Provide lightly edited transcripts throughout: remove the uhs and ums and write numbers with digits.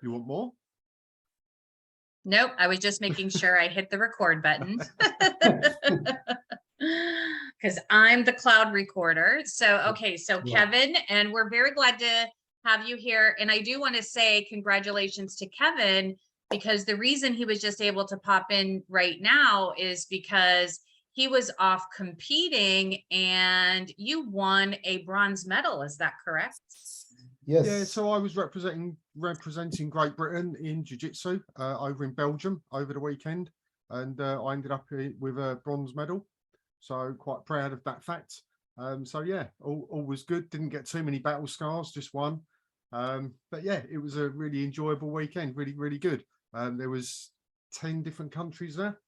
You want more? Nope, I was just making sure I hit the record button. Because I'm the cloud recorder. So, okay, so Kevin, and we're very glad to have you here. And I do want to say congratulations to Kevin, because the reason he was just able to pop in right now is because he was off competing and you won a bronze medal. Is that correct? Yes. Yeah, so I was representing Great Britain in jiu-jitsu over in Belgium over the weekend, and I ended up with a bronze medal. So quite proud of that fact. So yeah, all was good. Didn't get too many battle scars, just one. But yeah, it was a really enjoyable weekend, really, really good. There was 10 different countries there.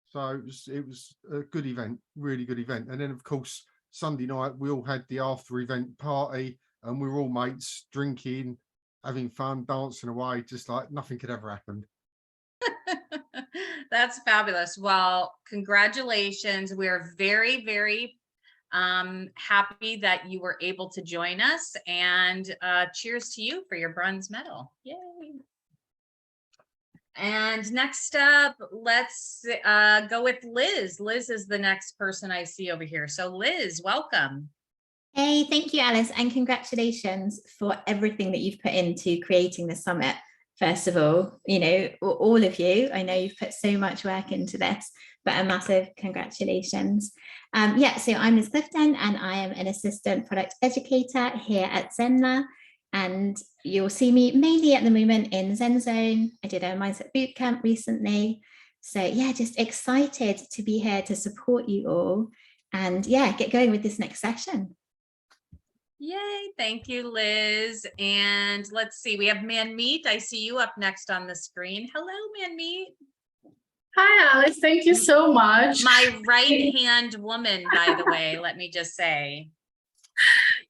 So it was a good event, really good event. And then of course, Sunday night, we all had the after event party and we were all mates drinking, having fun, dancing away, just like nothing could ever happen. That's fabulous. Well, congratulations. We're very, very happy that you were able to join us, and cheers to you for your bronze medal. Yay. And next up, let's go with Liz. Liz is the next person I see over here. So Liz, welcome. Hey, thank you, Alice, and congratulations for everything that you've put into creating the summit. First of all, you know, all of you, I know you've put so much work into this, but a massive congratulations. Yeah, so I'm Liz Clifton and I am an assistant product educator here at Zenler. And you'll see me mainly at the moment in Zen Zone. I did a mindset bootcamp recently. So yeah, just excited to be here to support you all and yeah, get going with this next session. Yay, thank you, Liz. And let's see, we have Manmeet. I see you up next on the screen. Hello, Manmeet. Hi, Alice. Thank you so much. My right-hand woman, by the way, let me just say.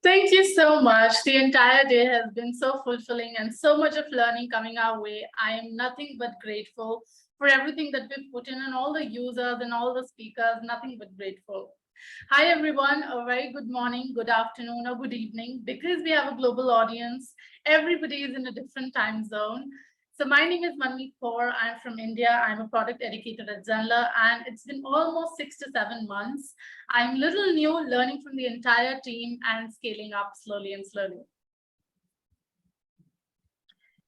Thank you so much. The entire day has been so fulfilling and so much of learning coming our way. I am nothing but grateful for everything that we've put in and all the users and all the speakers, nothing but grateful. Hi, everyone. A very good morning, good afternoon, or good evening. Because we have a global audience, everybody is in a different time zone. So my name is Manmeet Kaur. I'm from India. I'm a product educator at Zenler, and it's been almost 6 to 7 months. I'm little new, learning from the entire team and scaling up slowly and slowly.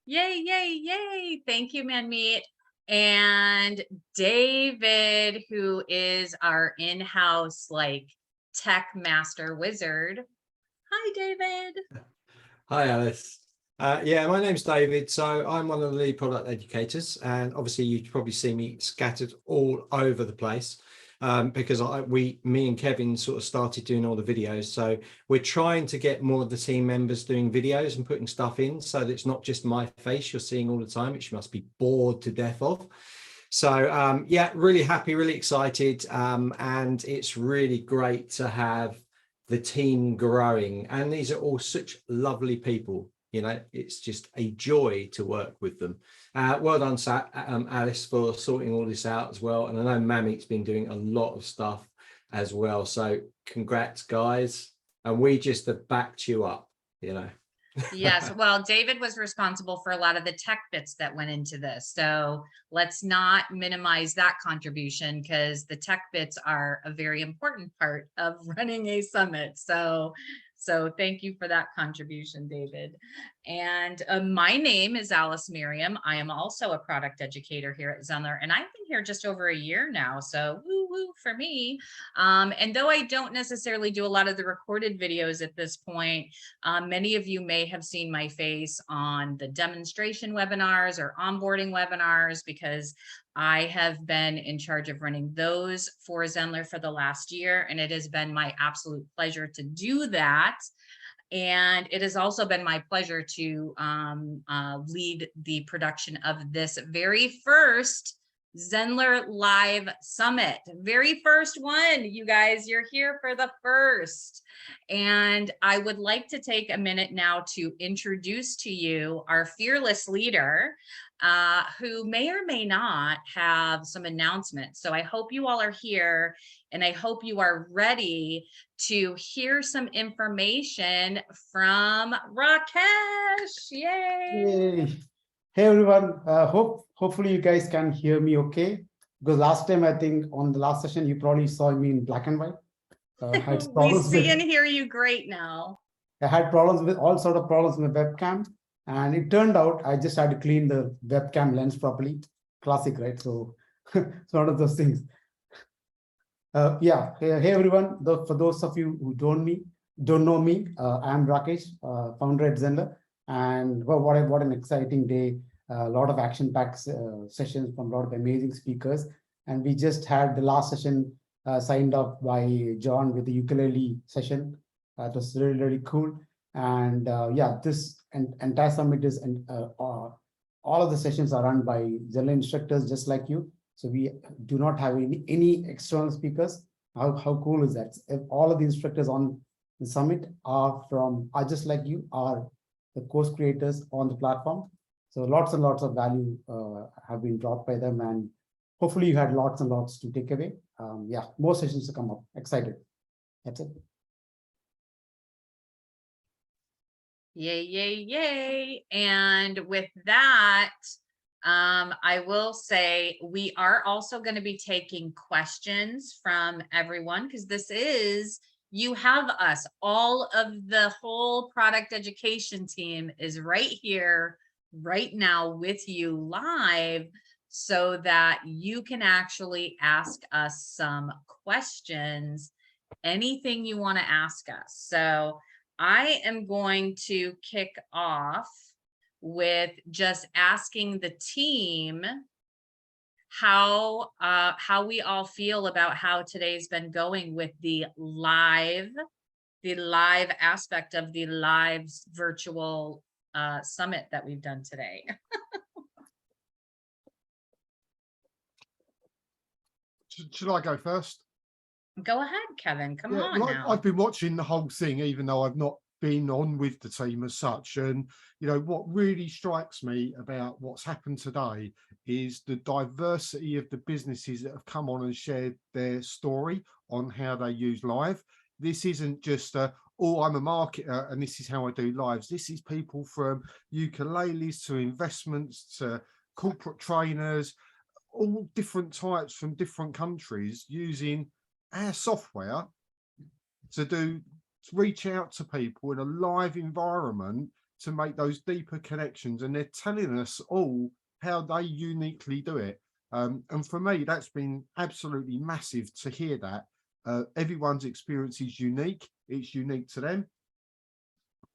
Yay, yay, yay. Thank you, Manmeet. And David, who is our in-house like tech master wizard. Hi, David. Hi, Alice. Yeah, my name's David. So I'm one of the lead product educators, and obviously you probably see me scattered all over the place because me and Kevin sort of started doing all the videos. So we're trying to get more of the team members doing videos and putting stuff in so that it's not just my face you're seeing all the time, which you must be bored to death of. So yeah, really happy, really excited. And it's really great to have the team growing. And these are all such lovely people. You know, it's just a joy to work with them. Well done, Alice, for sorting all this out as well. And I know Mameet's been doing a lot of stuff as well. So congrats, guys. And we just have backed you up, you know. Yes, well, David was responsible for a lot of the tech bits that went into this. So let's not minimize that contribution because the tech bits are a very important part of running a summit. So thank you for that contribution, David. And my name is Alice Miriam. I am also a product educator here at Zenler, and I've been here just over a year now. So woo woo for me. And though I don't necessarily do a lot of the recorded videos at this point, many of you may have seen my face on the demonstration webinars or onboarding webinars because I have been in charge of running those for Zenler for the last year, and it has been my absolute pleasure to do that. And it has also been my pleasure to lead the production of this very first Zenler Live Summit. Very first one, you guys, you're here for the first. And I would like to take a minute now to introduce to you our fearless leader, who may or may not have some announcements. So I hope you all are here and I hope you are ready to hear some information from Rakesh. Yay! Hey everyone, hopefully you guys can hear me okay. Because last time, I think on the last session, you probably saw me in black and white. I had We problems see with, and hear you great now. I had problems with all sort of problems with the webcam. And it turned out I just had to clean the webcam lens properly. Classic, right? So it's one of those things. Yeah, hey everyone. For those of you who don't know me, I'm Rakesh, founder at Zenler. And well, what an exciting day. A lot of action-packed sessions from a lot of amazing speakers. And we just had the last session signed off by John with the ukulele session. It was really, really cool. And yeah, this entire summit is, and all of the sessions are run by Zenler instructors just like you. So we do not have any external speakers. How cool is that? If all of the instructors on the summit are just like you, are the course creators on the platform. So lots and lots of value have been brought by them, and hopefully you had lots and lots to take away. Yeah, more sessions to come up. Excited. That's it. Yay, yay, yay. And with that, I will say we are also going to be taking questions from everyone, because this is, you have us, all of the whole product education team is right here, right now with you live, so that you can actually ask us some questions, anything you want to ask us. So I am going to kick off with just asking the team how we all feel about how today's been going with the live aspect of the live virtual summit that we've done today. Should I go first? Go ahead, Kevin. Come on well, now. I've been watching the whole thing, even though I've not been on with the team as such. And, you know, what really strikes me about what's happened today is the diversity of the businesses that have come on and shared their story on how they use live. This isn't just oh, I'm a marketer and this is how I do lives. This is people from ukuleles to investments to corporate trainers, all different types from different countries using our software to reach out to people in a live environment to make those deeper connections. And they're telling us all how they uniquely do it. And for me, that's been absolutely massive to hear that. Everyone's experience is unique. It's unique to them.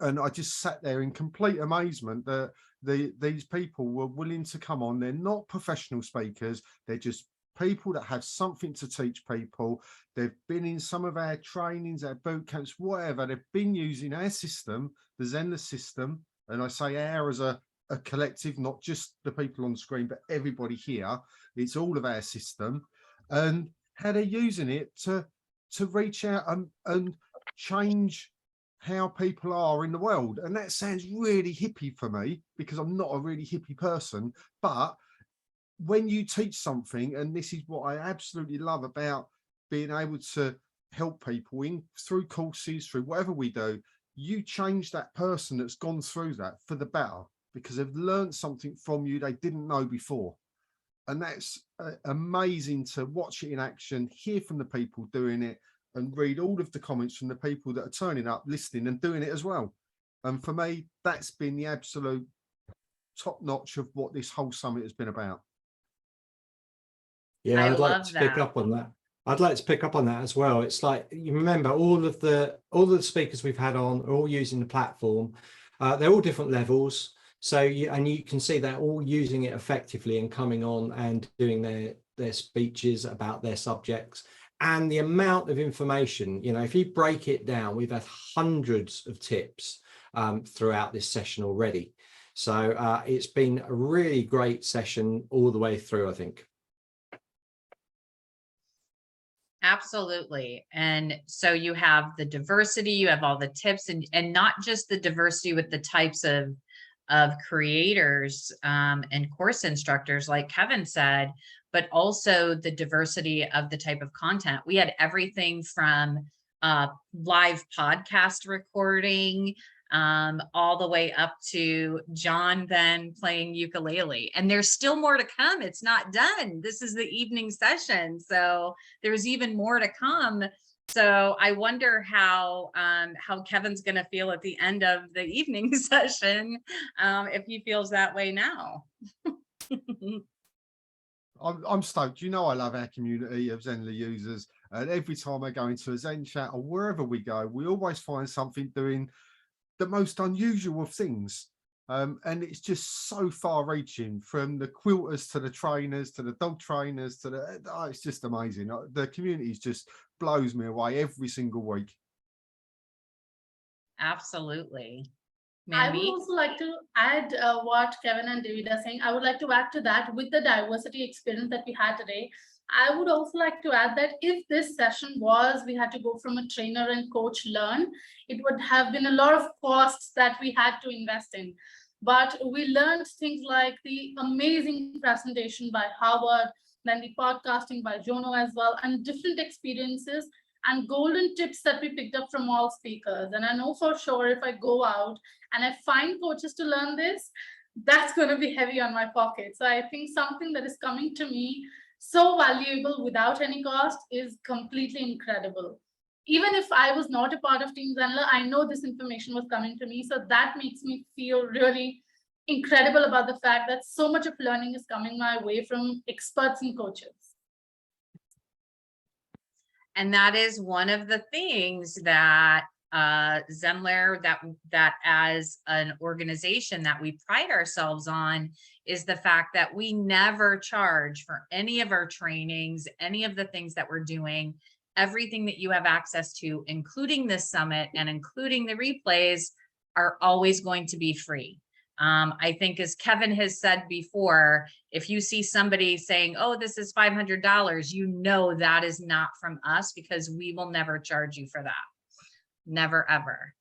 And I just sat there in complete amazement that these people were willing to come on. They're not professional speakers. They're just people that have something to teach people. They've been in some of our trainings, our boot camps, whatever. They've been using our system, the Zenler system. And I say our as a collective, not just the people on screen, but everybody here. It's all of our system. And how they're using it to reach out and change how people are in the world. And that sounds really hippie for me, because I'm not a really hippie person. But when you teach something, and this is what I absolutely love about being able to help people through courses, through whatever we do, you change that person that's gone through that for the better, because they've learned something from you they didn't know before. And that's amazing to watch it in action, hear from the people doing it, and read all of the comments from the people that are turning up, listening and doing it as well. And for me, that's been the absolute top notch of what this whole summit has been about. Yeah, I'd like love to pick that. up on that. I'd like to pick up on that as well. It's like, you remember all of the speakers we've had on are all using the platform. They're all different levels. So you can see they're all using it effectively and coming on and doing their speeches about their subjects. And the amount of information, you know, if you break it down, we've had hundreds of tips throughout this session already. So it's been a really great session all the way through, I think. Absolutely. And so you have the diversity, you have all the tips, and not just the diversity with the types of creators and course instructors, like Kevin said, but also the diversity of the type of content. We had everything from live podcast recording all the way up to John then playing ukulele. And there's still more to come. It's not done. This is the evening session. So there's even more to come. So I wonder how Kevin's going to feel at the end of the evening session, if he feels that way now. I'm stoked. You know, I love our community of Zenler users, and every time I go into a Zen chat or wherever we go, we always find something doing the most unusual of things. And it's just so far reaching, from the quilters to the trainers to the dog trainers to the, it's just amazing. The community just blows me away every single week. Absolutely. I would Manmeet? also like to add what Kevin and David are saying. I would like to add to that, with the diversity experience that we had today. I would also like to add that if this session was, we had to go from a trainer and coach learn, it would have been a lot of costs that we had to invest in. But we learned things like the amazing presentation by Howard, then the podcasting by Jono as well, and different experiences and golden tips that we picked up from all speakers. And I know for sure if I go out and I find coaches to learn this, that's going to be heavy on my pocket. So I think something that is coming to me so valuable without any cost is completely incredible. Even if I was not a part of Team Zenler, I know this information was coming to me. So that makes me feel really incredible about the fact that so much of learning is coming my way from experts and coaches. And that is one of the things that Zenler, that as an organization that we pride ourselves on, is the fact that we never charge for any of our trainings, any of the things that we're doing. Everything that you have access to, including this summit and including the replays, are always going to be free. I think, as Kevin has said before, if you see somebody saying, oh, this is $500, you know that is not from us, because we will never charge you for that. Never, ever.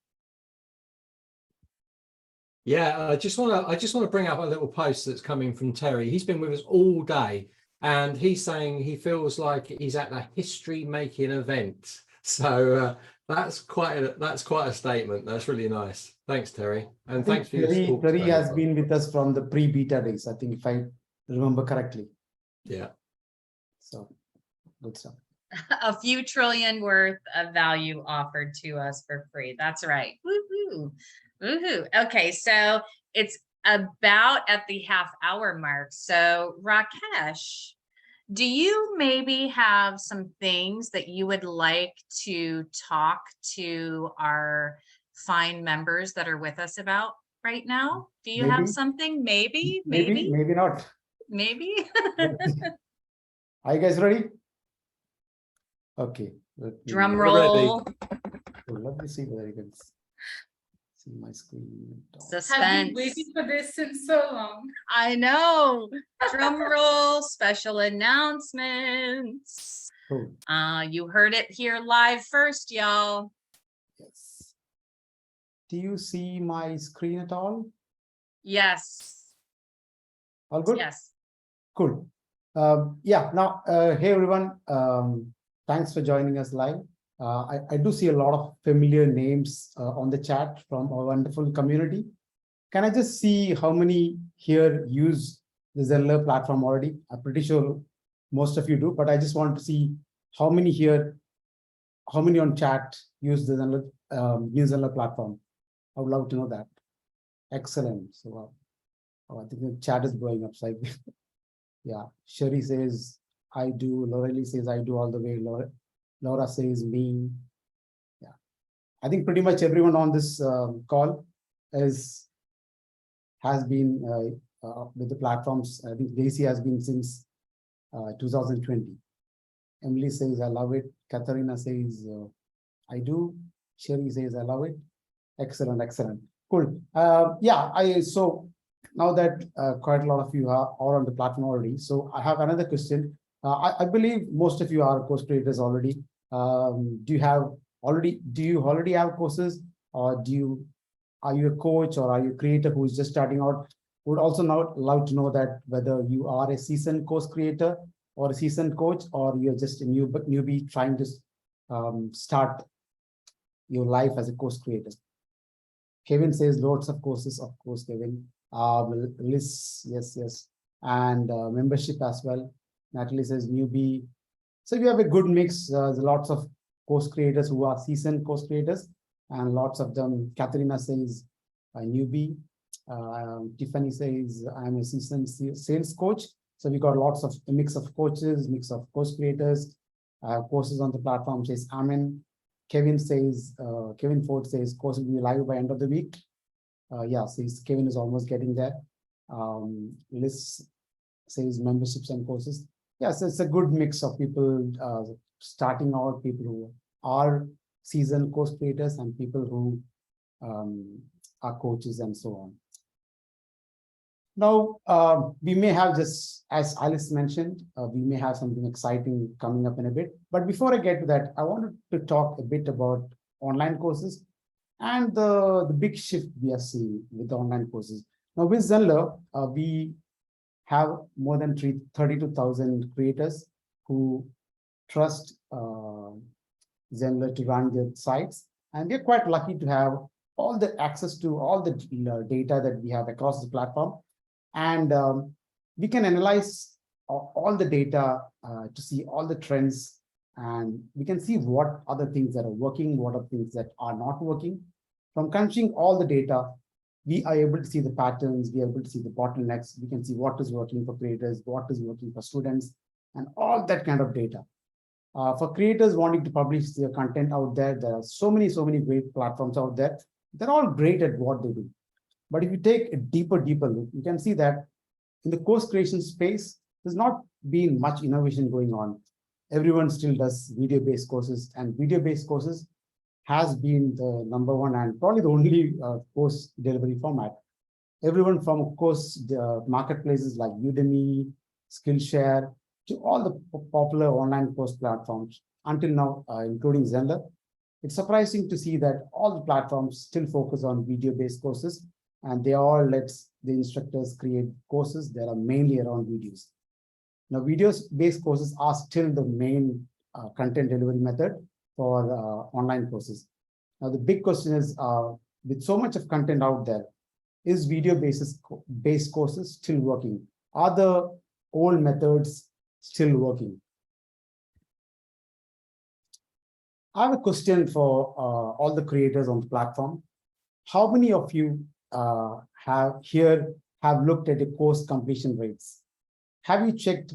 Yeah, I just want to bring up a little post that's coming from Terry. He's been with us all day, and he's saying he feels like he's at a history-making event. So that's quite a statement. That's really nice. Thanks, Terry, and thanks for your talk Terry today. has been with us from the pre-beta days, I think, if I remember correctly. Yeah. So good stuff. A few trillion worth of value offered to us for free. That's right. Woohoo. Woohoo. Okay, so it's about at the half-hour mark. So Rakesh, do you maybe have some things that you would like to talk to our fine members that are with us about right now? Do you have something? Maybe not. Maybe. Are you guys ready? Okay. Drum roll. Let me see whether you can see my screen. Suspense. I've been waiting for this since so long. I know. Drum roll. Special announcements. Cool. You heard it here live first, y'all. Yes. Do you see my screen at all? Yes. All good? Yes. Cool. Yeah. Now, hey everyone. Thanks for joining us live. I do see a lot of familiar names on the chat from our wonderful community. Can I just see how many here use the Zenler platform already? I'm pretty sure most of you do, but I just want to see how many here, how many on chat use the Zenler platform. I would love to know that. Excellent. So I think the chat is blowing up. So yeah, Sherry says, I do. Lorelei says, I do all the way. Laura says, me. Yeah, I think pretty much everyone on this call has been with the platforms. I think Daisy has been since 2020. Emily says, I love it. Katharina says, I do. Sherry says, I love it. Excellent, excellent. Cool. Yeah, so now that quite a lot of you are on the platform already, so I have another question. I believe most of you are course creators already. Do you already have courses, or are you a coach, or are you a creator who is just starting out? Would also now love to know that whether you are a seasoned course creator or a seasoned coach, or you're just a newbie trying to start your life as a course creator. Kevin says loads of courses, of course, Kevin. Liz, yes. And membership as well. Natalie says newbie. So we have a good mix. There's lots of course creators who are seasoned course creators, and lots of them. Katharina says a newbie. Tiffany says I'm a seasoned sales coach. So we got lots of a mix of coaches, mix of course creators, courses on the platform. Says amen. Kevin Ford says course will be live by end of the week. Yeah, says Kevin is almost getting there. Liz says memberships and courses. Yes, it's a good mix of people starting out, people who are seasoned course creators, and people who are coaches and so on. Now, we may have, just as Alice mentioned, we may have something exciting coming up in a bit. But before I get to that, I wanted to talk a bit about online courses and the big shift we are seeing with the online courses. Now, with Zenler, we have more than 32,000 creators who trust Zenler to run their sites. And we're quite lucky to have all the access to all the data that we have across the platform. And we can analyze all the data to see all the trends, and we can see what other things that are working, what are things that are not working. From crunching all the data, we are able to see the patterns, we are able to see the bottlenecks, we can see what is working for creators, what is working for students, and all that kind of data. For creators wanting to publish their content out there, there are so many great platforms out there. They're all great at what they do. But if you take a deeper look, you can see that in the course creation space, there's not been much innovation going on. Everyone still does video-based courses, and video-based courses has been the number one and probably the only course delivery format. Everyone from, of course, the marketplaces like Udemy, Skillshare, to all the popular online course platforms until now, including Zenler. It's surprising to see that all the platforms still focus on video-based courses, and they all let the instructors create courses that are mainly around videos. Now, videos-based courses are still the main content delivery method for online courses. Now, the big question is, with so much of content out there, is video-based courses still working? Are the old methods still working? I have a question for all the creators on the platform. How many of you have looked at the course completion rates? Have you checked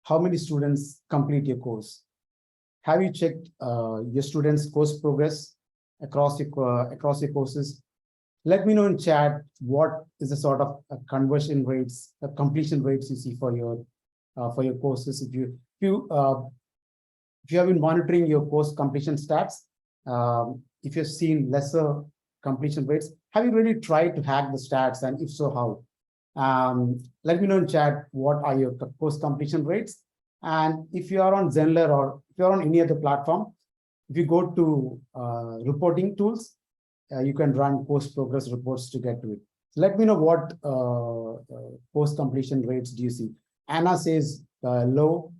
how many students complete your course? Have you checked your students' course progress across your courses? Let me know in chat what is the sort of conversion rates, completion rates you see for your courses. If you have been monitoring your course completion stats, if you've seen lesser completion rates, have you really tried to hack the stats, and if so, how? Let me know in chat what are your course completion rates. And if you are on Zenler or if you're on any other platform, if you go to reporting tools, you can run course progress reports to get to it. So let me know what course completion rates do you see. Anna says low.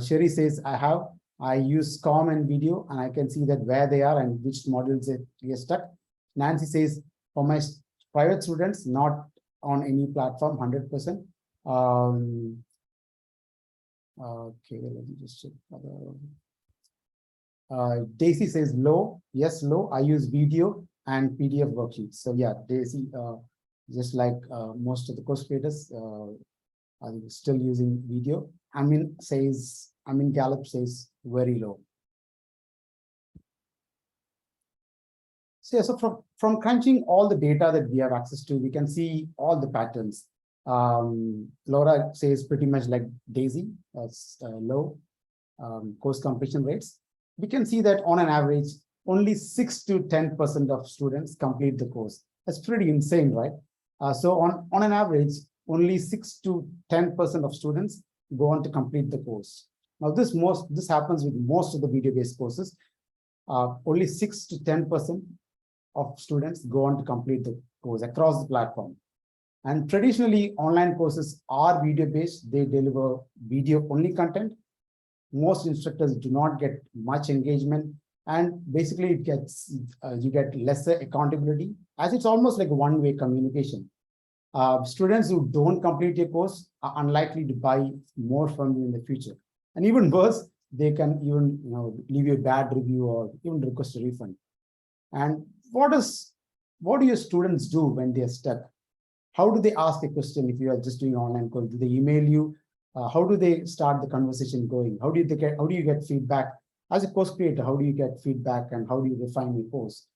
Sherry says I use COM and video, and I can see that where they are and which modules they are stuck. Nancy says for my private students, not on any platform, 100%. Okay, let me just check. Daisy says low. Yes, low. I use video and PDF worksheets. So yeah, Daisy, just like most of the course creators, are still using video. Amin Gallup says very low. So, yeah, so from crunching all the data that we have access to, we can see all the patterns. Laura says pretty much like Daisy, low course completion rates. We can see that on an average, only 6 to 10% of students complete the course. That's pretty insane, right? So on an average, only 6 to 10% of students go on to complete the course. Now, this happens with most of the video-based courses. Only 6 to 10% of students go on to complete the course across the platform. And traditionally, online courses are video-based. They deliver video-only content. Most instructors do not get much engagement, and basically it gets you get lesser accountability as it's almost like a one-way communication. Students who don't complete your course are unlikely to buy more from you in the future. And even worse, they can even leave you a bad review or even request a refund. And what do your students do when they're stuck? How do they ask a question if you are just doing online course? Do they email you? How do they start the conversation going? How do you get feedback? As a course creator, how do you get feedback and how do you refine your course?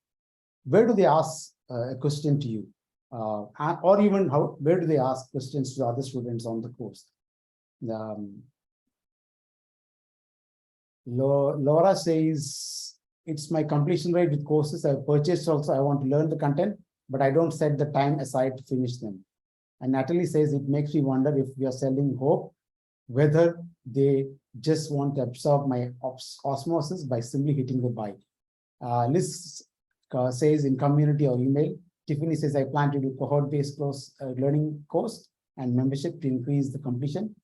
Where do they ask a question to you? Or even where do they ask questions to other students on the course? Laura says, it's my completion rate with courses I've purchased also. I want to learn the content, but I don't set the time aside to finish them. And Natalie says, it makes me wonder if we are selling hope, whether they just want to absorb my osmosis by simply hitting the buy. Liz says in community or email. Tiffany says, I plan to do cohort-based close learning course and membership to increase the completion.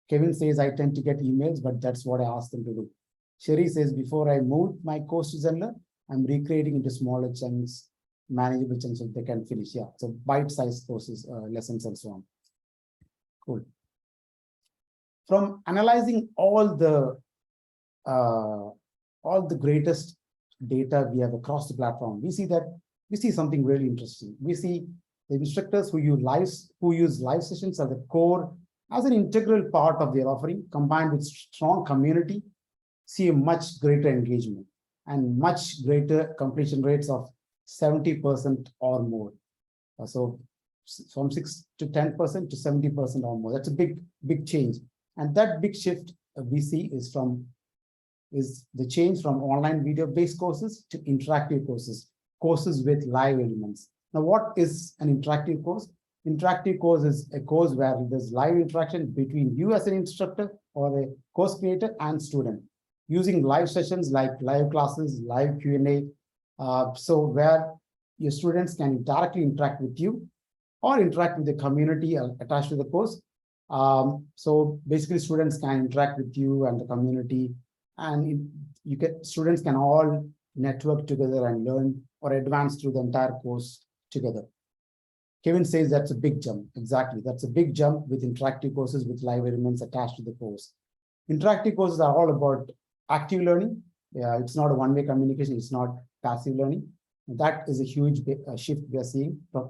Kevin says, I tend to get emails, but that's what I asked them to do. Sherry says, before I move my course to Zenler, I'm recreating into smaller chunks, manageable chunks so they can finish. Yeah, so bite-sized courses, lessons, and so on. Cool. From analyzing all the greatest data we have across the platform, we see something really interesting. We see the instructors who use live sessions as a core, as an integral part of their offering, combined with strong community, see a much greater engagement and much greater completion rates of 70% or more. So from 6 to 10% to 70% or more. That's a big change. And that big shift we see is the change from online video-based courses to interactive courses with live elements. Now, what is an interactive course? Interactive course is a course where there's live interaction between you as an instructor or a course creator and student, using live sessions like live classes, live Q&A, so where your students can directly interact with you or interact with the community attached to the course. So basically, students can interact with you and the community, and students can all network together and learn or advance through the entire course together. Kevin says that's a big jump. Exactly, that's a big jump with interactive courses with live elements attached to the course. Interactive courses are all about active learning. Yeah, it's not a one-way communication. It's not passive learning. That is a huge shift we are seeing from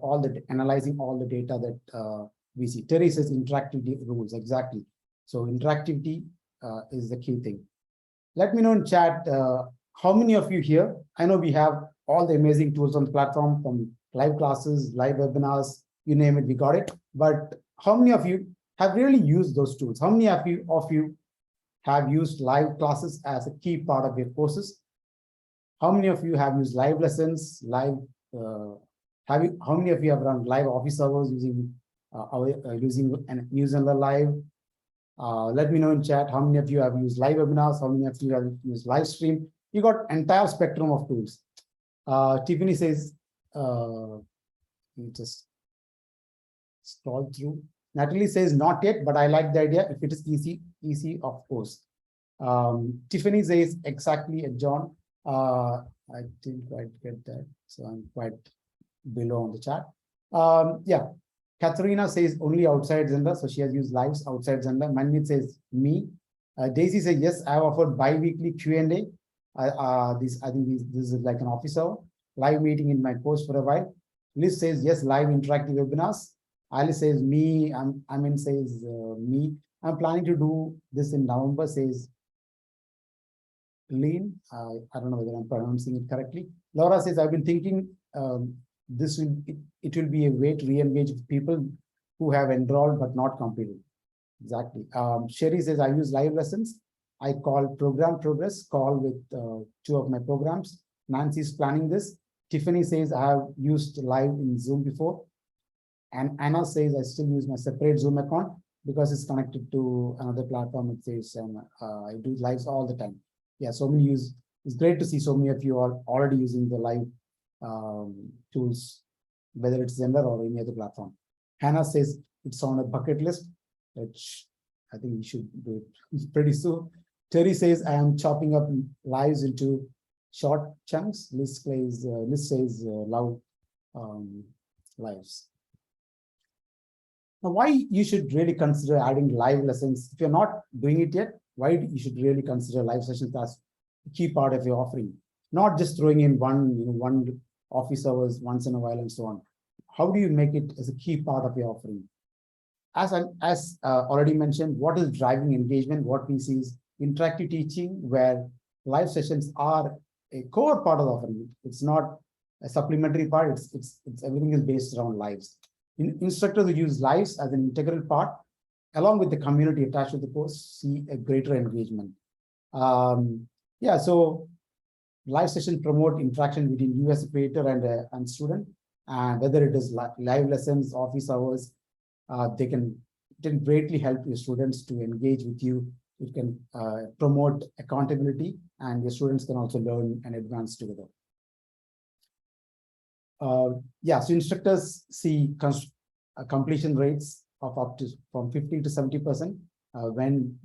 analyzing all the data that we see. Terry says interactive rules. Exactly. So interactivity is the key thing. Let me know in chat how many of you here. I know we have all the amazing tools on the platform, from live classes, live webinars, you name it, we got it. But how many of you have really used those tools? How many of you have used live classes as a key part of your courses? How many of you have used live lessons, how many of you have run live office hours using Zenler Live? Let me know in chat how many of you have used live webinars, how many of you have used live stream. You got entire spectrum of tools. Tiffany says, just scroll through. Natalie says not yet, but I like the idea. If it is easy, of course. Tiffany says exactly, John. I didn't quite get that, so I'm quite below on the chat. Yeah, Katharina says only outside Zenler, so she has used lives outside Zenler. Manmeet says me. Daisy says yes, I have offered bi-weekly Q&A. I think this is like an office hour live meeting in my course for a while. Liz says yes, live interactive webinars. Alice says me. Amin says me. I'm planning to do this in November, says Lean. I don't know whether I'm pronouncing it correctly. Laura says I've been thinking it will be a way to re-engage with people who have enrolled but not completed. Exactly. Sherry says I use live lessons. I call program progress call with 2 of my programs. Nancy's planning this. Tiffany says I have used live in Zoom before. And Anna says I still use my separate Zoom account because it's connected to another platform. It says I do lives all the time. Yeah, so many use. It's great to see so many of you are already using the live tools, whether it's Zenler or any other platform. Hannah says it's on a bucket list, which I think we should do it pretty soon. Terry says I am chopping up lives into short chunks. Liz says love lives. Now, why you should really consider adding live lessons? If you're not doing it yet, why you should really consider live sessions as a key part of your offering, not just throwing in one office hours once in a while and so on. How do you make it as a key part of your offering? As already mentioned, what is driving engagement? What we see is interactive teaching, where live sessions are a core part of the offering. It's not a supplementary part. It's everything is based around lives. Instructors who use lives as an integral part, along with the community attached to the course, see a greater engagement. So live sessions promote interaction between you as a creator and student, and whether it is live lessons, office hours, it can greatly help your students to engage with you. It can promote accountability, and your students can also learn and advance together. So instructors see completion rates of up to from 50 to 70% when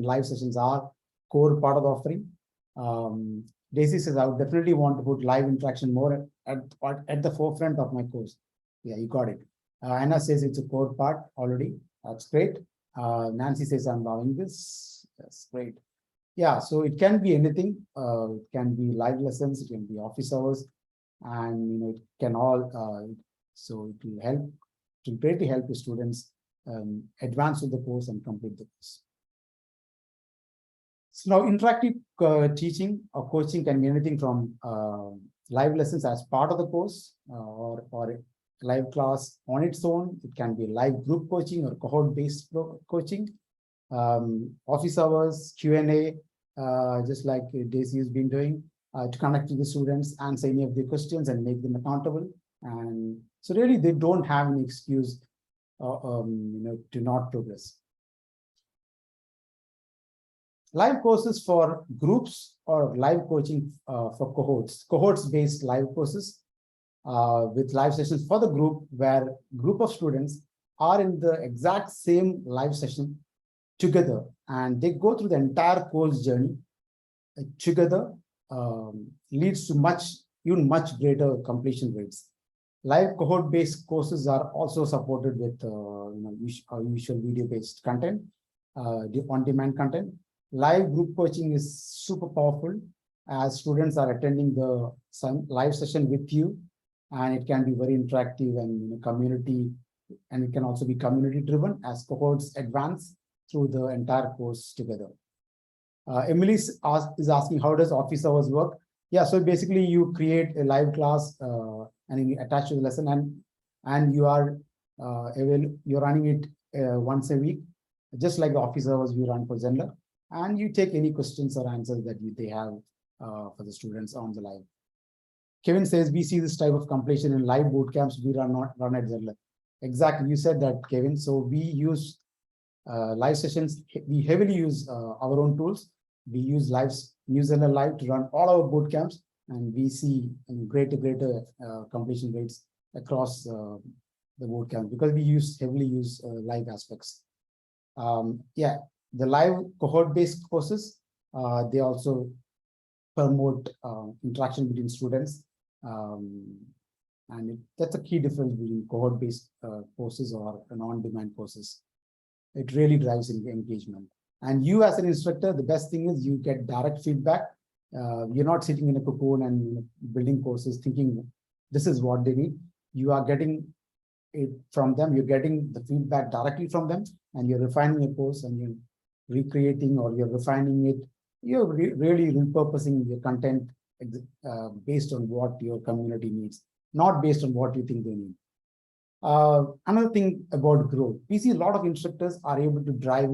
live sessions are core part of the offering. Daisy says, I would definitely want to put live interaction more at the forefront of my course. Yeah, you got it. Anna says it's a core part already. That's great. Nancy says, I'm loving this. That's great. Yeah, so it can be anything. It can be live lessons, it can be office hours, and it can all. So it will help to greatly help the students advance with the course and complete the course. So now interactive teaching or coaching can be anything from live lessons as part of the course or live class on its own. It can be live group coaching or cohort-based coaching, office hours, Q&A, just like Daisy has been doing, to connect to the students, answer any of their questions and make them accountable. And so really they don't have any excuse to not progress. Live courses for groups or live coaching for cohorts-based live courses with live sessions for the group, where group of students are in the exact same live session together and they go through the entire course journey together, leads to even much greater completion rates. Live cohort-based courses are also supported with usual video-based content, on-demand content. Live group coaching is super powerful as students are attending the live session with you, and it can be very interactive and community, and it can also be community driven as cohorts advance through the entire course together. Emily is asking, how does office hours work? Yeah, so basically you create a live class and you attach to the lesson, and you are you're running it once a week, just like the office hours we run for Zenler, and you take any questions or answers that they have for the students on the live. Kevin says, we see this type of completion in live boot camps we run at Zenler. Exactly, you said that, Kevin. So we use live sessions. We heavily use our own tools. We use Zenler Live to run all our boot camps, and we see greater completion rates across the boot camp because we heavily use live aspects. The live cohort-based courses, they also promote interaction between students, and that's a key difference between cohort-based courses or on-demand courses. It really drives engagement. And you as an instructor, the best thing is you get direct feedback. You're not sitting in a cocoon and building courses thinking this is what they need. You are getting it from them. You're getting the feedback directly from them, and you're refining a course and you're recreating or you're refining it. You're really repurposing your content based on what your community needs, not based on what you think they need. Another thing about growth, we see a lot of instructors are able to drive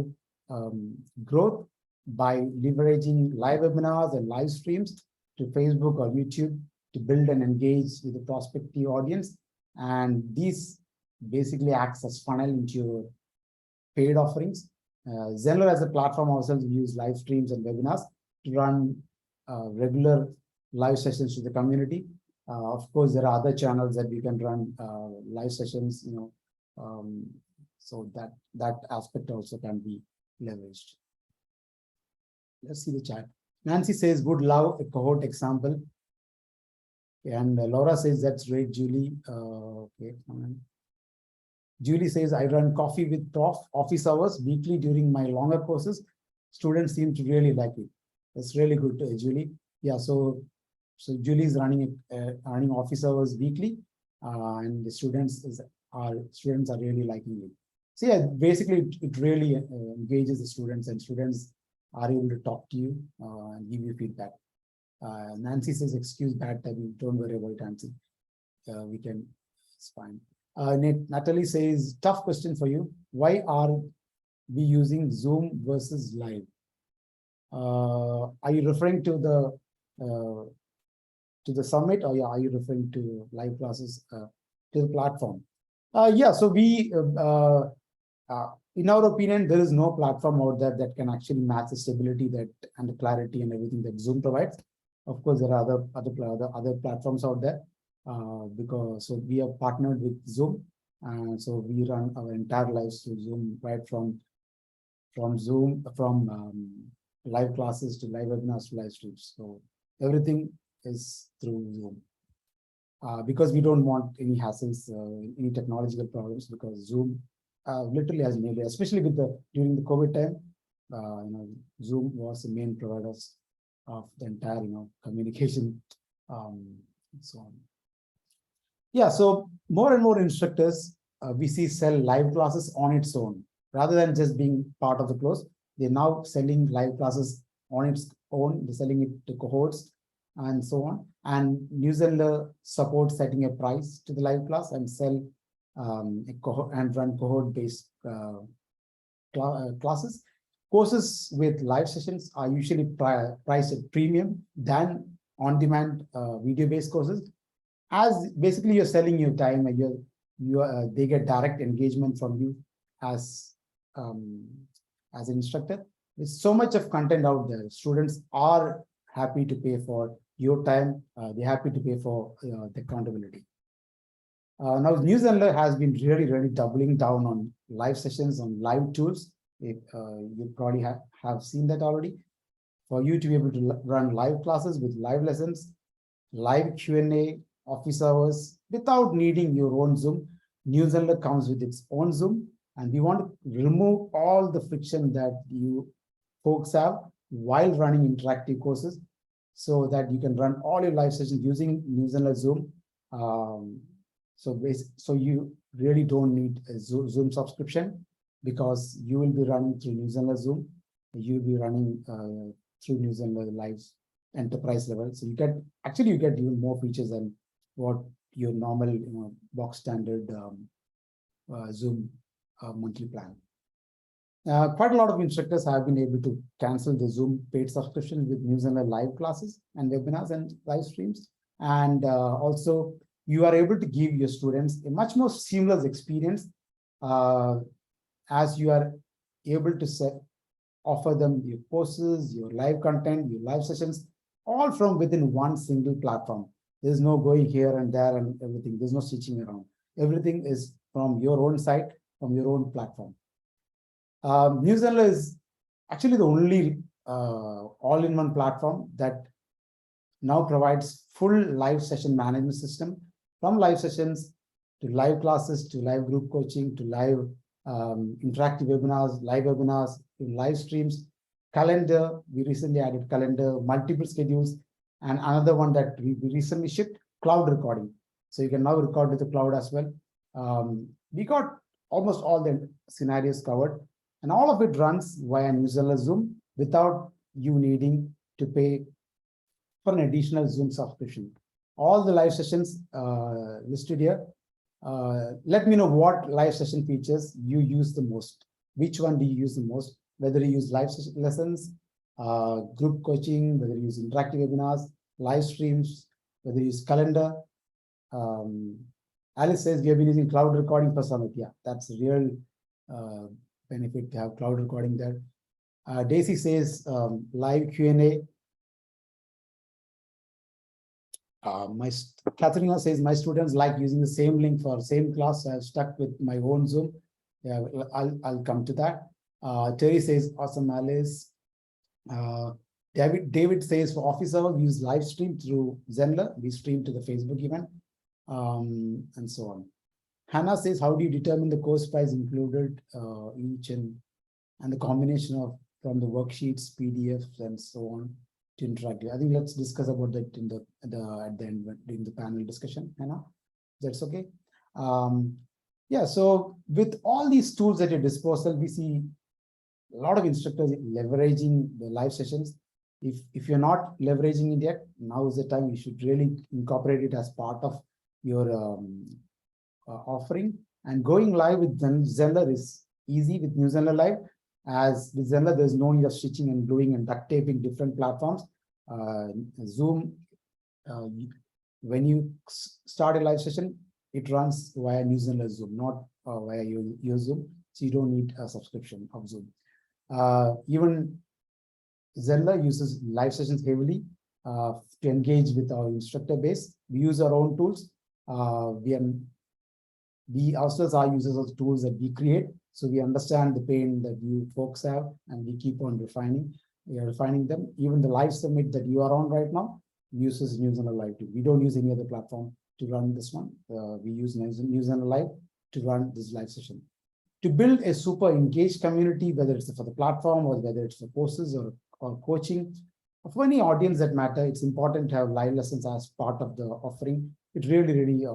growth by leveraging live webinars and live streams to Facebook or YouTube to build and engage with the prospective audience. And these basically acts as funnel into your paid offerings. Zenler as a platform ourselves, we use live streams and webinars to run regular live sessions to the community. Of course, there are other channels that we can run live sessions, so that aspect also can be leveraged. Let's see the chat. Nancy says, would love a cohort example. And Laura says, that's great, Julie. Okay. Julie says, I run coffee with prof office hours weekly during my longer courses. Students seem to really like it. That's really good, Julie. Yeah, so Julie is running office hours weekly, and the students are really liking it. So yeah, basically it really engages the students, and students are able to talk to you and give you feedback. Nancy says, excuse bad timing. Don't worry about it, Nancy. We can, it's fine. Natalie says, tough question for you. Why are we using Zoom versus live? Are you referring to the summit, or are you referring to live classes to the platform? Yeah, so we, in our opinion, there is no platform out there that can actually match the stability and the clarity and everything that Zoom provides. Of course, there are other platforms out there, because so we are partnered with Zoom, and so we run our entire lives through Zoom, right from Zoom, live classes to live webinars to live streams. So everything is through Zoom, because we don't want any hassles, any technological problems, because Zoom literally has made it, especially during the COVID time. Zoom was the main providers of the entire communication, and so on. Yeah, so more and more instructors we see sell live classes on its own rather than just being part of the course. They're now selling live classes on its own. They're selling it to cohorts and so on. And Zenler supports setting a price to the live class and sell and run cohort-based classes. Courses with live sessions are usually priced at premium than on-demand video-based courses. As basically you're selling your time, and they get direct engagement from you as an instructor. There's so much of content out there. Students are happy to pay for your time. They're happy to pay for the accountability. Now, Zenler has been really doubling down on live sessions, on live tools. You probably have seen that already. For you to be able to run live classes with live lessons, live Q&A, office hours, without needing your own Zoom. Zenler comes with its own Zoom, and we want to remove all the friction that you folks have while running interactive courses, so that you can run all your live sessions using Zenler Zoom. So you really don't need a Zoom subscription, because you will be running through Zenler Zoom. You'll be running through Zenler Live enterprise level. So you get even more features than what your normal box standard Zoom monthly plan. Quite a lot of instructors have been able to cancel the Zoom paid subscription with Zenler live classes and webinars and live streams. And also, you are able to give your students a much more seamless experience, as you are able to offer them your courses, your live content, your live sessions, all from within one single platform. There's no going here and there and everything. There's no switching around. Everything is from your own site, from your own platform. Zenler is actually the only all-in-one platform that now provides full live session management system, from live sessions to live classes to live group coaching to live interactive webinars, live webinars, to live streams, calendar. We recently added calendar, multiple schedules, and another one that we recently shipped, cloud recording. So you can now record with the cloud as well. We got almost all the scenarios covered, and all of it runs via Zenler Zoom without you needing to pay for an additional Zoom subscription. All the live sessions listed here. Let me know what live session features you use the most. Which one do you use the most? Whether you use live lessons, group coaching, whether you use interactive webinars, live streams, whether you use calendar. Alice says we have been using cloud recording for Summit. Yeah, that's a real benefit to have cloud recording there. Daisy says live Q&A. Katharina says my students like using the same link for same class. So I've stuck with my own Zoom. Yeah, I'll come to that. Terry says awesome, Alice. David says for office hours, we use live stream through Zenler. We stream to the Facebook event, and so on. Hannah says, how do you determine the course price included each and the combination of from the worksheets, PDFs, and so on to interact? I think let's discuss about that in at the end during the panel discussion. Hannah, that's okay. Yeah. So with all these tools at your disposal, we see a lot of instructors leveraging the live sessions. If you're not leveraging it yet, now is the time you should really incorporate it as part of your offering. And going live with Zenler is easy with New Zenler Live. As with Zenler, there's no need of stitching and gluing and duct taping different platforms. Zoom, when you start a live session, it runs via New Zenler Zoom, not via your Zoom. So you don't need a subscription of Zoom. Even Zenler uses live sessions heavily to engage with our instructor base. We use our own tools. We ourselves are users of the tools that we create. So we understand the pain that you folks have, and we keep on refining. We are refining them. Even the live summit that you are on right now uses New Zenler Live too. We don't use any other platform to run this one. We use New Zenler Live to run this live session. To build a super engaged community, whether it's for the platform or whether it's for courses or coaching, for any audience that matter, it's important to have live lessons as part of the offering. It really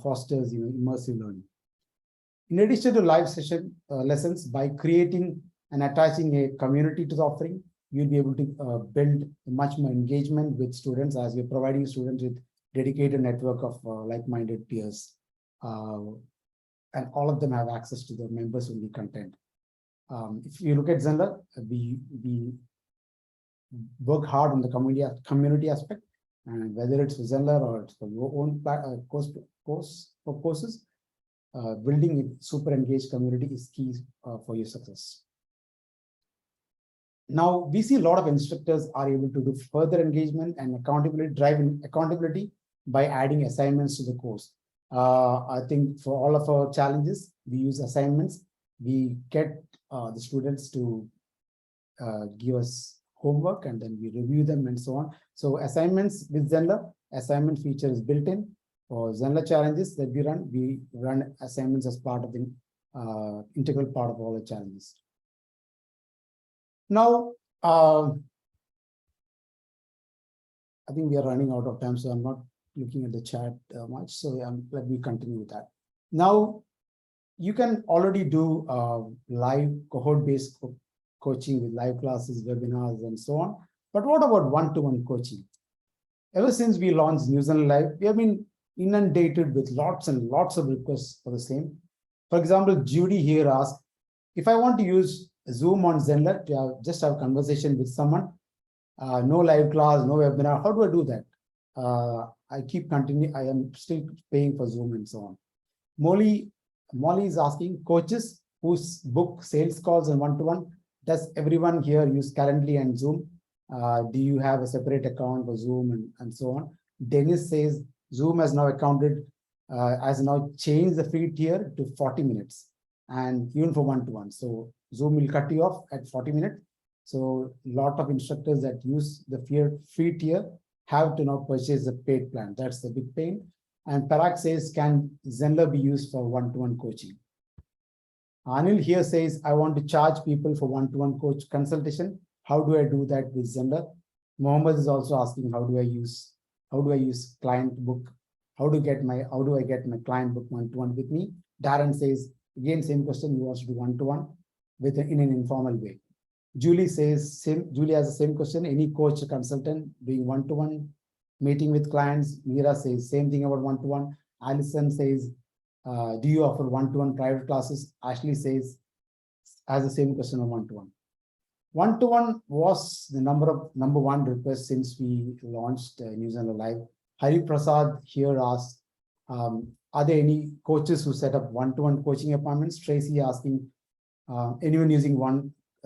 fosters immersive learning. In addition to live session lessons, by creating and attaching a community to the offering, you'll be able to build much more engagement with students, as we're providing students with dedicated network of like-minded peers. And all of them have access to the members-only content. If you look at Zenler, we work hard on the community aspect, and whether it's for Zenler or it's for your own courses, building a super engaged community is key for your success. Now, we see a lot of instructors are able to do further engagement and accountability, driving accountability by adding assignments to the course. I think for all of our challenges, we use assignments. We get the students to give us homework, and then we review them and so on. So assignments with Zenler, assignment feature is built in. For Zenler challenges that we run assignments as part of the integral part of all the challenges. Now, I think we are running out of time, so I'm not looking at the chat much. So let me continue with that. Now, you can already do live cohort-based coaching with live classes, webinars, and so on. But what about one-to-one coaching? Ever since we launched New Zenler Live, we have been inundated with lots and lots of requests for the same. For example, Judy here asked, if I want to use Zoom on Zenler to just have a conversation with someone, no live class, no webinar, how do I do that? I keep continuing, I am still paying for Zoom and so on. Molly is asking, coaches who book sales calls and one-to-one, does everyone here use Calendly and Zoom? Do you have a separate account for Zoom and so on? Dennis says, Zoom has now changed the free tier to 40 minutes and even for one-to-one. So Zoom will cut you off at 40 minutes. So a lot of instructors that use the free tier have to now purchase the paid plan. That's the big pain. And Parag says, can Zenler be used for one-to-one coaching? Anil here says, I want to charge people for one-to-one coach consultation. How do I do that with Zenler? Mohammed is also asking, how do I use client book? How do I get my client book one-to-one with me? Darren says, again, same question, he wants to do one-to-one in an informal way. Julie says, Julie has the same question, any coach or consultant doing one-to-one meeting with clients? Mira says, same thing about one-to-one. Alison says, do you offer one-to-one private classes? Ashley says, has the same question on one-to-one. One-to-one was the number one request since we launched New Zenler Live. Hari Prasad here asked, are there any coaches who set up one-to-one coaching appointments? Tracy asking, anyone using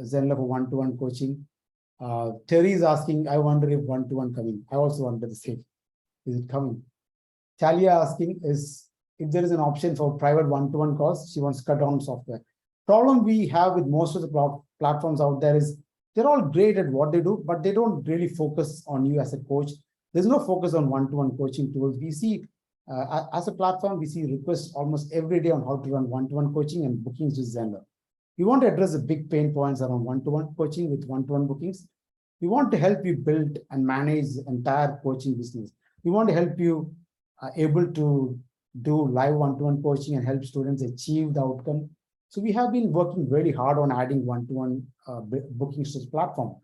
Zenler for one-to-one coaching? Terry is asking, I wonder if one-to-one coming. I also wonder the same. Is it coming? Talia asking is if there is an option for private one-to-one calls. She wants to cut down software. Problem we have with most of the platforms out there is they're all great at what they do, but they don't really focus on you as a coach. There's no focus on one-to-one coaching tools. We see as a platform, we see requests almost every day on how to run one-to-one coaching and bookings with Zenler. We want to address the big pain points around one-to-one coaching with one-to-one bookings. We want to help you build and manage the entire coaching business. We want to help you able to do live one-to-one coaching and help students achieve the outcome. So we have been working very hard on adding one-to-one bookings to the platform.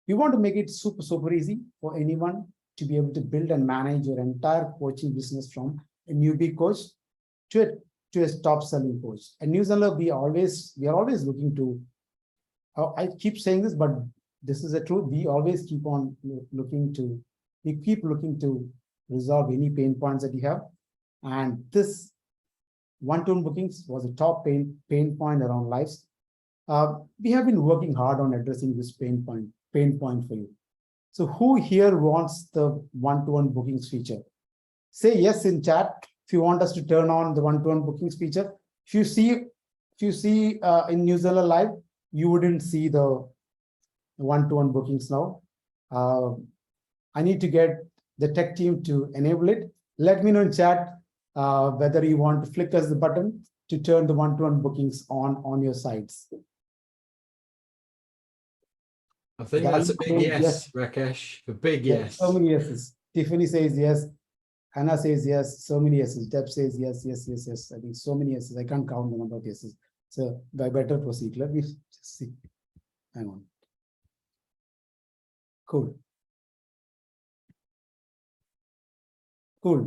We want to make it super easy for anyone to be able to build and manage your entire coaching business from a newbie coach to a top selling coach. And New Zealand, we are always looking to, I keep saying this, but this is the truth. We always keep on looking to resolve any pain points that you have. And this one-to-one bookings was a top pain point around lives. We have been working hard on addressing this pain point for you. So who here wants the one-to-one bookings feature? Say yes in chat if you want us to turn on the one-to-one bookings feature. If you see in New Zealand Live, you wouldn't see the one-to-one bookings now. I need to get the tech team to enable it. Let me know in chat whether you want to flick us the button to turn the one-to-one bookings on your sites. I think that's a big yes, Rakesh. A big yes. So many yeses. Tiffany says yes. Anna says yes. So many yeses. Deb says yes. I think so many yeses. I can't count the number of yeses. So I better proceed. Let me just see. Hang on. Cool.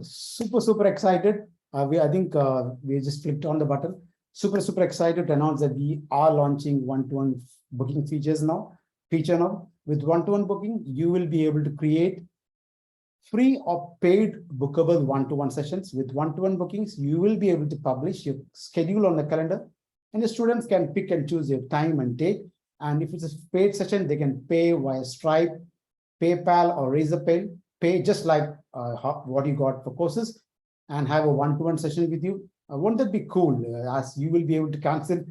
Super excited. I think we just clicked on the button. Super excited to announce that we are launching one-to-one booking feature now. With one-to-one booking, you will be able to create free or paid bookable one-to-one sessions. With one-to-one bookings, you will be able to publish your schedule on the calendar, and the students can pick and choose their time and date. And if it's a paid session, they can pay via Stripe, PayPal, or Razorpay. Pay just like what you got for courses, and have a one-to-one session with you. Won't that be cool? As you will be able to cancel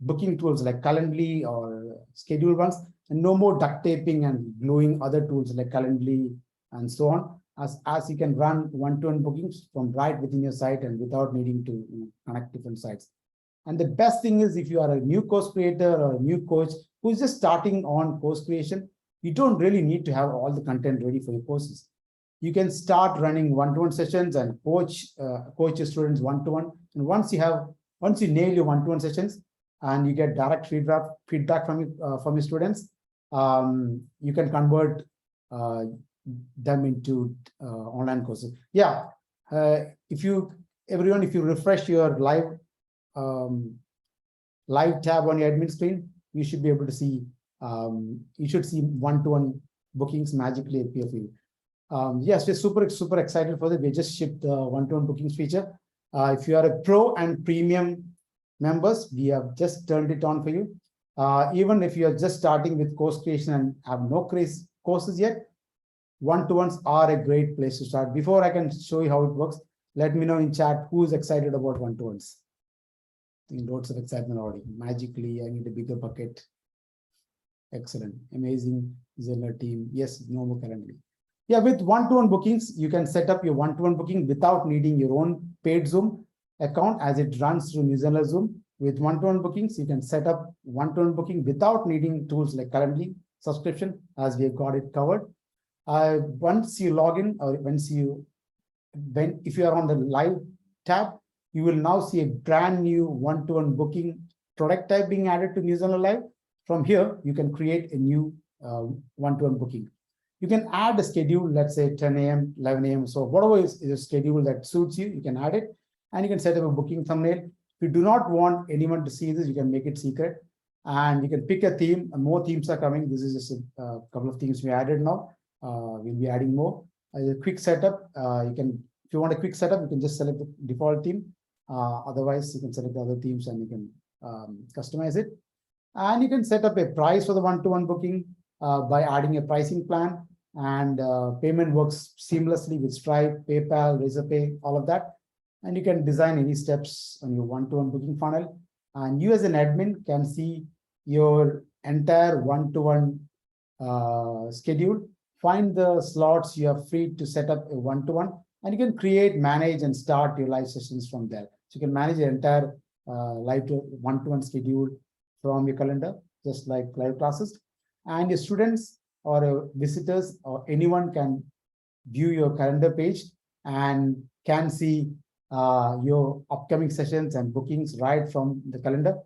booking tools like Calendly or schedule ones, and no more duct taping and gluing other tools like Calendly and so on. As you can run one-to-one bookings from right within your site and without needing to connect different sites. And the best thing is, if you are a new course creator or a new coach who's just starting on course creation, you don't really need to have all the content ready for your courses. You can start running one-to-one sessions and coach your students one-to-one. And once you nail your one-to-one sessions and you get direct feedback from your students, you can convert them into online courses. Yeah, if you refresh your live tab on your admin screen, you should be able to see. You should see one-to-one bookings magically appear for you. Yes, we're super excited for that. We just shipped the one-to-one bookings feature. If you are a pro and premium members, we have just turned it on for you. Even if you are just starting with course creation and have no courses yet, one-to-ones are a great place to start. Before I can show you how it works, let me know in chat who's excited about one-to-ones. I think loads of excitement already. Magically, I need a bigger bucket. Excellent, amazing Zenler team. Yes, no more currently. Yeah, with one-to-one bookings, you can set up your one-to-one booking without needing your own paid Zoom account, as it runs through New Zealand Zoom. With one-to-one bookings, you can set up one-to-one booking without needing tools like Calendly subscription, as we have got it covered. Once you log in, or if you are on the live tab, you will now see a brand new one-to-one booking product type being added to New Zealand Live. From here, you can create a new one-to-one booking. You can add a schedule, let's say 10 a.m., 11 a.m. So whatever is a schedule that suits you, you can add it, and you can set up a booking thumbnail. If you do not want anyone to see this, you can make it secret, and you can pick a theme. And more themes are coming. This is just a couple of themes we added now. We'll be adding more. As a quick setup, if you want a quick setup, you can just select the default theme. Otherwise, you can select the other themes and you can customize it. And you can set up a price for the one-to-one booking by adding a pricing plan, and payment works seamlessly with Stripe, PayPal, Razorpay, all of that. And you can design any steps on your one-to-one booking funnel. And you as an admin can see your entire one-to-one schedule. Find the slots you are free to set up a one-to-one, and you can create, manage, and start your live sessions from there. So you can manage your entire live one-to-one schedule from your calendar, just like live classes. And your students or visitors or anyone can view your calendar page and can see your upcoming sessions and bookings right from the calendar.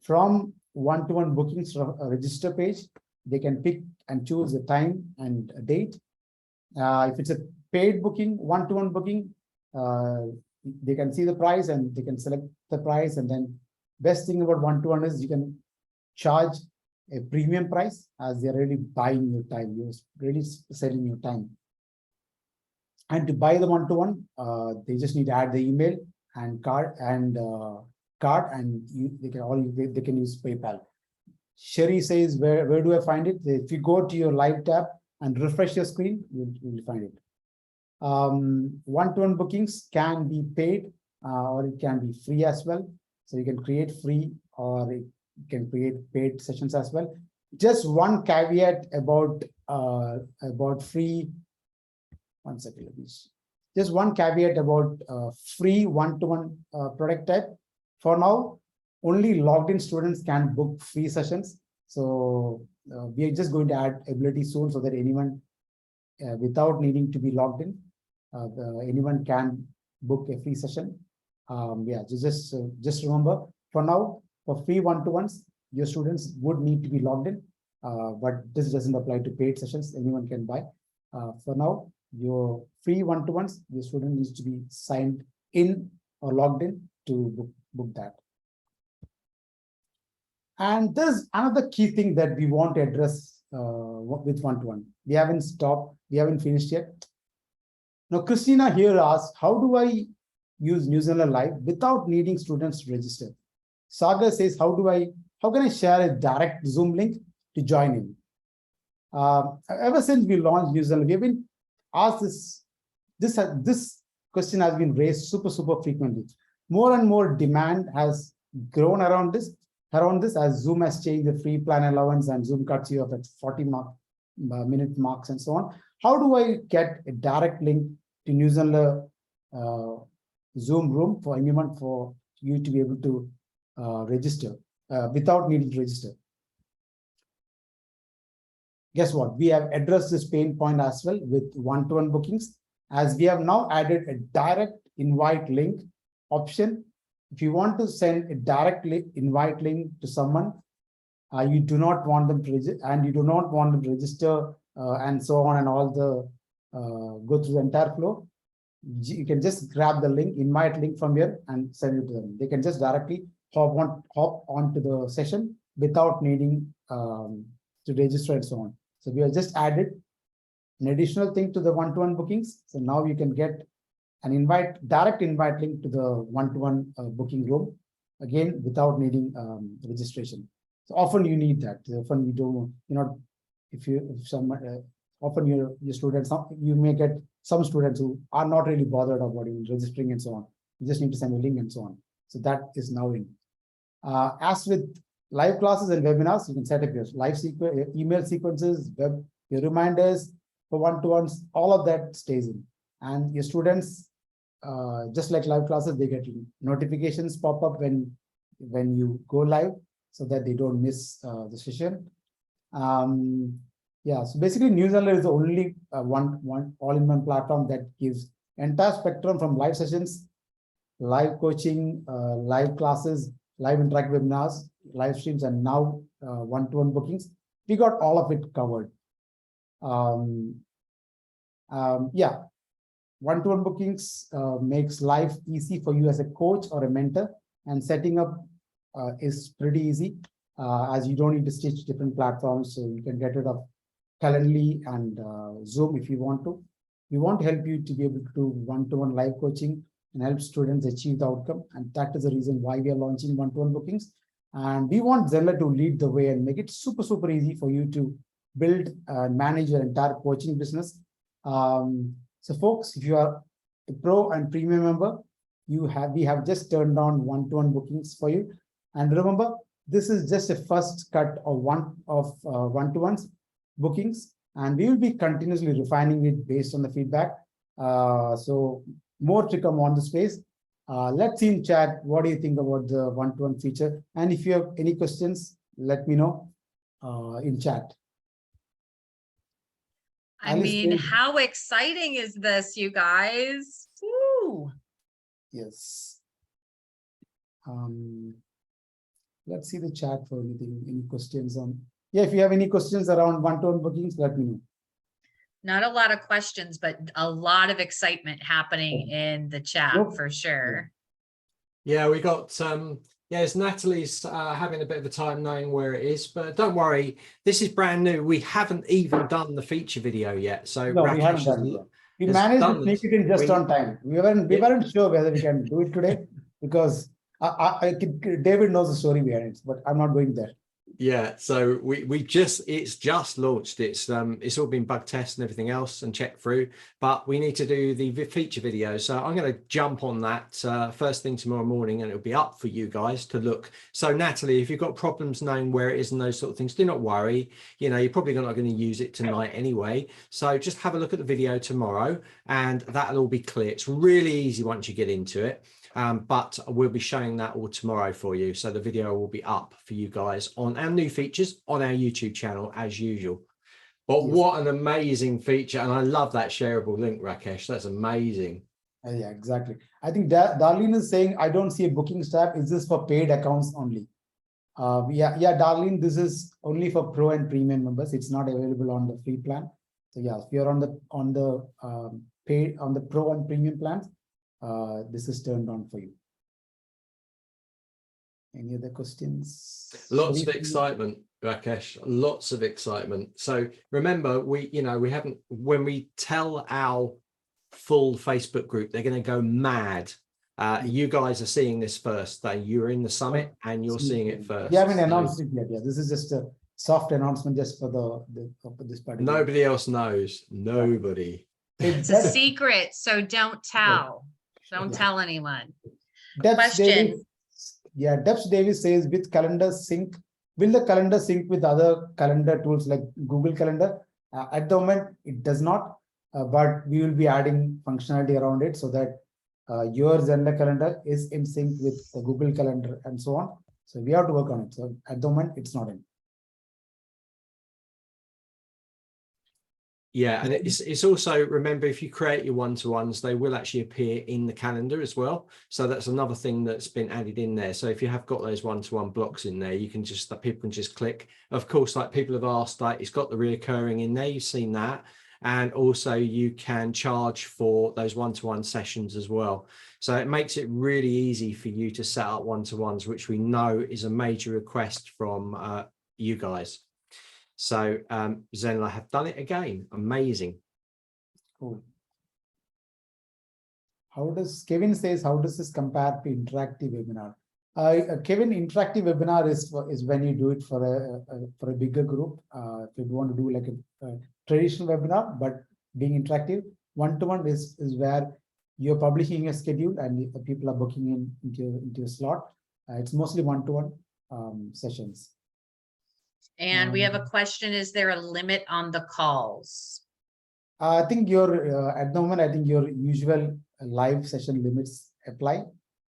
From one-to-one bookings register page, they can pick and choose a time and a date. If it's a paid booking, one-to-one booking, they can see the price and they can select the price. And then best thing about one-to-one is you can charge a premium price, as they're really buying your time. You're really selling your time. And to buy the one-to-one, they just need to add the email and card, and they can use PayPal. Sherry says, where do I find it? If you go to your live tab and refresh your screen, you'll find it. One-to-one bookings can be paid or it can be free as well. So you can create free or you can create paid sessions as well. Just one caveat about free. One second, please. Just one caveat about free one-to-one product type. For now, only logged in students can book free sessions. So we are just going to add ability soon so that anyone without needing to be logged in, anyone can book a free session. Yeah, just remember, for now, for free one-to-ones, your students would need to be logged in, but this doesn't apply to paid sessions. Anyone can buy. For now, your free one-to-ones, your student needs to be signed in or logged in to book that. And there's another key thing that we want to address with one-to-one. We haven't stopped, we haven't finished yet. Now, Christina here asks, how do I use Zenler Live without needing students to register? Sagar says, how can I share a direct Zoom link to join in? Ever since we launched Zenler, we have been asked this question has been raised super frequently. More and more demand has grown around this as Zoom has changed the free plan allowance and Zoom cuts you off at 40-minute marks and so on. How do I get a direct link to Zenler Zoom room for anyone, for you to be able to register without needing to register? Guess what? We have addressed this pain point as well with one-to-one bookings, as we have now added a direct invite link option. If you want to send a direct invite link to someone, you do not want them to register, and you do not want them to register and so on, and all the go through the entire flow. You can just grab the link, invite link from here, and send it to them. They can just directly hop onto the session without needing to register and so on. So we have just added an additional thing to the one-to-one bookings. So now you can get an direct invite link to the one-to-one booking room, again, without needing registration. So often you need that. Often you don't, often your students, you may get some students who are not really bothered about even registering and so on. You just need to send a link and so on. So that is now in. As with live classes and webinars, you can set up your live email sequences, your reminders for one-to-ones, all of that stays in. And your students, just like live classes, they get notifications pop up when you go live so that they don't miss the session. Yeah, so basically Zenler is the only one all-in-one platform that gives entire spectrum from live sessions, live coaching, live classes, live interactive webinars, live streams, and now one-to-one bookings. We got all of it covered. Yeah, one-to-one bookings makes life easy for you as a coach or a mentor, and setting up is pretty easy as you don't need to stitch different platforms. So you can get rid of Calendly and Zoom if you want to. We want to help you to be able to do one-to-one live coaching and help students achieve the outcome. And that is the reason why we are launching one-to-one bookings. And we want Zenler to lead the way and make it super easy for you to build and manage your entire coaching business. So folks, if you are a pro and premium member, we have just turned on one-to-one bookings for you. And remember, This is just a first cut of one-to-ones bookings, and we will be continuously refining it based on the feedback. So more to come on the space. Let's see in chat, what do you think about the one-to-one feature? And if you have any questions, let me know in chat. I Alice mean, says- how exciting is this, you guys? Woo. Yes. Let's see the chat for anything, any questions on. Yeah, if you have any questions around one-to-one bookings, let me know. Not a lot of questions, but a lot of excitement happening in the chat Nope. for sure. Yeah, we got yes, Natalie's having a bit of a time knowing where it is, but don't worry, this is brand new. We haven't even done the feature video yet. So No, we Rakesh haven't done it yet. We has managed to done sneak it. it in just We- on time. We weren't sure whether we can do it today because David knows the story behind it, but I'm not going there. Yeah, so it's just launched. It's all been bug tested and everything else and checked through, but we need to do the feature video. So I'm going to jump on that first thing tomorrow morning, and it'll be up for you guys to look. So Natalie, if you've got problems knowing where it is and those sort of things, do not worry. You know, you're probably not going to use it tonight anyway. So just have a look at the video tomorrow, and that'll all be clear. It's really easy once you get into it. But we'll be showing that all tomorrow for you. So the video will be up for you guys on our new features on our YouTube channel as usual. But Yes. what an amazing feature. And I love that shareable link, Rakesh. That's amazing. Yeah, exactly. I think Darlene is saying, I don't see a bookings tab. Is this for paid accounts only? Yeah, Darlene, this is only for pro and premium members. It's not available on the free plan. So yeah, if you're on the paid on the pro and premium plans, this is turned on for you. Any other questions? Lots of excitement, Rakesh. Lots of excitement. So remember, when we tell our full Facebook group, they're going to go mad. You guys are seeing this first. You're in the summit and you're seeing it first. We haven't announced it yet. Yeah, this is just a soft announcement just for for this particular. Nobody else knows. Nobody. It's a secret, so don't tell. Don't tell anyone. Question. Debs Davis says, with calendar sync, will the calendar sync with other calendar tools like Google Calendar? At the moment, it does not, but we will be adding functionality around it so that your Zenler calendar is in sync with the Google Calendar and so on. So we have to work on it. So at the moment, it's not in. Yeah, and it's also, remember, if you create your one-to-ones, they will actually appear in the calendar as well. So that's another thing that's been added in there. So if you have got those one-to-one blocks in there, you can just, people can just click. Of course, like people have asked, like it's got the reoccurring in there, you've seen that. And also you can charge for those one-to-one sessions as well. So it makes it really easy for you to set up one-to-ones, which we know is a major request from you guys. So Zenler have done it again. Amazing. Cool. Kevin says, how does this compare to interactive webinar? Kevin, interactive webinar is when you do it for a bigger group. If you want to do like a traditional webinar, but being interactive, one-to-one is where you're publishing a schedule and the people are booking into a slot. It's mostly one-to-one sessions. And we have a question, is there a limit on the calls? I think at the moment, I think your usual live session limits apply.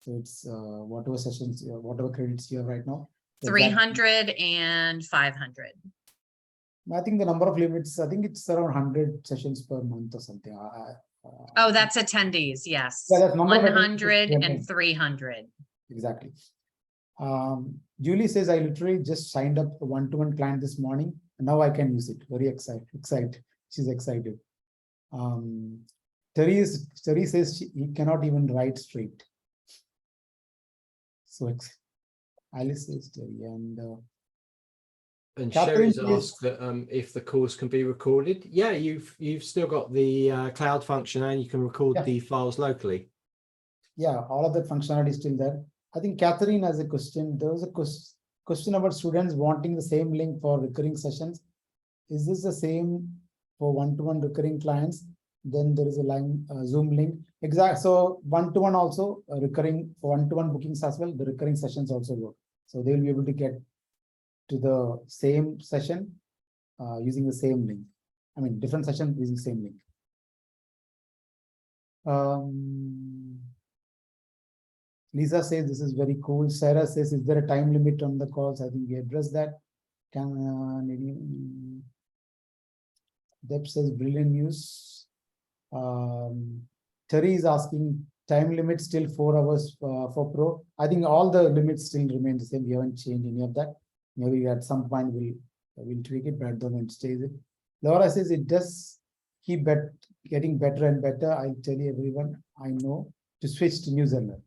So it's whatever sessions, whatever credits you have right now. 300 and 500. I think the number of limits, I think it's around 100 sessions per month or something. Oh, that's attendees, yes. Yeah, that's number of 100 attendees. and 300. Exactly. Julie says, I literally just signed up a one-to-one client this morning, and now I can use it. Very excited. She's excited. Terry says he cannot even write straight. So Alice says Terry, and Sherry's asked that if the calls can be recorded. Yeah, you've still got the cloud function and you can record the files locally. Yeah, all of that functionality is still there. I think Catherine has a question. There was a question about students wanting the same link for recurring sessions. Is this the same for one-to-one recurring clients? Then there is a Zoom link. Exactly. So one-to-one also recurring for one-to-one bookings as well. The recurring sessions also work. So they'll be able to get to the same session using the same link. I mean, different session using the same link. Lisa says this is very cool. Sarah says, is there a time limit on the calls? I think we addressed that. Deb says brilliant news. Terry is asking time limit still 4 hours for Pro. I think all the limits still remain the same. We haven't changed any of that. Maybe at some point we'll tweak it, but at the moment it stays it. Laura says it does keep getting better and better. I'll tell you everyone I know to switch to New Zealand.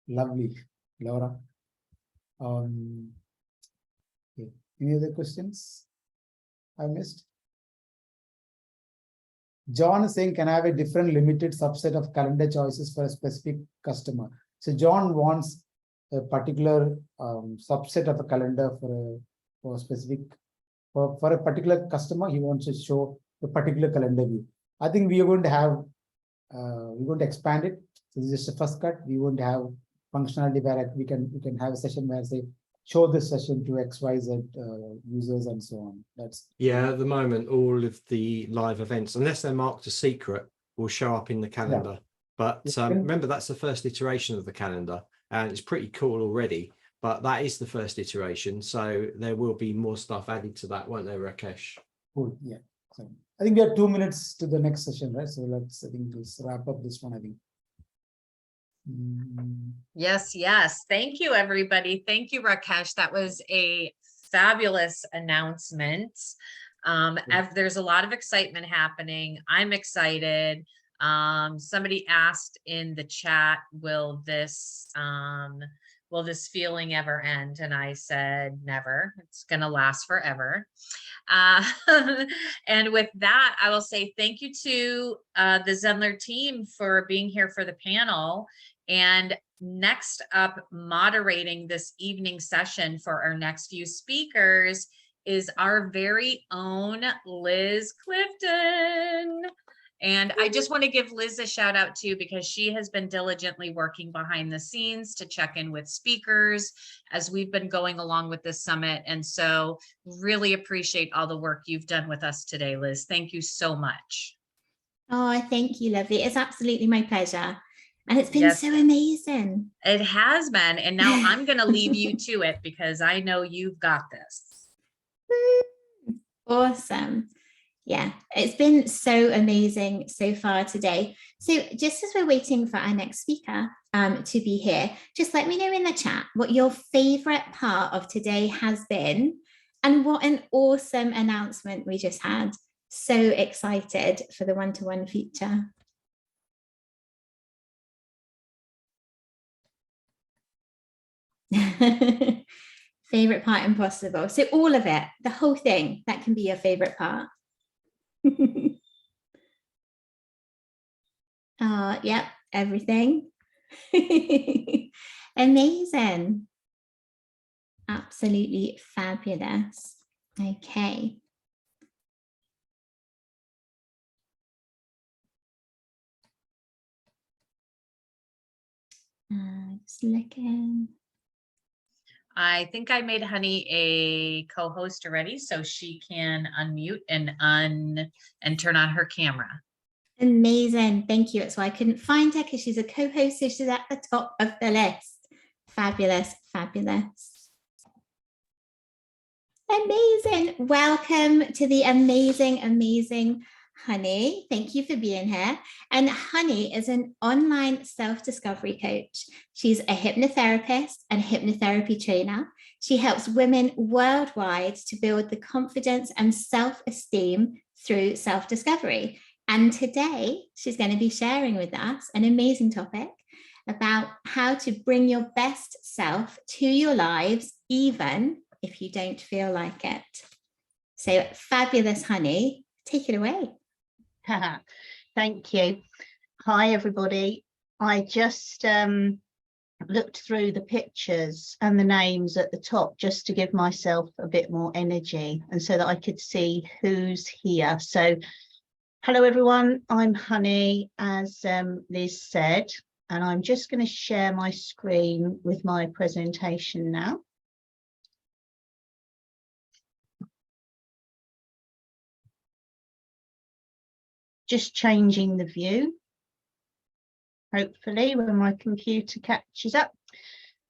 Lovely, Laura. Okay. Any other questions I missed? John is saying, can I have a different limited subset of calendar choices for a specific customer? So John wants a particular subset of a calendar for a specific, for a particular customer. He wants to show a particular calendar view. I think we are going to have, we're going to expand it. So this is just a first cut. We won't have functionality where we can have a session where say, show this session to XYZ users and so on. That's at the moment, all of the live events, unless they're marked as secret, will show up in the calendar. But remember, that's the first iteration of the calendar, and it's pretty cool already. But that is the first iteration, so there will be more stuff added to that, won't there, Rakesh? cool. Yeah. So I think we have 2 minutes to the next session, right? So let's wrap up this one. I think. Yes. Thank you, everybody. Thank you, Rakesh. That was a fabulous announcement. There's a lot of excitement happening. I'm excited. Somebody asked in the chat, will this feeling ever end? And I said, never. It's going to last forever. And with that, I will say thank you to the Zenler team for being here for the panel. And next up, moderating this evening session for our next few speakers is our very own Liz Clifton. And I just want to give Liz a shout out too, because she has been diligently working behind the scenes to check in with speakers as we've been going along with this summit. And so really appreciate all the work you've done with us today, Liz. Thank you so much. Oh, thank you, lovely. It's absolutely my pleasure. And it's been so amazing. It has been. And now I'm going to leave you to it because I know you've got this. Awesome. Yeah, it's been so amazing so far today. So just as we're waiting for our next speaker to be here, just let me know in the chat what your favorite part of today has been and what an awesome announcement we just had. So excited for the one-to-one feature. Favorite part impossible. So all of it, the whole thing, that can be your favorite part. Yep, everything. Amazing. Absolutely fabulous. Okay. Just looking. I think I made Honey a co-host already, so she can unmute and turn on her camera. Amazing. Thank you. That's why I couldn't find her, because she's a co-host, so she's at the top of the list. Fabulous, fabulous. Amazing. Welcome to the amazing Honey. Thank you for being here. And Honey is an online self-discovery coach. She's a hypnotherapist and hypnotherapy trainer. She helps women worldwide to build the confidence and self-esteem through self-discovery. And today she's going to be sharing with us an amazing topic about how to bring your best self to your lives, even if you don't feel like it. So fabulous, Honey. Take it away. Thank you. Hi, everybody. I just looked through the pictures and the names at the top just to give myself a bit more energy and so that I could see who's here. So hello, everyone. I'm Honey, as Liz said. And I'm just going to share my screen with my presentation now. Just changing the view, hopefully, when my computer catches up.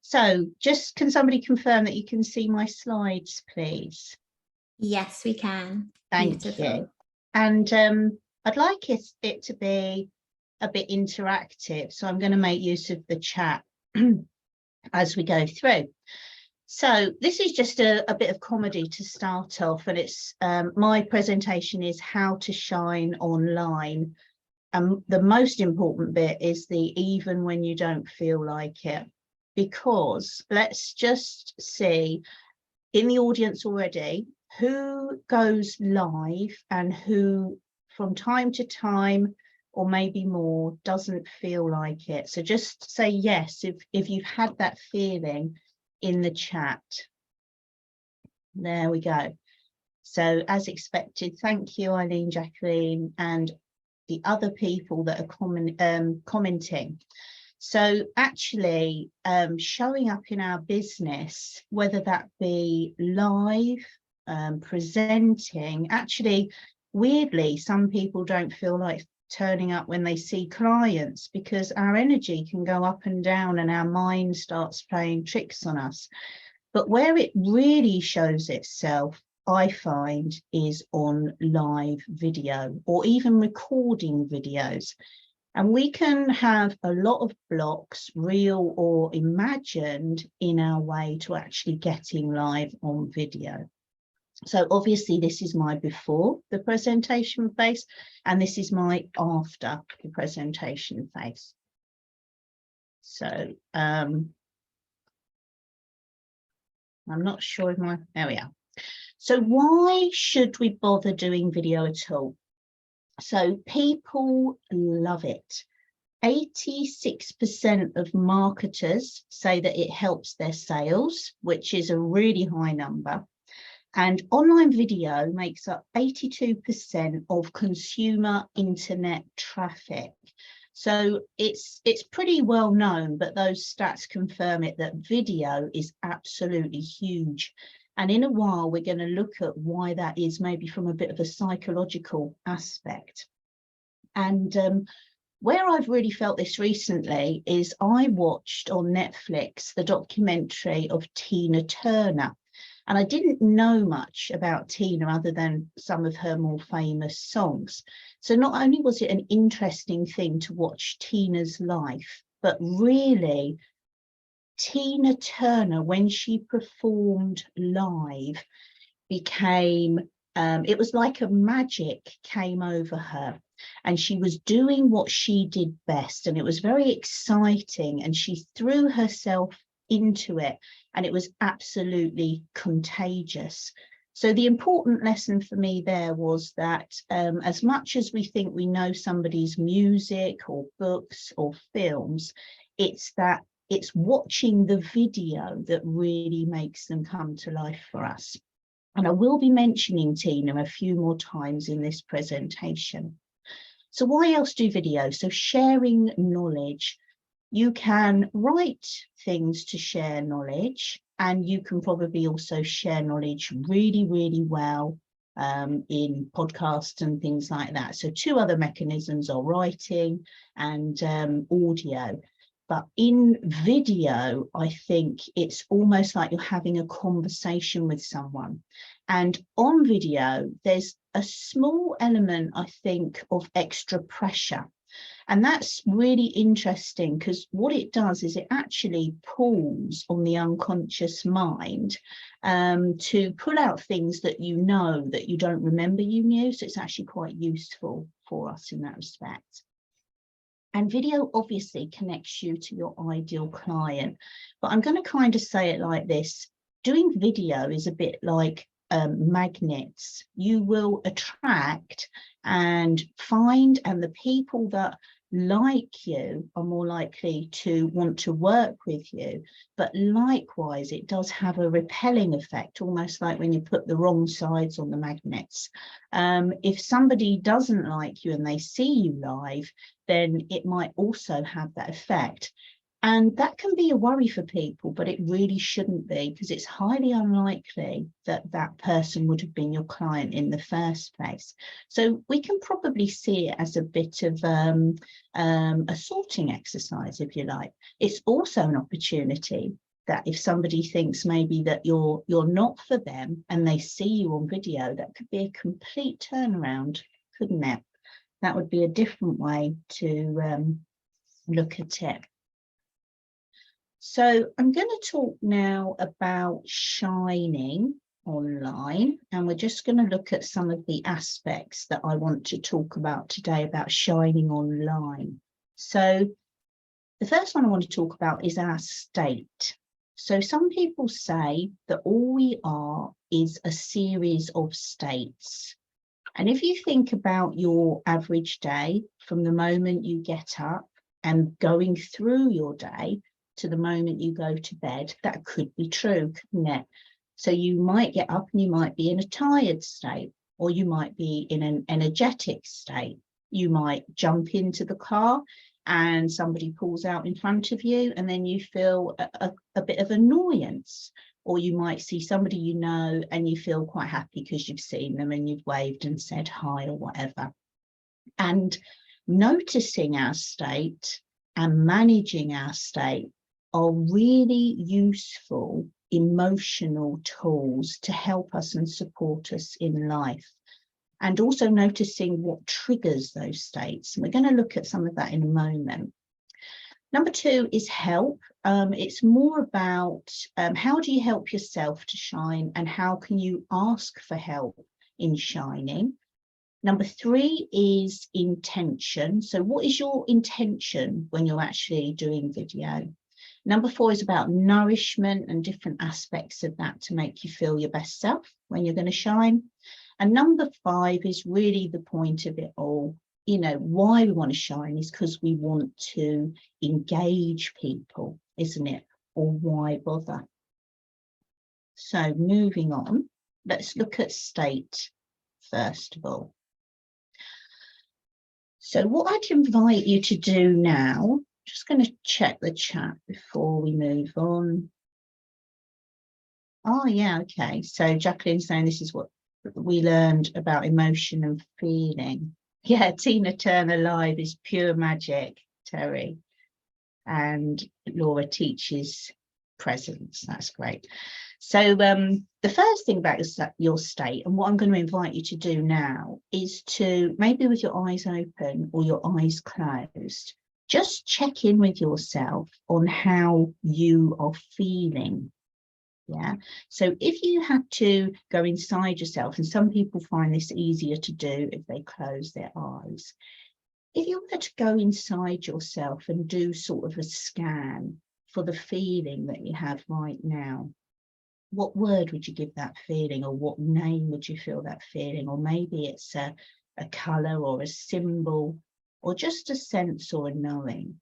So just, can somebody confirm that you can see my slides, please? Yes, we can. Thank Beautiful. you. And I'd like it to be a bit interactive, so I'm going to make use of the chat as we go through. So this is just a bit of comedy to start off, and it's my presentation is how to shine online. And the most important bit is the even when you don't feel like it, because let's just see in the audience already who goes live and who from time to time or maybe more doesn't feel like it. So just say yes if you've had that feeling in the chat. There we go. So as expected, thank you, Eileen, Jacqueline, and the other people that are commenting. So actually showing up in our business, whether that be live, presenting, actually, weirdly, some people don't feel like turning up when they see clients because our energy can go up and down and our mind starts playing tricks on us. But where it really shows itself, I find, is on live video or even recording videos. And we can have a lot of blocks, real or imagined, in our way to actually getting live on video. So obviously this is my before the presentation face, and this is my after the presentation face. So I'm not sure if there we are. So why should we bother doing video at all? So people love it. 86% of marketers say that it helps their sales, which is a really high number. And online video makes up 82% of consumer internet traffic. So it's pretty well known, but those stats confirm it, that video is absolutely huge. And in a while, we're going to look at why that is, maybe from a bit of a psychological aspect. And where I've really felt this recently is I watched on Netflix the documentary of Tina Turner. And I didn't know much about Tina other than some of her more famous songs. So not only was it an interesting thing to watch Tina's life, but really Tina Turner, when she performed live, became, it was like a magic came over her. And she was doing what she did best. And it was very exciting. And she threw herself into it. And it was absolutely contagious. So the important lesson for me there was that as much as we think we know somebody's music or books or films, it's watching the video that really makes them come to life for us. And I will be mentioning Tina a few more times in this presentation. So why else do video? So sharing knowledge. You can write things to share knowledge, and you can probably also share knowledge really, really well in podcasts and things like that. So two other mechanisms are writing and audio. But in video, I think it's almost like you're having a conversation with someone. And on video, there's a small element, I think, of extra pressure. And that's really interesting because what it does is it actually pulls on the unconscious mind to pull out things that you know that you don't remember you knew. So it's actually quite useful for us in that respect. And video obviously connects you to your ideal client. But I'm going to kind of say it like this. Doing video is a bit like magnets. You will attract and find, and the people that like you are more likely to want to work with you, but likewise it does have a repelling effect, almost like when you put the wrong sides on the magnets. If somebody doesn't like you and they see you live, then it might also have that effect. And that can be a worry for people, but it really shouldn't be, because it's highly unlikely that that person would have been your client in the first place. So we can probably see it as a bit of a sorting exercise, if you like. It's also an opportunity that if somebody thinks maybe that you're not for them and they see you on video, that could be a complete turnaround, couldn't it? That would be a different way to look at it. So I'm going to talk now about shining online, and we're just going to look at some of the aspects that I want to talk about today about shining online. So the first one I want to talk about is our state. So some people say that all we are is a series of states. And if you think about your average day from the moment you get up and going through your day to the moment you go to bed, that could be true, couldn't it? So you might get up and you might be in a tired state, or you might be in an energetic state. You might jump into the car and somebody pulls out in front of you and then you feel a bit of annoyance. Or you might see somebody you know and you feel quite happy because you've seen them and you've waved and said hi or whatever. And noticing our state and managing our state are really useful emotional tools to help us and support us in life. And also noticing what triggers those states. And we're going to look at some of that in a moment. Number 2 is help. It's more about how do you help yourself to shine and how can you ask for help in shining. Number 3 is intention. So what is your intention when you're actually doing video? Number 4 is about nourishment and different aspects of that to make you feel your best self when you're going to shine. And number 5 is really the point of it all. You know, why we want to shine is because we want to engage people, isn't it? Or why bother? So moving on, let's look at state first of all. So what I'd invite you to do now, just going to check the chat before we move on. Oh, yeah, okay. So Jacqueline's saying this is what we learned about emotion and feeling. Yeah, Tina Turner live is pure magic, Terry. And Laura teaches presence. That's great. So the first thing about your state, and what I'm going to invite you to do now, is to maybe with your eyes open or your eyes closed, just check in with yourself on how you are feeling. Yeah. So if you had to go inside yourself, and some people find this easier to do if they close their eyes. If you were to go inside yourself and do sort of a scan for the feeling that you have right now, what word would you give that feeling, or what name would you feel that feeling? Or maybe it's a color or a symbol, or just a sense or a knowing.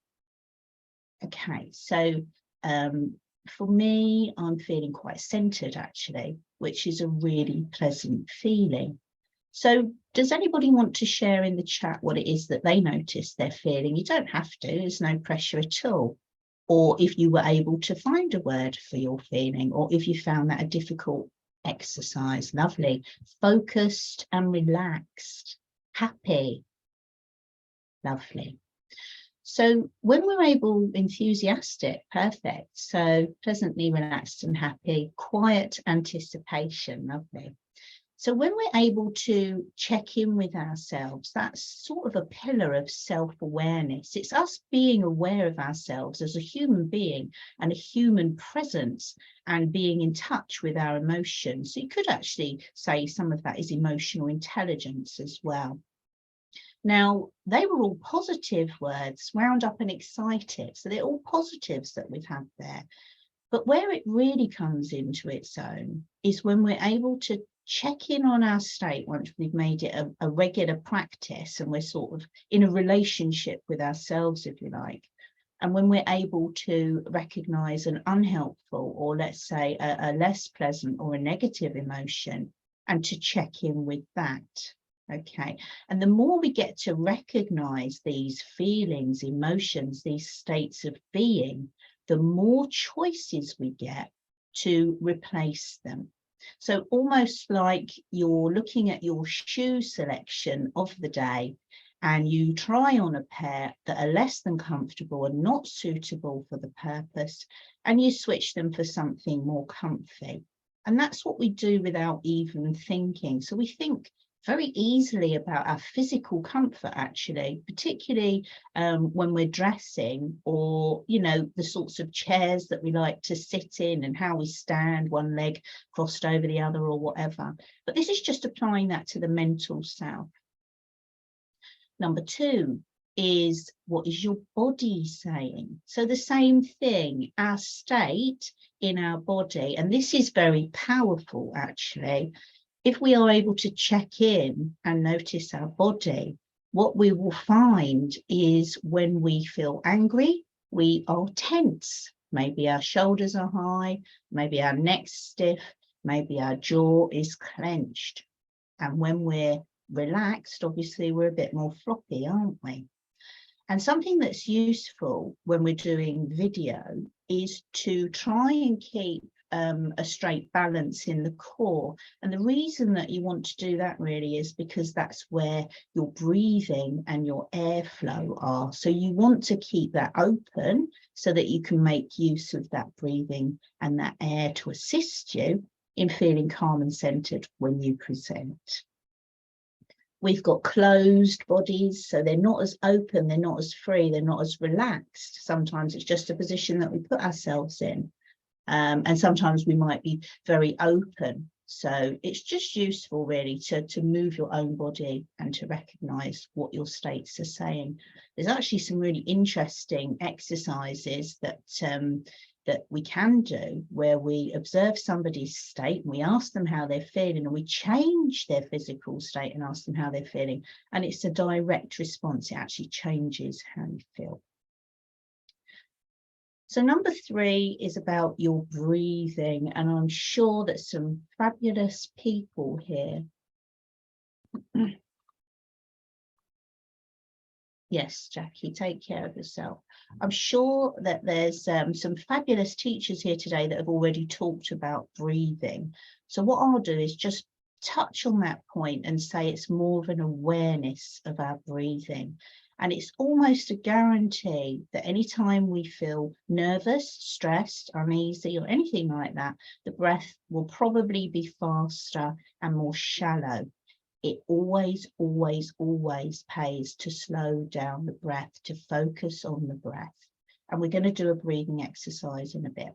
Okay, so for me, I'm feeling quite centered actually, which is a really pleasant feeling. So does anybody want to share in the chat what it is that they notice they're feeling? You don't have to, there's no pressure at all. Or if you were able to find a word for your feeling, or if you found that a difficult exercise. Lovely. Focused and relaxed. Happy. Lovely. So when we're able, enthusiastic, perfect. So pleasantly relaxed and happy, quiet anticipation, lovely. So when we're able to check in with ourselves, that's sort of a pillar of self-awareness. It's us being aware of ourselves as a human being and a human presence and being in touch with our emotions. So you could actually say some of that is emotional intelligence as well. Now, they were all positive words, wound up and excited. So they're all positives that we've had there. But where it really comes into its own is when we're able to check in on our state once we've made it a regular practice and we're sort of in a relationship with ourselves, if you like. And when we're able to recognize an unhelpful, or let's say a less pleasant or a negative emotion, and to check in with that. Okay. And the more we get to recognize these feelings, emotions, these states of being, the more choices we get to replace them. So almost like you're looking at your shoe selection of the day, and you try on a pair that are less than comfortable and not suitable for the purpose, and you switch them for something more comfy. And that's what we do without even thinking. So we think very easily about our physical comfort, actually, particularly when we're dressing, or, you know, the sorts of chairs that we like to sit in and how we stand, one leg crossed over the other or whatever. But this is just applying that to the mental self. Number two is, what is your body saying? So the same thing, our state in our body, and this is very powerful actually. If we are able to check in and notice our body, what we will find is when we feel angry, we are tense. Maybe our shoulders are high, maybe our neck's stiff, maybe our jaw is clenched. And when we're relaxed, obviously we're a bit more floppy, aren't we? And something that's useful when we're doing video is to try and keep a straight balance in the core. And the reason that you want to do that really is because that's where your breathing and your airflow are. So you want to keep that open so that you can make use of that breathing and that air to assist you in feeling calm and centered when you present. We've got closed bodies, so they're not as open, they're not as free, they're not as relaxed. Sometimes it's just a position that we put ourselves in. And sometimes we might be very open. So it's just useful really to move your own body and to recognize what your states are saying. There's actually some really interesting exercises that that we can do where we observe somebody's state and we ask them how they're feeling, and we change their physical state and ask them how they're feeling. And it's a direct response. It actually changes how you feel. So number three is about your breathing, and I'm sure that some fabulous people here. Yes, Jackie, take care of yourself. I'm sure that there's some fabulous teachers here today that have already talked about breathing. So what I'll do is just touch on that point and say it's more of an awareness of our breathing. And it's almost a guarantee that anytime we feel nervous, stressed, uneasy, or anything like that, the breath will probably be faster and more shallow. It always, always, always pays to slow down the breath, to focus on the breath. And we're going to do a breathing exercise in a bit.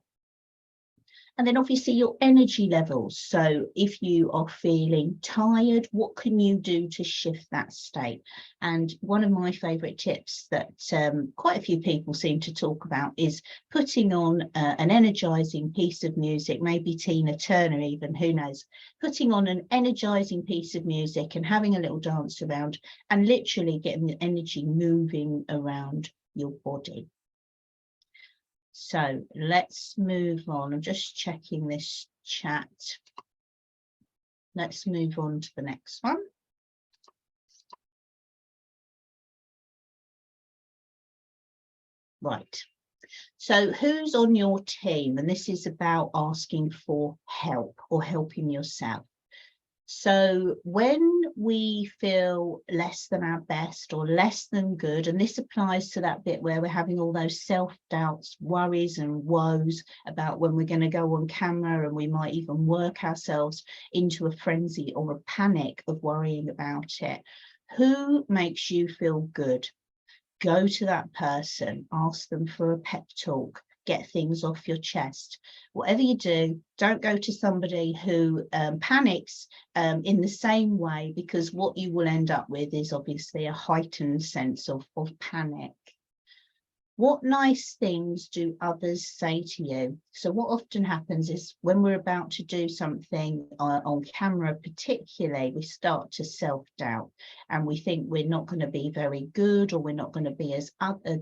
And then obviously your energy levels. So if you are feeling tired, what can you do to shift that state? And one of my favorite tips that quite a few people seem to talk about is putting on an energizing piece of music, maybe Tina Turner even, who knows, putting on an energizing piece of music and having a little dance around and literally getting the energy moving around your body. So let's move on. I'm just checking this chat. Let's move on to the next one. Right. So who's on your team? And this is about asking for help or helping yourself. So when we feel less than our best or less than good, and this applies to that bit where we're having all those self-doubts, worries and woes about when we're going to go on camera, and we might even work ourselves into a frenzy or a panic of worrying about it. Who makes you feel good? Go to that person, ask them for a pep talk. Get things off your chest. Whatever you do, don't go to somebody who panics in the same way, because what you will end up with is obviously a heightened sense of panic. What nice things do others say to you? So what often happens is when we're about to do something on camera, particularly, we start to self-doubt and we think we're not going to be very good, or we're not going to be as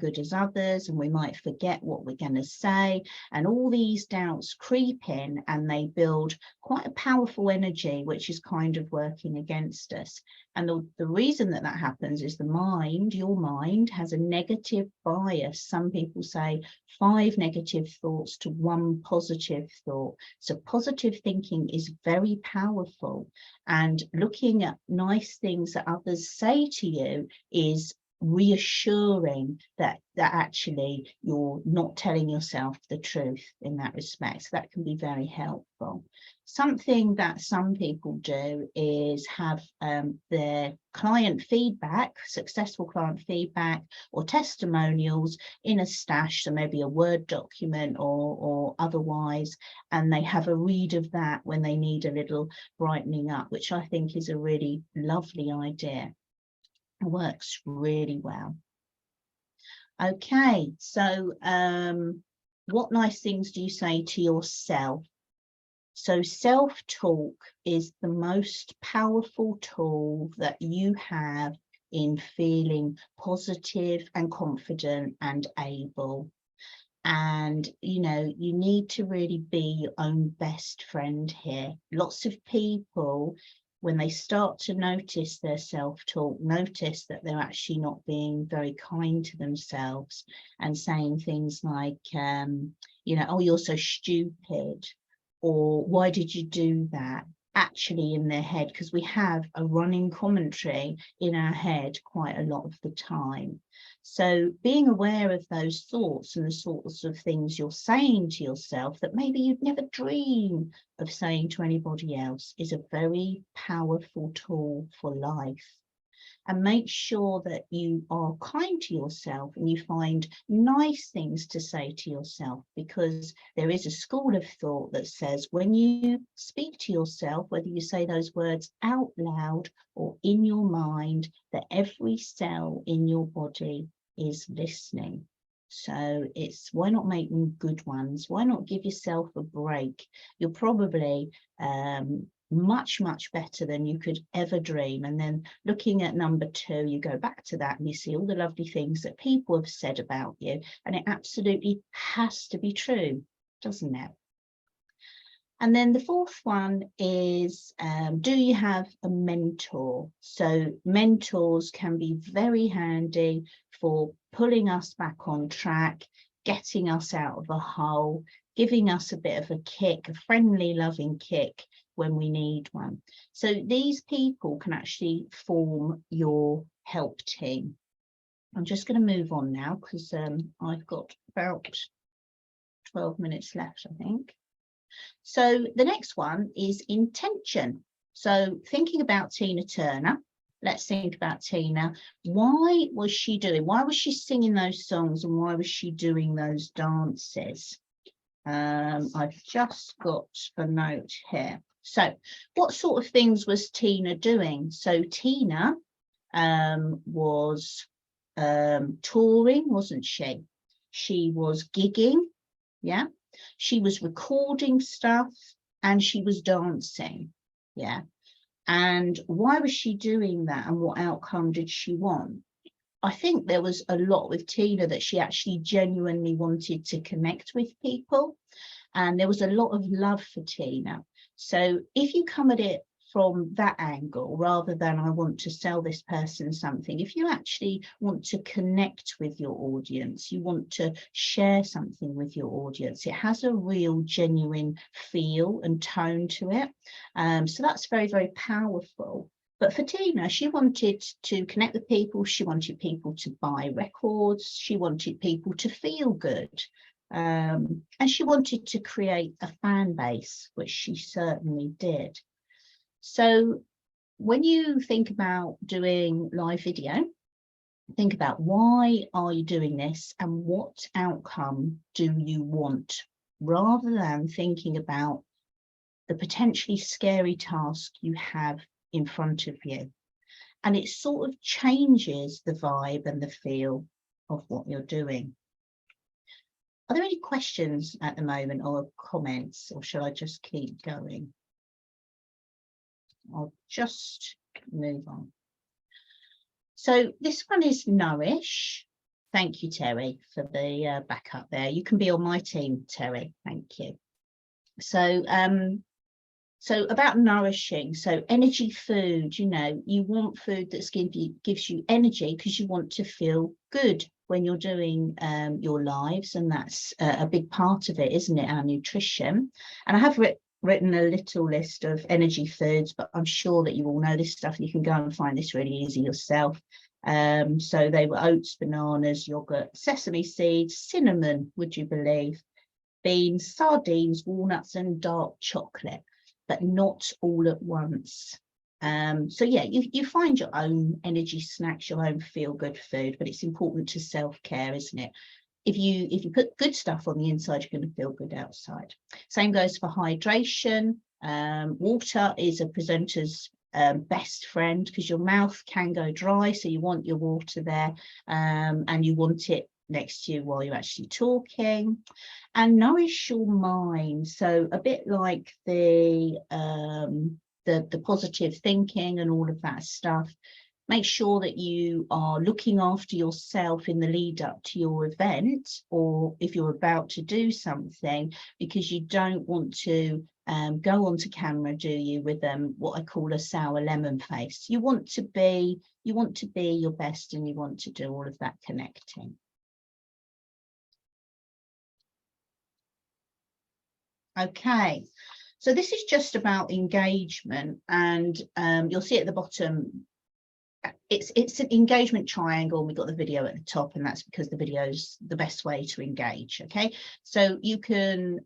good as others, and we might forget what we're going to say. And all these doubts creep in and they build quite a powerful energy, which is kind of working against us. And the reason that that happens is the mind, your mind, has a negative bias. Some people say 5 negative thoughts to 1 positive thought. So positive thinking is very powerful. And looking at nice things that others say to you is reassuring that actually you're not telling yourself the truth in that respect. So that can be very helpful. Something that some people do is have their client feedback, successful client feedback or testimonials in a stash, so maybe a Word document or otherwise, and they have a read of that when they need a little brightening up, which I think is a really lovely idea. It works really well. Okay, so what nice things do you say to yourself? So self-talk is the most powerful tool that you have in feeling positive and confident and able. And, you know, you need to really be your own best friend here. Lots of people, when they start to notice their self-talk, notice that they're actually not being very kind to themselves and saying things like, you know, oh, you're so stupid, or why did you do that? Actually in their head, because we have a running commentary in our head quite a lot of the time. So being aware of those thoughts and the sorts of things you're saying to yourself that maybe you'd never dream of saying to anybody else is a very powerful tool for life. And make sure that you are kind to yourself and you find nice things to say to yourself, because there is a school of thought that says when you speak to yourself, whether you say those words out loud or in your mind, that every cell in your body is listening. So it's, why not make them good ones? Why not give yourself a break? You're probably much better than you could ever dream. And then looking at number 2, you go back to that and you see all the lovely things that people have said about you, and it absolutely has to be true, doesn't it? And then the 4th one is, do you have a mentor? So mentors can be very handy for pulling us back on track, getting us out of a hole, giving us a bit of a kick, a friendly, loving kick when we need one. So these people can actually form your help team. I'm just going to move on now because I've got about 12 minutes left, I think. So the next one is intention. So thinking about Tina Turner, let's think about Tina. Why was she singing those songs, and why was she doing those dances? I've just got a note here. So what sort of things was Tina doing? So Tina was touring, wasn't she? She was gigging, yeah. She was recording stuff and she was dancing, yeah. And why was she doing that, and what outcome did she want? I think there was a lot with Tina that she actually genuinely wanted to connect with people, and there was a lot of love for Tina. So if you come at it from that angle, rather than I want to sell this person something, if you actually want to connect with your audience, you want to share something with your audience, it has a real genuine feel and tone to it. So that's very powerful. But for Tina, she wanted to connect with people. She wanted people to buy records. She wanted people to feel good. And she wanted to create a fan base, which she certainly did. So when you think about doing live video, think about why are you doing this and what outcome do you want, rather than thinking about the potentially scary task you have in front of you. And it sort of changes the vibe and the feel of what you're doing. Are there any questions at the moment or comments, or shall I just keep going? I'll just move on. So this one is Nourish. Thank you, Terry, for the backup there. You can be on my team, Terry. Thank you. So, so about nourishing, so energy food, you know, you want food that's gives you energy because you want to feel good when you're doing your lives, and that's a big part of it, isn't it, our nutrition? And I have written a little list of energy foods, but I'm sure that you all know this stuff. You can go and find this really easy yourself. So they were oats, bananas, yogurt, sesame seeds, cinnamon, would you believe, beans, sardines, walnuts, and dark chocolate, but not all at once. So yeah, you find your own energy snacks, your own feel-good food, but it's important to self-care, isn't it? If you put good stuff on the inside, you're going to feel good outside. Same goes for hydration. Water is a presenter's best friend, because your mouth can go dry, so you want your water there, and you want it next to you while you're actually talking. And nourish your mind, so a bit like the positive thinking and all of that stuff. Make sure that you are looking after yourself in the lead up to your event, or if you're about to do something, because you don't want to go onto camera, do you, with what I call a sour lemon face. You want to be your best, and you want to do all of that connecting. Okay, so this is just about engagement, and you'll see at the bottom, it's an engagement triangle, and we've got the video at the top, and that's because the video is the best way to engage. Okay, so you can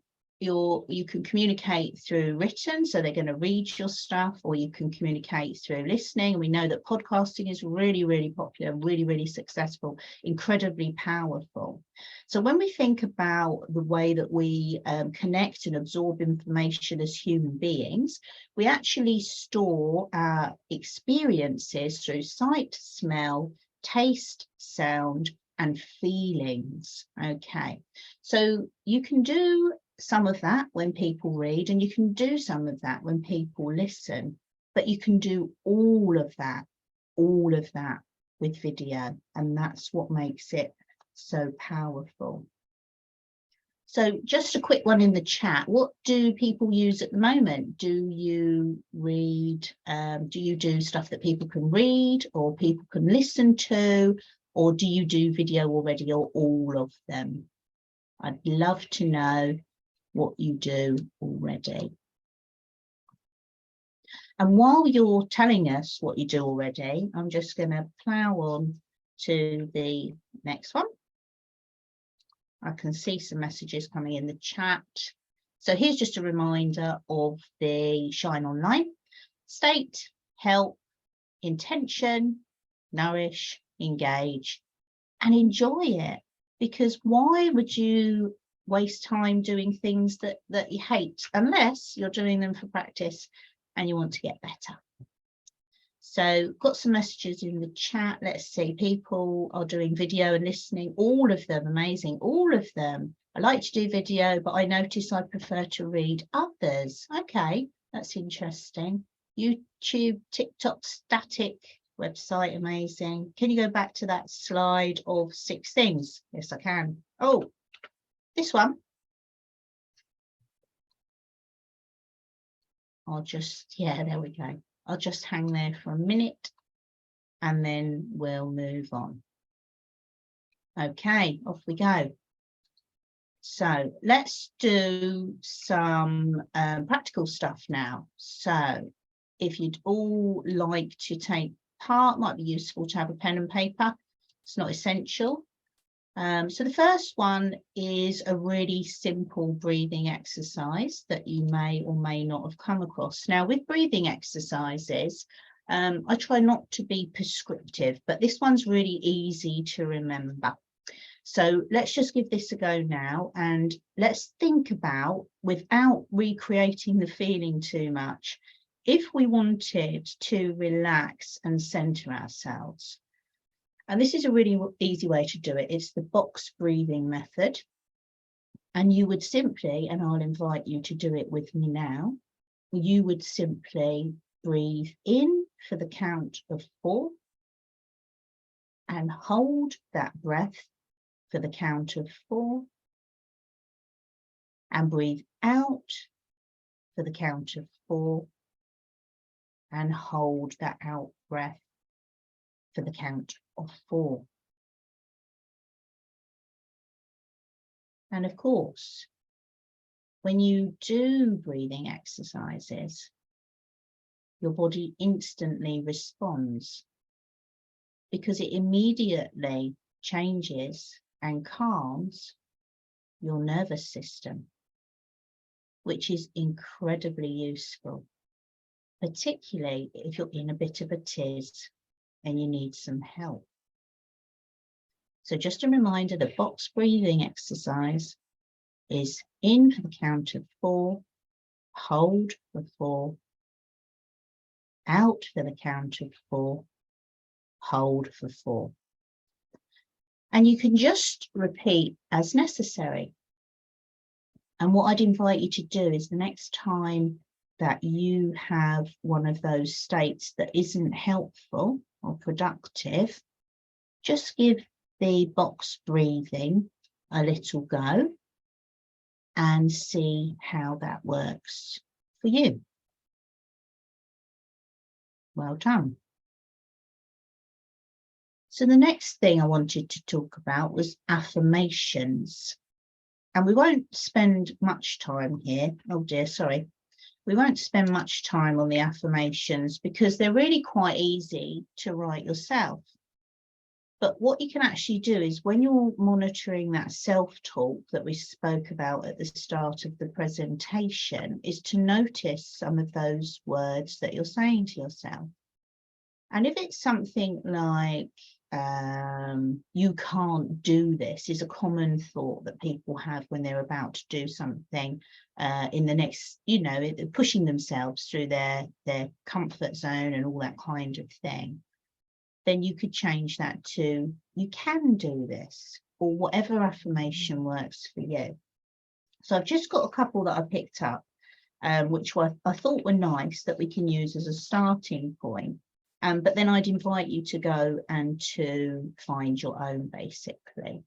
communicate through written, so they're going to read your stuff, or you can communicate through listening. We know that podcasting is really, really popular, really, really successful, incredibly powerful. So when we think about the way that we connect and absorb information as human beings, we actually store our experiences through sight, smell, taste, sound, and feelings. Okay, so you can do some of that when people read, and you can do some of that when people listen, but you can do all of that with video, and that's what makes it so powerful. So just a quick one in the chat. What do people use at the moment? Do you read, do you do stuff that people can read or people can listen to, or do you do video already, or all of them? I'd love to know what you do already. And while you're telling us what you do already, I'm just going to plow on to the next one. I can see some messages coming in the chat. So here's just a reminder of the Shine Online: state, help, intention, nourish, engage, and enjoy it. Because why would you waste time doing things that you hate, unless you're doing them for practice and you want to get better? So got some messages in the chat. Let's see, people are doing video and listening, all of them, amazing, all of them. I like to do video, but I notice I prefer to read others. Okay, that's interesting. YouTube, TikTok, static website, amazing. Can you go back to that slide of 6 things? Yes, I can. Oh, this one. I'll just, yeah, there we go. I'll just hang there for a minute and then we'll move on. Okay, off we go. So let's do some practical stuff now. So if you'd all like to take part, might be useful to have a pen and paper. It's not essential. So the first one is a really simple breathing exercise that you may or may not have come across. Now, with breathing exercises, I try not to be prescriptive, but this one's really easy to remember. So let's just give this a go now, and let's think about, without recreating the feeling too much, if we wanted to relax and center ourselves. And this is a really easy way to do it. It's the box breathing method. And you would simply, and I'll invite you to do it with me now, you would simply breathe in for the count of 4 and hold that breath for the count of 4 and breathe out for the count of 4 and hold that out breath for the count of 4. And of course, when you do breathing exercises, your body instantly responds because it immediately changes and calms your nervous system, which is incredibly useful, particularly if you're in a bit of a tiz and you need some help. So just a reminder, the box breathing exercise is in for the count of 4, hold for 4, out for the count of 4, hold for 4. And you can just repeat as necessary. And what I'd invite you to do is the next time that you have one of those states that isn't helpful or productive, just give the box breathing a little go and see how that works for you. Well done. So the next thing I wanted to talk about was affirmations. And we won't spend much time here. Oh dear, sorry. We won't spend much time on the affirmations because they're really quite easy to write yourself. But what you can actually do is when you're monitoring that self-talk that we spoke about at the start of the presentation, is to notice some of those words that you're saying to yourself. And if it's something like, you can't do this, is a common thought that people have when they're about to do something in the next, pushing themselves through their comfort zone and all that kind of thing, then you could change that to, you can do this, or whatever affirmation works for you. So I've just got a couple that I picked up, which I thought were nice that we can use as a starting point. But then I'd invite you to go and to find your own, basically.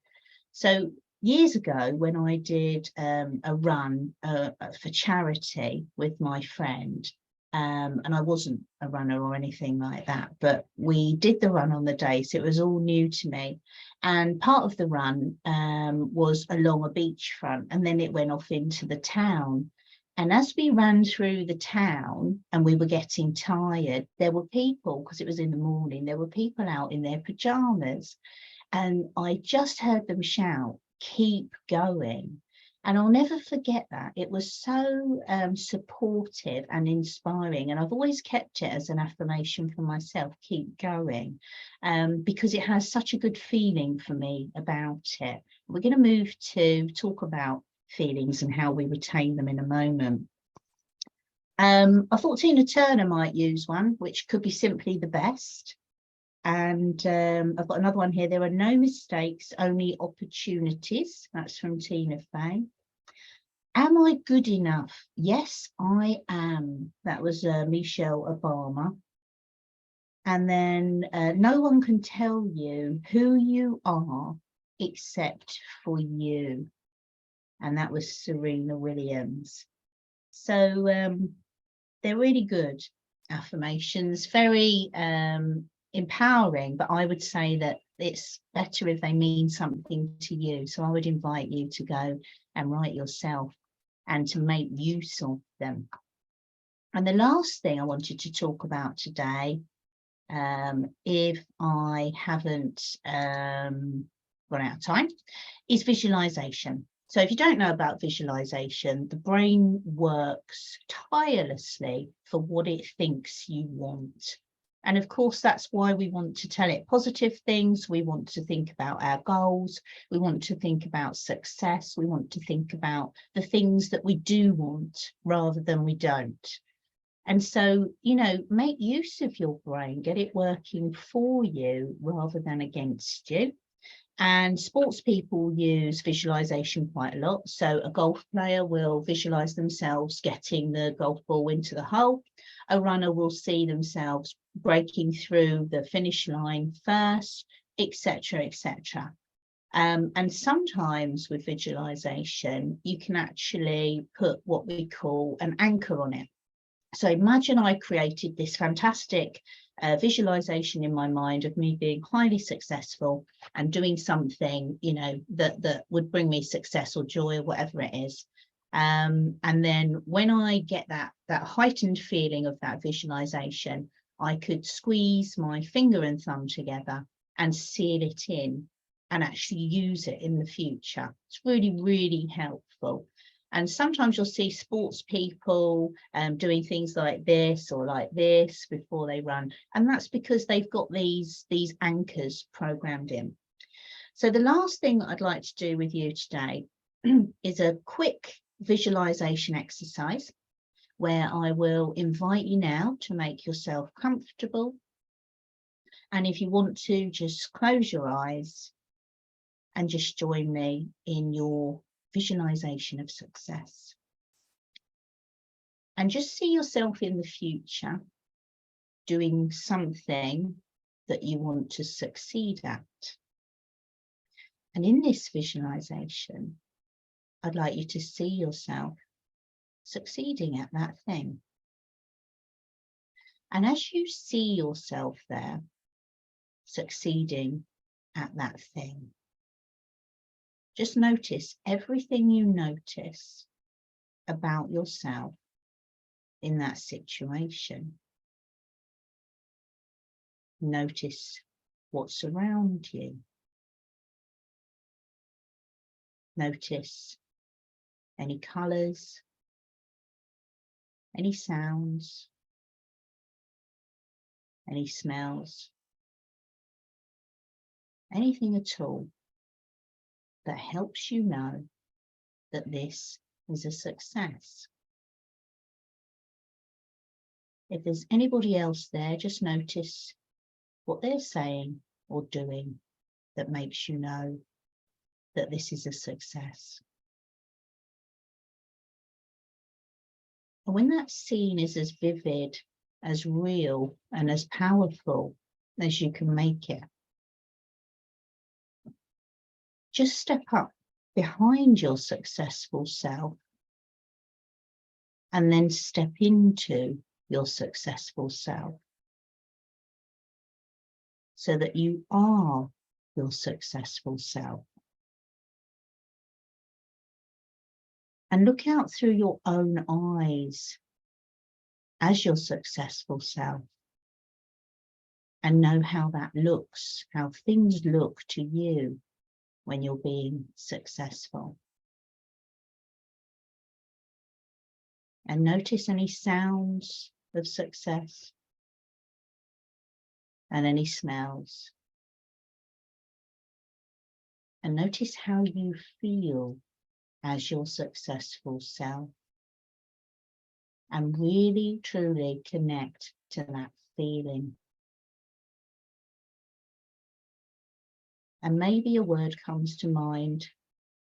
So years ago, when I did a run for charity with my friend, and I wasn't a runner or anything like that, but we did the run on the day, so it was all new to me. And part of the run was along a beachfront, and then it went off into the town. And as we ran through the town and we were getting tired, there were people, because it was in the morning, there were people out in their pajamas. And I just heard them shout, "Keep going." And I'll never forget that. It was so supportive and inspiring. And I've always kept it as an affirmation for myself, keep going, because it has such a good feeling for me about it. We're going to move to talk about feelings and how we retain them in a moment. I thought Tina Turner might use one, which could be simply the best. And I've got another one here. There are no mistakes, only opportunities. That's from Tina Fey. Am I good enough? Yes, I am. That was Michelle Obama. And then no one can tell you who you are except for you. And that was Serena Williams. So they're really good affirmations, very empowering, but I would say that it's better if they mean something to you. So I would invite you to go and write yourself and to make use of them. And the last thing I wanted to talk about today, if I haven't run out of time, is visualization. So if you don't know about visualization, the brain works tirelessly for what it thinks you want. And of course, that's why we want to tell it positive things. We want to think about our goals. We want to think about success. We want to think about the things that we do want rather than we don't. And so, make use of your brain, get it working for you rather than against you. And sports people use visualization quite a lot. So a golf player will visualize themselves getting the golf ball into the hole. A runner will see themselves breaking through the finish line first, etc., etc. And sometimes with visualization, you can actually put what we call an anchor on it. So imagine I created this fantastic visualization in my mind of me being highly successful and doing something, you know, that would bring me success or joy or whatever it is. And then when I get that heightened feeling of that visualization, I could squeeze my finger and thumb together and seal it in and actually use it in the future. It's really, really helpful. And sometimes you'll see sports people doing things like this or like this before they run. And that's because they've got these anchors programmed in. So the last thing I'd like to do with you today is a quick visualization exercise where I will invite you now to make yourself comfortable. And if you want to, just close your eyes and just join me in your visualization of success. And just see yourself in the future doing something that you want to succeed at. And in this visualization, I'd like you to see yourself succeeding at that thing. And as you see yourself there succeeding at that thing, just notice everything you notice about yourself in that situation. Notice what's around you. Notice any colours, any sounds, any smells, anything at all that helps you know that this is a success. If there's anybody else there, just notice what they're saying or doing that makes you know that this is a success. And when that scene is as vivid, as real, and as powerful as you can make it, just step up behind your successful self and then step into your successful self so that you are your successful self. And look out through your own eyes as your successful self and know how that looks, how things look to you when you're being successful. And notice any sounds of success and any smells. And notice how you feel as your successful self. And really, truly connect to that feeling. And maybe a word comes to mind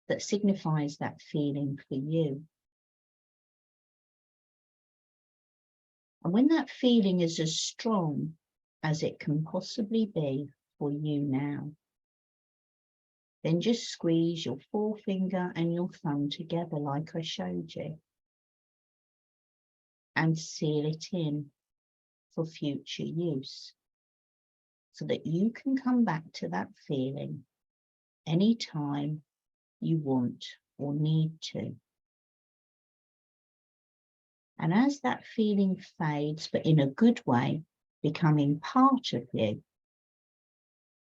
that signifies that feeling for you. And when that feeling is as strong as it can possibly be for you now, then just squeeze your forefinger and your thumb together like I showed you and seal it in for future use so that you can come back to that feeling anytime you want or need to. And as that feeling fades, but in a good way, becoming part of you,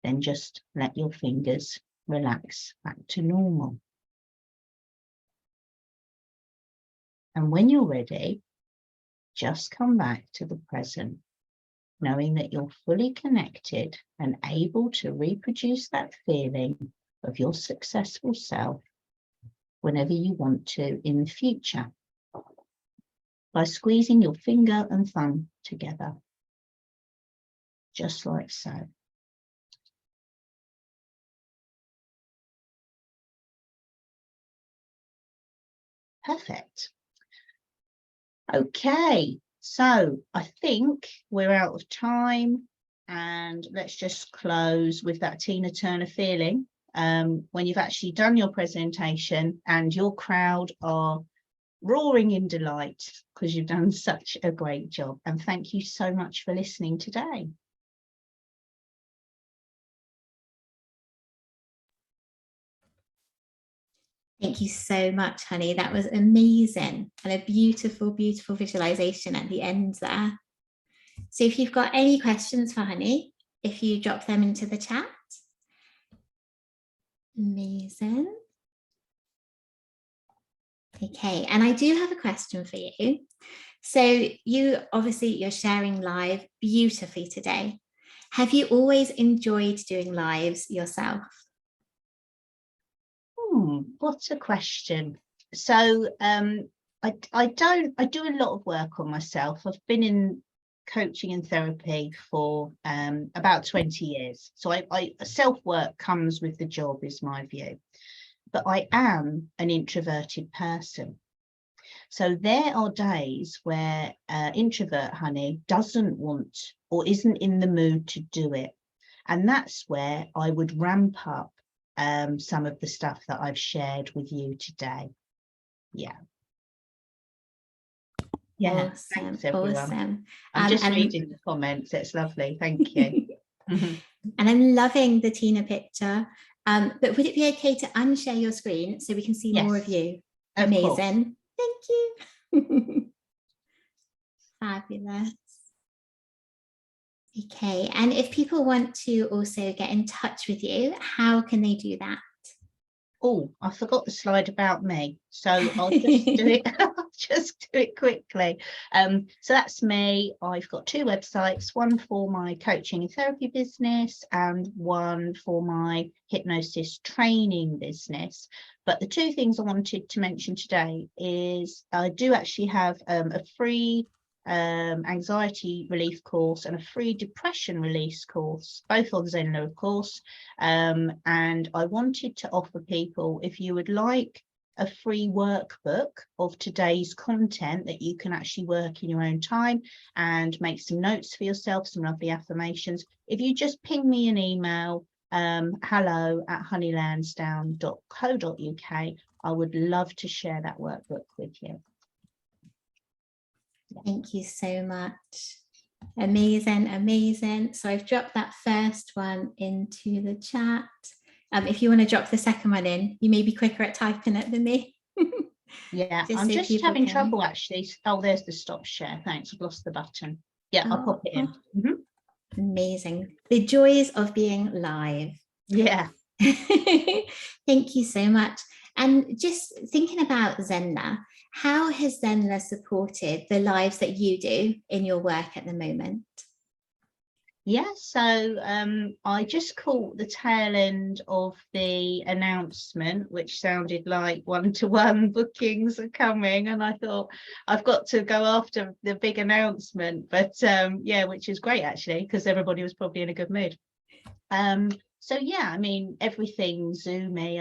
then just let your fingers relax back to normal. And when you're ready, just come back to the present, knowing that you're fully connected and able to reproduce that feeling of your successful self whenever you want to in the future, by squeezing your finger and thumb together, just like so. Perfect. Okay, so I think we're out of time, and let's just close with that Tina Turner feeling when you've actually done your presentation and your crowd are roaring in delight because you've done such a great job. And thank you so much for listening today. Thank you so much, honey. That was amazing, and a beautiful, beautiful visualization at the end there. So if you've got any questions for honey, if you drop them into the chat. Amazing. Okay, and I do have a question for you. So you're sharing live beautifully today. Have you always enjoyed doing lives yourself? What a question. So I do a lot of work on myself. I've been in coaching and therapy for about 20 years. So self-work comes with the job, is my view. But I am an introverted person. So there are days where introvert honey doesn't want or isn't in the mood to do it. And that's where I would ramp up some of the stuff that I've shared with you today. Yeah. Yeah, Awesome, thanks everyone. awesome. I'm just reading the comments. It's lovely. Thank you. And I'm loving the Tina picture. But would it be okay to unshare your screen so we can see more of you? Of course. Amazing. Thank you. Fabulous. Okay, and if people want to also get in touch with you, how can they do that? Oh, I forgot the slide about me, so I'll just do it. I'll just do it quickly. So that's me. I've got two websites, one for my coaching and therapy business and one for my hypnosis training business. But the two things I wanted to mention today is I do actually have a free anxiety relief course and a free depression release course, both on Zenler, of course. And I wanted to offer people, if you would like a free workbook of today's content that you can actually work in your own time and make some notes for yourself, some lovely affirmations, if you just ping me an email, hello@honeylansdown.co.uk, I would love to share that workbook with you. Thank you so much. Amazing, amazing. So I've dropped that first one into the chat. If you want to drop the second one in, you may be quicker at typing it than me. Yeah, Just I'm so just people having can- trouble actually. Oh, there's the stop share. Thanks, I've lost the button. Yeah, I'll pop it in. Amazing. The joys of being live. Yeah. Thank you so much. And just thinking about Zenler, how has Zenler supported the lives that you do in your work at the moment? Yeah, so I just caught the tail end of the announcement, which sounded like one-to-one bookings are coming, and I thought I've got to go after the big announcement. But yeah, which is great actually, because everybody was probably in a good mood. So yeah, I mean, everything Zoomy.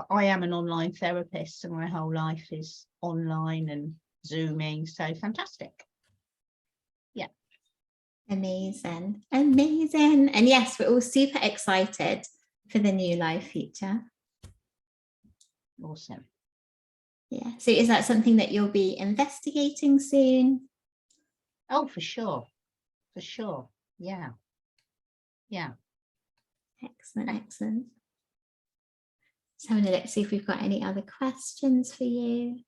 I am an online therapist, so my whole life is online and Zooming. So fantastic. Yeah. Amazing, amazing. And yes, we're all super excited for the new live feature. Awesome. Yeah. So is that something that you'll be investigating soon? Oh, for sure. For sure. Yeah. Yeah. Excellent, excellent. Just having a look, see if we've got any other questions for you.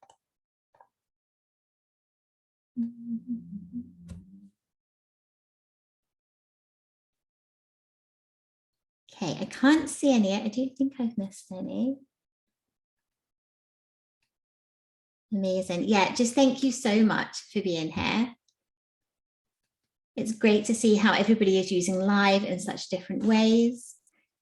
Okay, I can't see any. I do think I've missed any. Amazing. Yeah, just thank you so much for being here. It's great to see how everybody is using live in such different ways.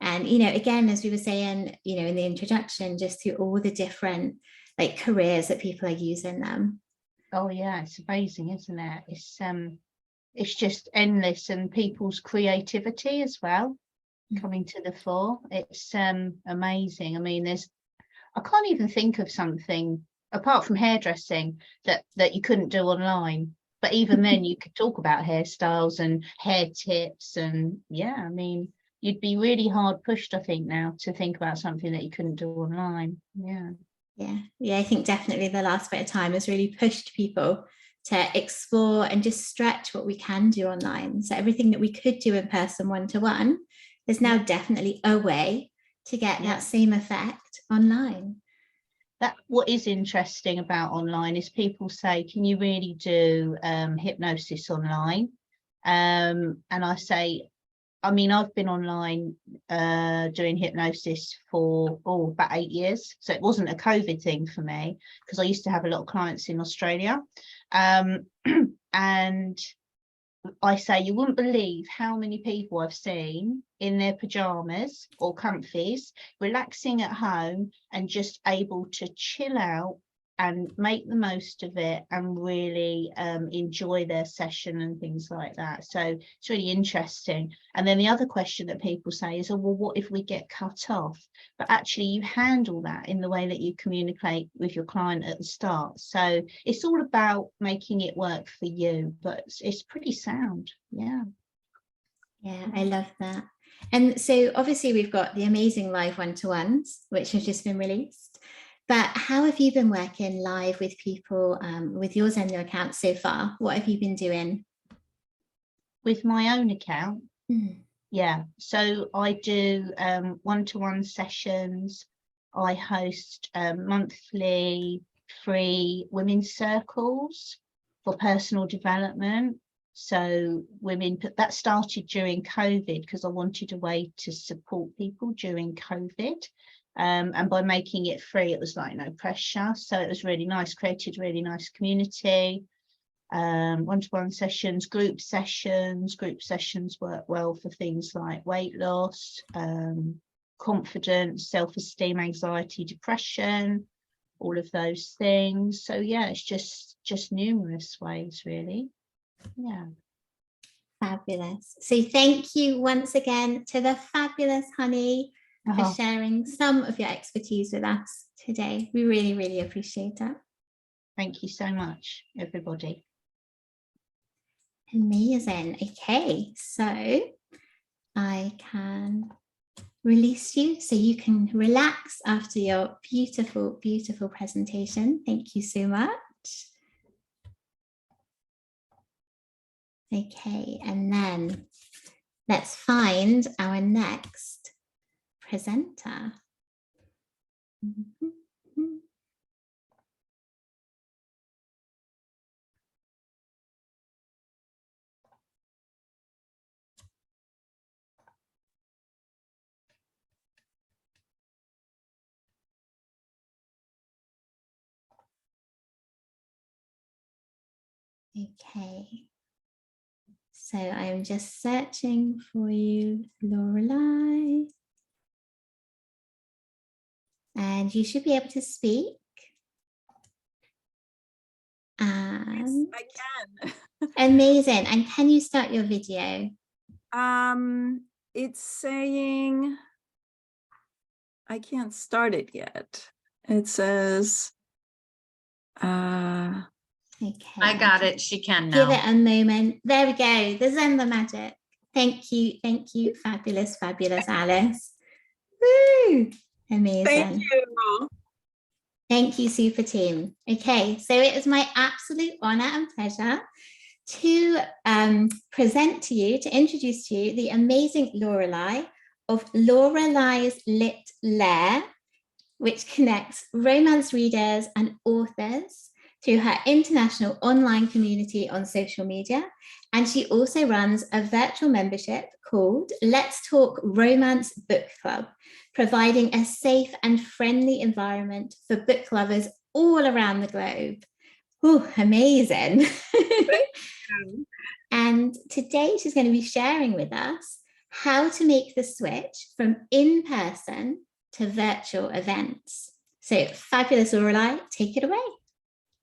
And, you know, again, as we were saying, you know, in the introduction, just through all the different like careers that people are using them. Oh yeah, it's amazing, isn't it? It's just endless, and people's creativity as well coming to the fore. It's amazing. I mean, I can't even think of something apart from hairdressing, that you couldn't do online. But even then you could talk about hairstyles and hair tips, and yeah, I mean, you'd be really hard pushed, I think, now to think about something that you couldn't do online. Yeah, I think definitely the last bit of time has really pushed people to explore and just stretch what we can do online. So everything that we could do in person one-to-one, there's now definitely a way to get that same effect online. That what is interesting about online is people say, can you really do hypnosis online? And I say, I mean, I've been online doing hypnosis for about 8 years. So it wasn't a COVID thing for me, because I used to have a lot of clients in Australia. And I say, you wouldn't believe how many people I've seen in their pajamas or comfies, relaxing at home and just able to chill out and make the most of it and really enjoy their session and things like that. So it's really interesting. And then the other question that people say is, oh, well, what if we get cut off? But actually you handle that in the way that you communicate with your client at the start. So it's all about making it work for you, but it's pretty sound. Yeah, I love that. And so obviously we've got the amazing live one-to-ones, which have just been released. But how have you been working live with people with your Zenler account so far? What have you been doing? With my own account? Yeah, so I do one-to-one sessions. I host monthly free women's circles for personal development. So women, that started during COVID because I wanted a way to support people during COVID. And by making it free, it was like no pressure. So it was really nice, created a really nice community. One-to-one sessions, group sessions work well for things like weight loss, confidence, self-esteem, anxiety, depression, all of those things. So yeah, it's just numerous ways, really. Yeah. Fabulous. So thank you once again to the fabulous Honey for sharing some of your expertise with us today. We really, really appreciate that. Thank you so much, everybody. Amazing. Okay, so I can release you so you can relax after your beautiful, beautiful presentation. Thank you so much. Okay, and then let's find our next presenter. Okay, so I'm just searching for you, Lorelei. And you should be able to speak. And yes, I can. Amazing. And can you start your video? It's saying I can't start it yet. It says Okay. I got it. She can Give now. it a moment. There we go. The Zenler magic. Thank you. Thank you. Fabulous, fabulous, Alice. Woo! Amazing. thank you. Thank you, super team. Okay, so it is my absolute honor and pleasure to present to you, to introduce to you the amazing Lorelei of Lorelei's Lit Lair, which connects romance readers and authors through her international online community on social media. And she also runs a virtual membership called Let's Talk Romance Book Club, providing a safe and friendly environment for book lovers all around the globe. Ooh, amazing. And today she's going to be sharing with us how to make the switch from in-person to virtual events. So fabulous, Lorelei, take it away.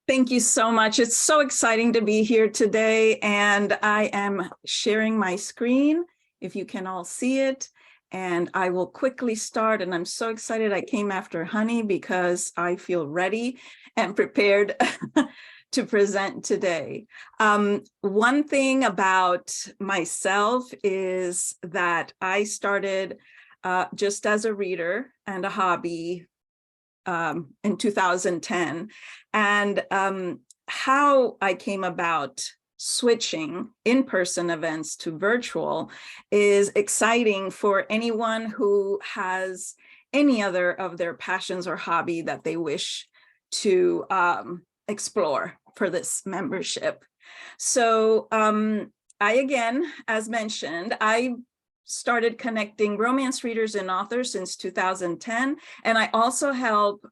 Thank you so much. It's so exciting to be here today, and I am sharing my screen, if you can all see it. and I will quickly start. And I'm so excited I came after Honey because I feel ready and prepared to present today. One thing about myself is that I started just as a reader and a hobby in 2010. And how I came about switching in-person events to virtual is exciting for anyone who has any other of their passions or hobby that they wish to explore for this membership. So I, again, as mentioned, I started connecting romance readers and authors since 2010. And I also help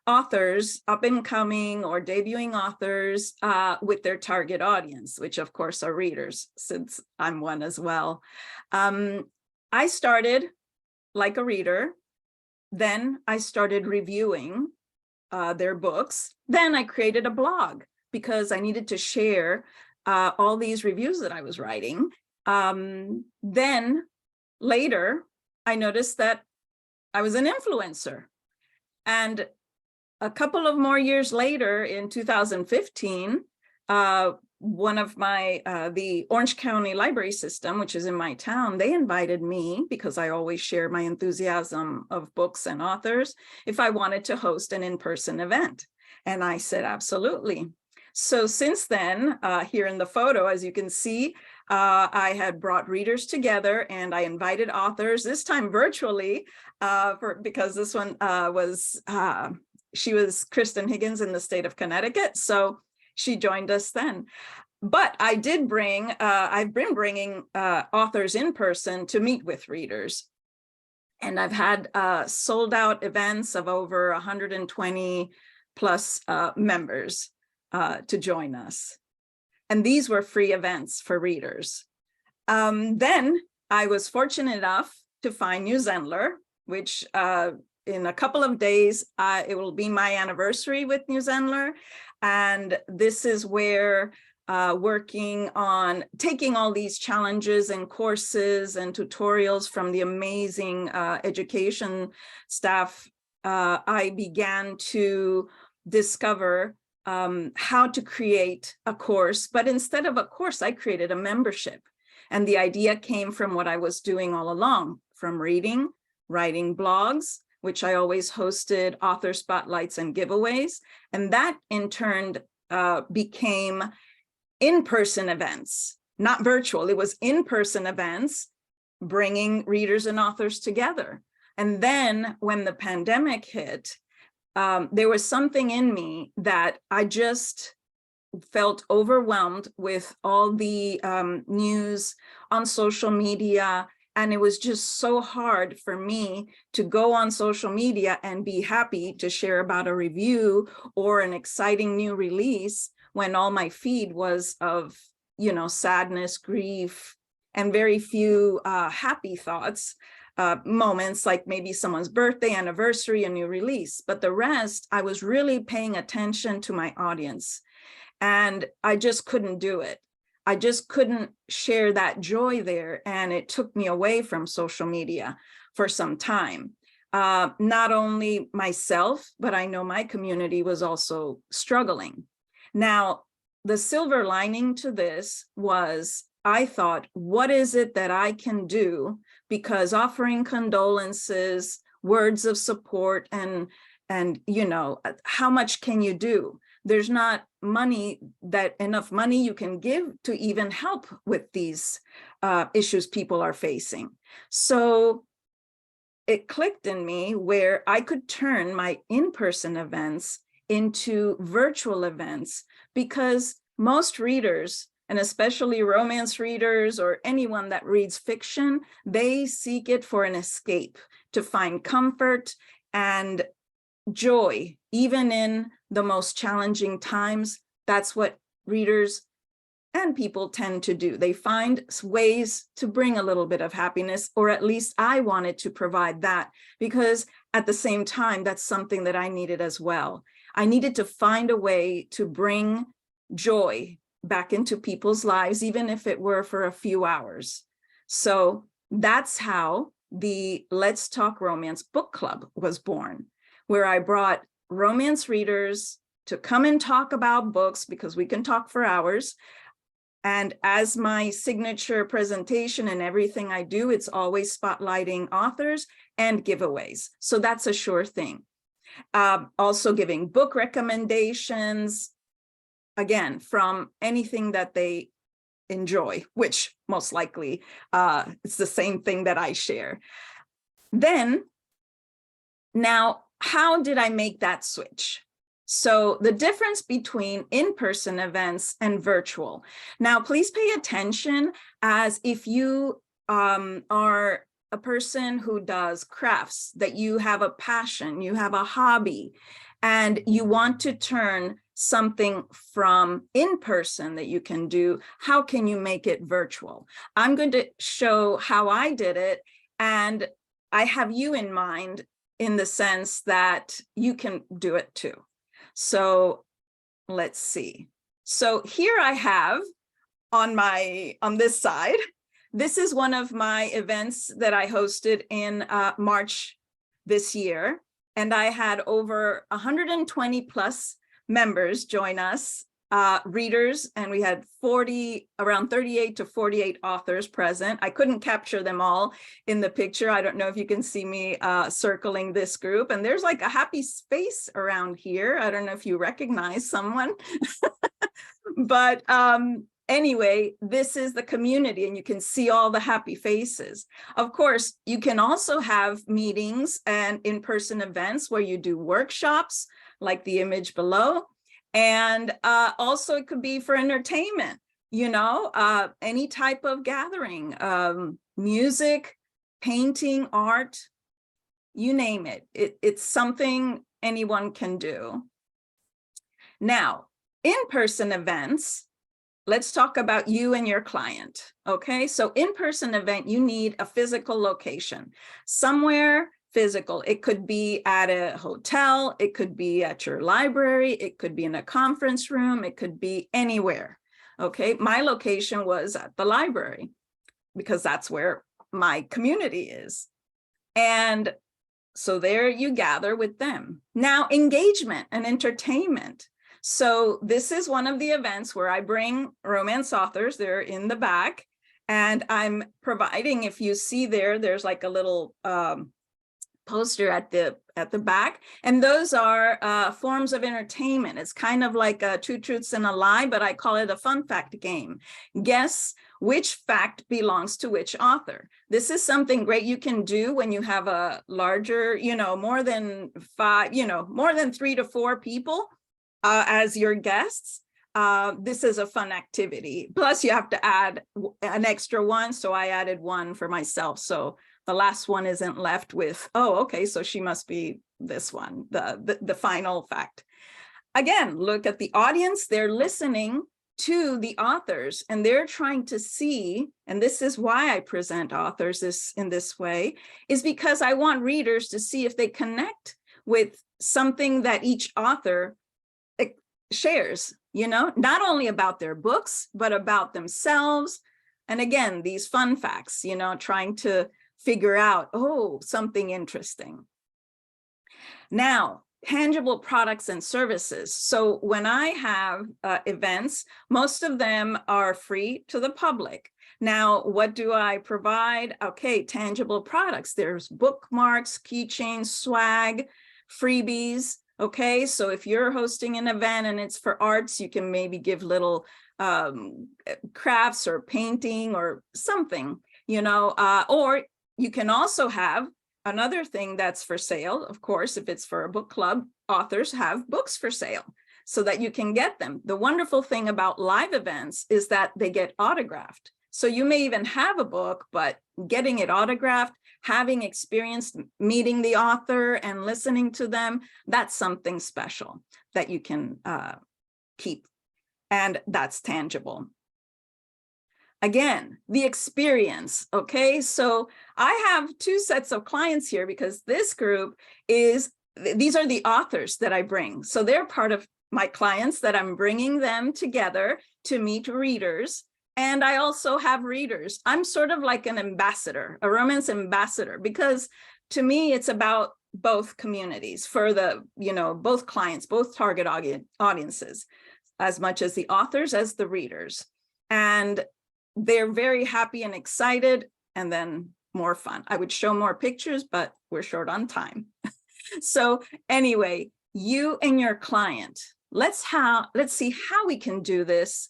authors, up and coming or debuting authors with their target audience, which of course are readers, since I'm one as well. I started like a reader, then I started reviewing their books. Then I created a blog because I needed to share all these reviews that I was writing. Then later, I noticed that I was an influencer. And a couple of more years later, in 2015, one of my, the Orange County Library System, which is in my town, they invited me, because I always share my enthusiasm of books and authors, if I wanted to host an in-person event. And I said, absolutely. So since then, here in the photo, as you can see, I had brought readers together and I invited authors, this time virtually, because this one she was Kristen Higgins in the state of Connecticut. So she joined us then. But I did bring, I've been bringing authors in person to meet with readers. And I've had sold out events of over 120 plus members to join us. And these were free events for readers. Then I was fortunate enough to find New Zenler, which in a couple of days, it will be my anniversary with New Zenler. And this is where working on taking all these challenges and courses and tutorials from the amazing education staff, I began to discover how to create a course. But instead of a course, I created a membership. And the idea came from what I was doing all along, from reading, writing blogs, which I always hosted author spotlights and giveaways. And that in turn became in-person events, not virtual. It was in-person events, bringing readers and authors together. And then when the pandemic hit, there was something in me that I just felt overwhelmed with all the news on social media. And it was just so hard for me to go on social media and be happy to share about a review or an exciting new release when all my feed was of, you know, sadness, grief, and very few happy thoughts. Moments like maybe someone's birthday, anniversary, a new release, but the rest, I was really paying attention to my audience and I just couldn't do it. I just couldn't share that joy there. And it took me away from social media for some time. Not only myself, but I know my community was also struggling. Now, the silver lining to this was I thought, what is it that I can do? Because offering condolences, words of support, and you know, how much can you do? There's not enough money you can give to even help with these issues people are facing. So it clicked in me where I could turn my in-person events into virtual events, because most readers, and especially romance readers or anyone that reads fiction, they seek it for an escape, to find comfort and joy, even in the most challenging times. That's what readers and people tend to do. They find ways to bring a little bit of happiness, or at least I wanted to provide that, because at the same time, that's something that I needed as well. I needed to find a way to bring joy back into people's lives, even if it were for a few hours. So that's how the Let's Talk Romance book club was born, where I brought romance readers to come and talk about books, because we can talk for hours. And as my signature presentation and everything I do, it's always spotlighting authors and giveaways. So that's a sure thing. Also giving book recommendations, again, from anything that they enjoy, which most likely it's the same thing that I share. Then, now, how did I make that switch? So the difference between in-person events and virtual. Now, please pay attention, as if you are a person who does crafts, that you have a passion, you have a hobby, and you want to turn something from in-person that you can do, how can you make it virtual? I'm going to show how I did it, and I have you in mind in the sense that you can do it too. So let's see. So here I have on this side, this is one of my events that I hosted in March this year. And I had over 120 plus members join us, readers, and we had around 38 to 48 authors present. I couldn't capture them all in the picture. I don't know if you can see me circling this group, and there's like a happy space around here. I don't know if you recognize someone, but anyway, this is the community, and you can see all the happy faces. Of course, you can also have meetings and in-person events where you do workshops, like the image below. And also it could be for entertainment, you know, any type of gathering, music, painting, art, you name it. It's something anyone can do. Now, in-person events, let's talk about you and your client, okay? So in-person event, you need a physical location, somewhere physical. It could be at a hotel, it could be at your library, it could be in a conference room, it could be anywhere, okay? My location was at the library because that's where my community is. And so there you gather with them. Now, engagement and entertainment. So this is one of the events where I bring romance authors, they're in the back, and I'm providing, if you see there, there's like a little poster at the back, and those are forms of entertainment. It's kind of like a Two Truths and a Lie, but I call it a fun fact game. Guess which fact belongs to which author. This is something great you can do when you have a larger, you know, more than 3 to 4 people as your guests. This is a fun activity. Plus you have to add an extra one. So I added one for myself. So the last one isn't left with, oh, okay, so she must be this one, the final fact. Again, look at the audience. They're listening to the authors, and they're trying to see, and this is why I present authors in this way, is because I want readers to see if they connect with something that each author shares, you know, not only about their books, but about themselves. And again, these fun facts, you know, trying to figure out, oh, something interesting. Now, tangible products and services. So when I have events, most of them are free to the public. Now, what do I provide? Okay, tangible products. There's bookmarks, keychains, swag, freebies. Okay, so if you're hosting an event and it's for arts, you can maybe give little crafts or painting or something, you know, or you can also have another thing that's for sale. Of course, if it's for a book club, authors have books for sale so that you can get them. The wonderful thing about live events is that they get autographed. So you may even have a book, but getting it autographed, having experienced meeting the author and listening to them, that's something special that you can keep. And that's tangible. Again, the experience, okay? So I have 2 sets of clients here because this group these are the authors that I bring. So they're part of my clients that I'm bringing them together to meet readers And I also have readers. I'm sort of like an ambassador, a romance ambassador, because to me, it's about both communities for the, both clients, both target audiences, as much as the authors as the readers. And they're very happy and excited, and then more fun. I would show more pictures, but we're short on time. So anyway, you and your client, let's see how we can do this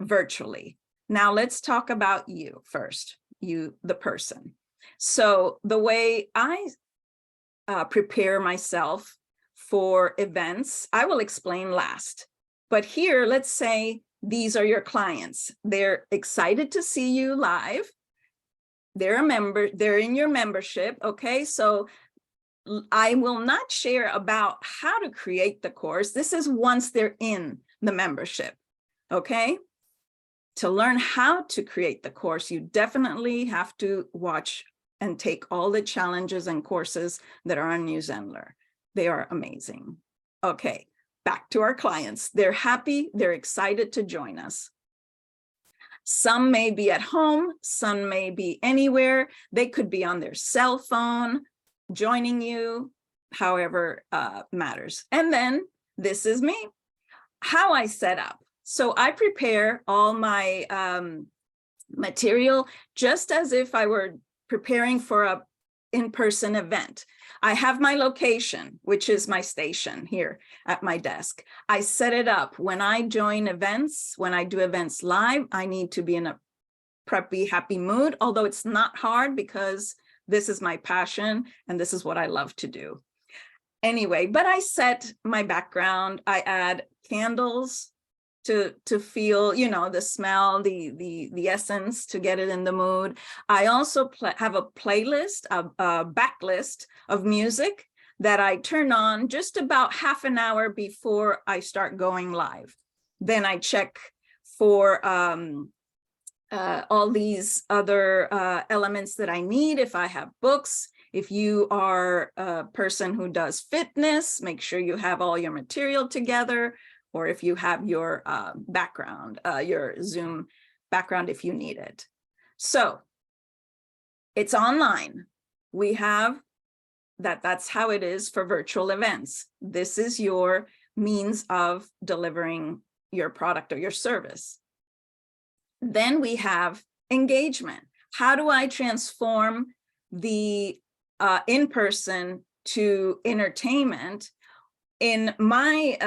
virtually. Now let's talk about you first, you, the person. So the way I prepare myself for events, I will explain last. But here, let's say these are your clients. They're excited to see you live. They're a member, they're in your membership, okay? So I will not share about how to create the course. This is once they're in the membership, okay? To learn how to create the course, you definitely have to watch and take all the challenges and courses that are on Zenler. They are amazing. Okay, back to our clients. They're happy, they're excited to join us. Some may be at home, some may be anywhere. They could be on their cell phone, joining you, however matters. And then this is me, how I set up. So I prepare all my material just as if I were preparing for a in-person event. I have my location, which is my station here at my desk. I set it up. When I join events, when I do events live, I need to be in a preppy, happy mood, although it's not hard because this is my passion and this is what I love to do. Anyway, but I set my background, I add candles to feel, the smell, the essence, to get it in the mood. I also have a playlist, a backlist of music that I turn on just about half an hour before I start going live. Then I check for all these other elements that I need. If I have books, if you are a person who does fitness, make sure you have all your material together. Or if you have your background, your Zoom background, if you need it. So it's online. We have that's how it is for virtual events. This is your means of delivering your product or your service. Then we have engagement. How do I transform the in-person to entertainment? In my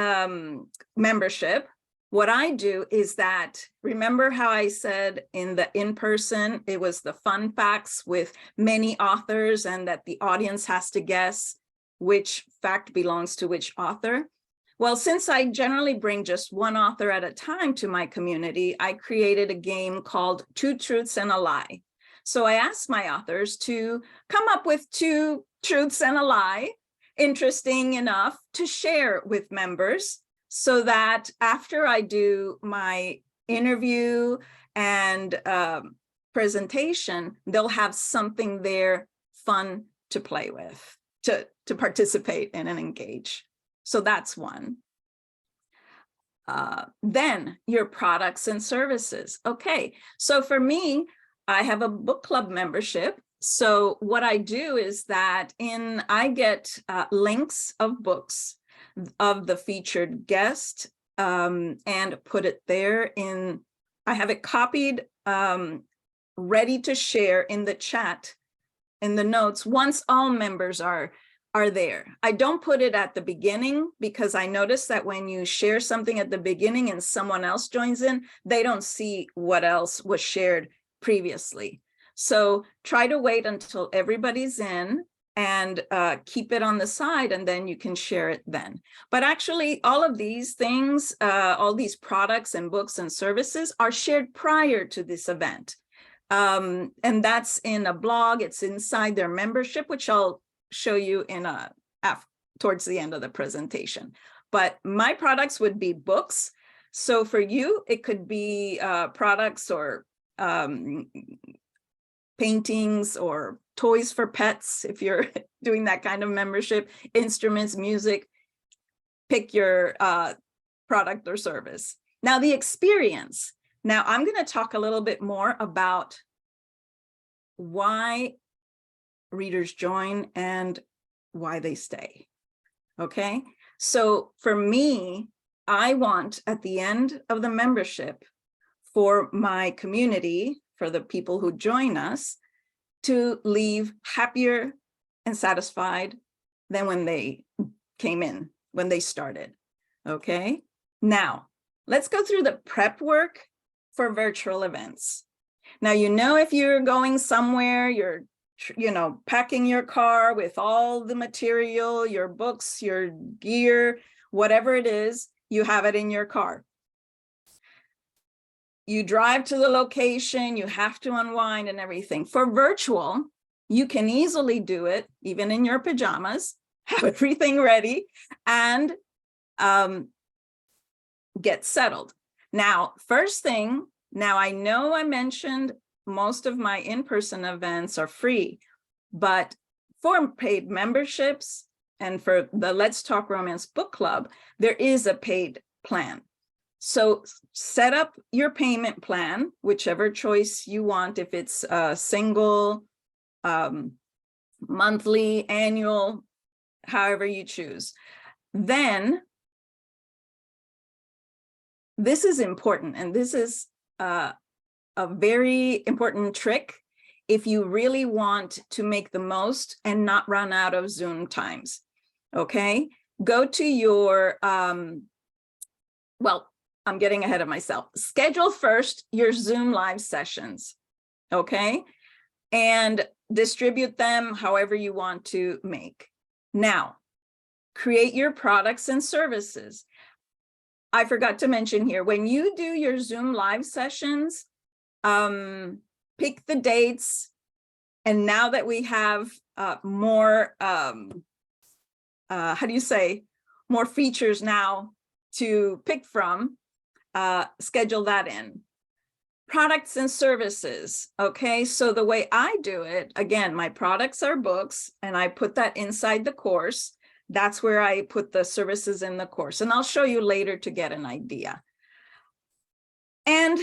membership, what I do is that, remember how I said in the in-person, it was the fun facts with many authors and that the audience has to guess which fact belongs to which author? Well, since I generally bring just one author at a time to my community, I created a game called 2 Truths and a Lie. So I asked my authors to come up with 2 truths and a lie, interesting enough to share with members, so that after I do my interview and presentation, they'll have something there fun to play with, to participate in and engage. So that's one. Then your products and services. Okay, so for me, I have a book club membership. So what I do is that I get links of books of the featured guest and put it there I have it copied, ready to share in the chat, in the notes, once all members are there. I don't put it at the beginning because I notice that when you share something at the beginning and someone else joins in, they don't see what else was shared previously. So try to wait until everybody's in and keep it on the side, and then you can share it then. But actually, all of these things, all these products and books and services are shared prior to this event. And that's in a blog, it's inside their membership, which I'll show you towards the end of the presentation. But my products would be books. So for you, it could be products or paintings or toys for pets, if you're doing that kind of membership, instruments, music, pick your product or service. Now the experience, Now I'm going to talk a little bit more about why readers join and why they stay. Okay, so for me, I want at the end of the membership for my community, for the people who join us, to leave happier and satisfied than when they came in, when they started. Okay, now let's go through the prep work for virtual events. Now, if you're going somewhere, you're packing your car with all the material, your books, your gear, whatever it is, you have it in your car. You drive to the location, you have to unwind and everything. For virtual, you can easily do it, even in your pajamas, have everything ready, and get settled. Now, first thing, I know I mentioned most of my in-person events are free, but for paid memberships and for the Let's Talk Romance Book Club, there is a paid plan. So set up your payment plan, whichever choice you want, if it's single, monthly, annual, however you choose. Then, this is important, and this is a very important trick if you really want to make the most and not run out of Zoom times. Okay, go to your, well, I'm getting ahead of myself. Schedule first your Zoom live sessions, okay? And distribute them however you want to make. Now, create your products and services. I forgot to mention here, when you do your Zoom live sessions, pick the dates. And now that we have more, more features now to pick from, schedule that in. Products and services. Okay, so the way I do it, again, my products are books, and I put that inside the course. That's where I put the services in the course, and I'll show you later to get an idea. And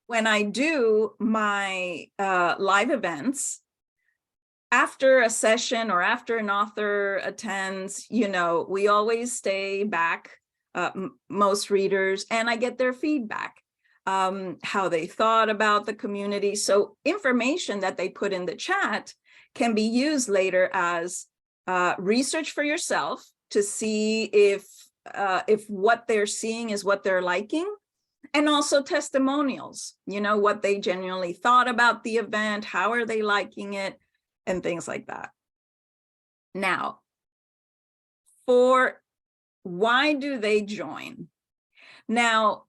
when I do my live events, after a session or after an author attends, we always stay back, most readers, and I get their feedback, how they thought about the community. So information that they put in the chat can be used later as research for yourself to see if what they're seeing is what they're liking, and also testimonials, what they genuinely thought about the event, how are they liking it, and things like that. Now, for why do they join? Now,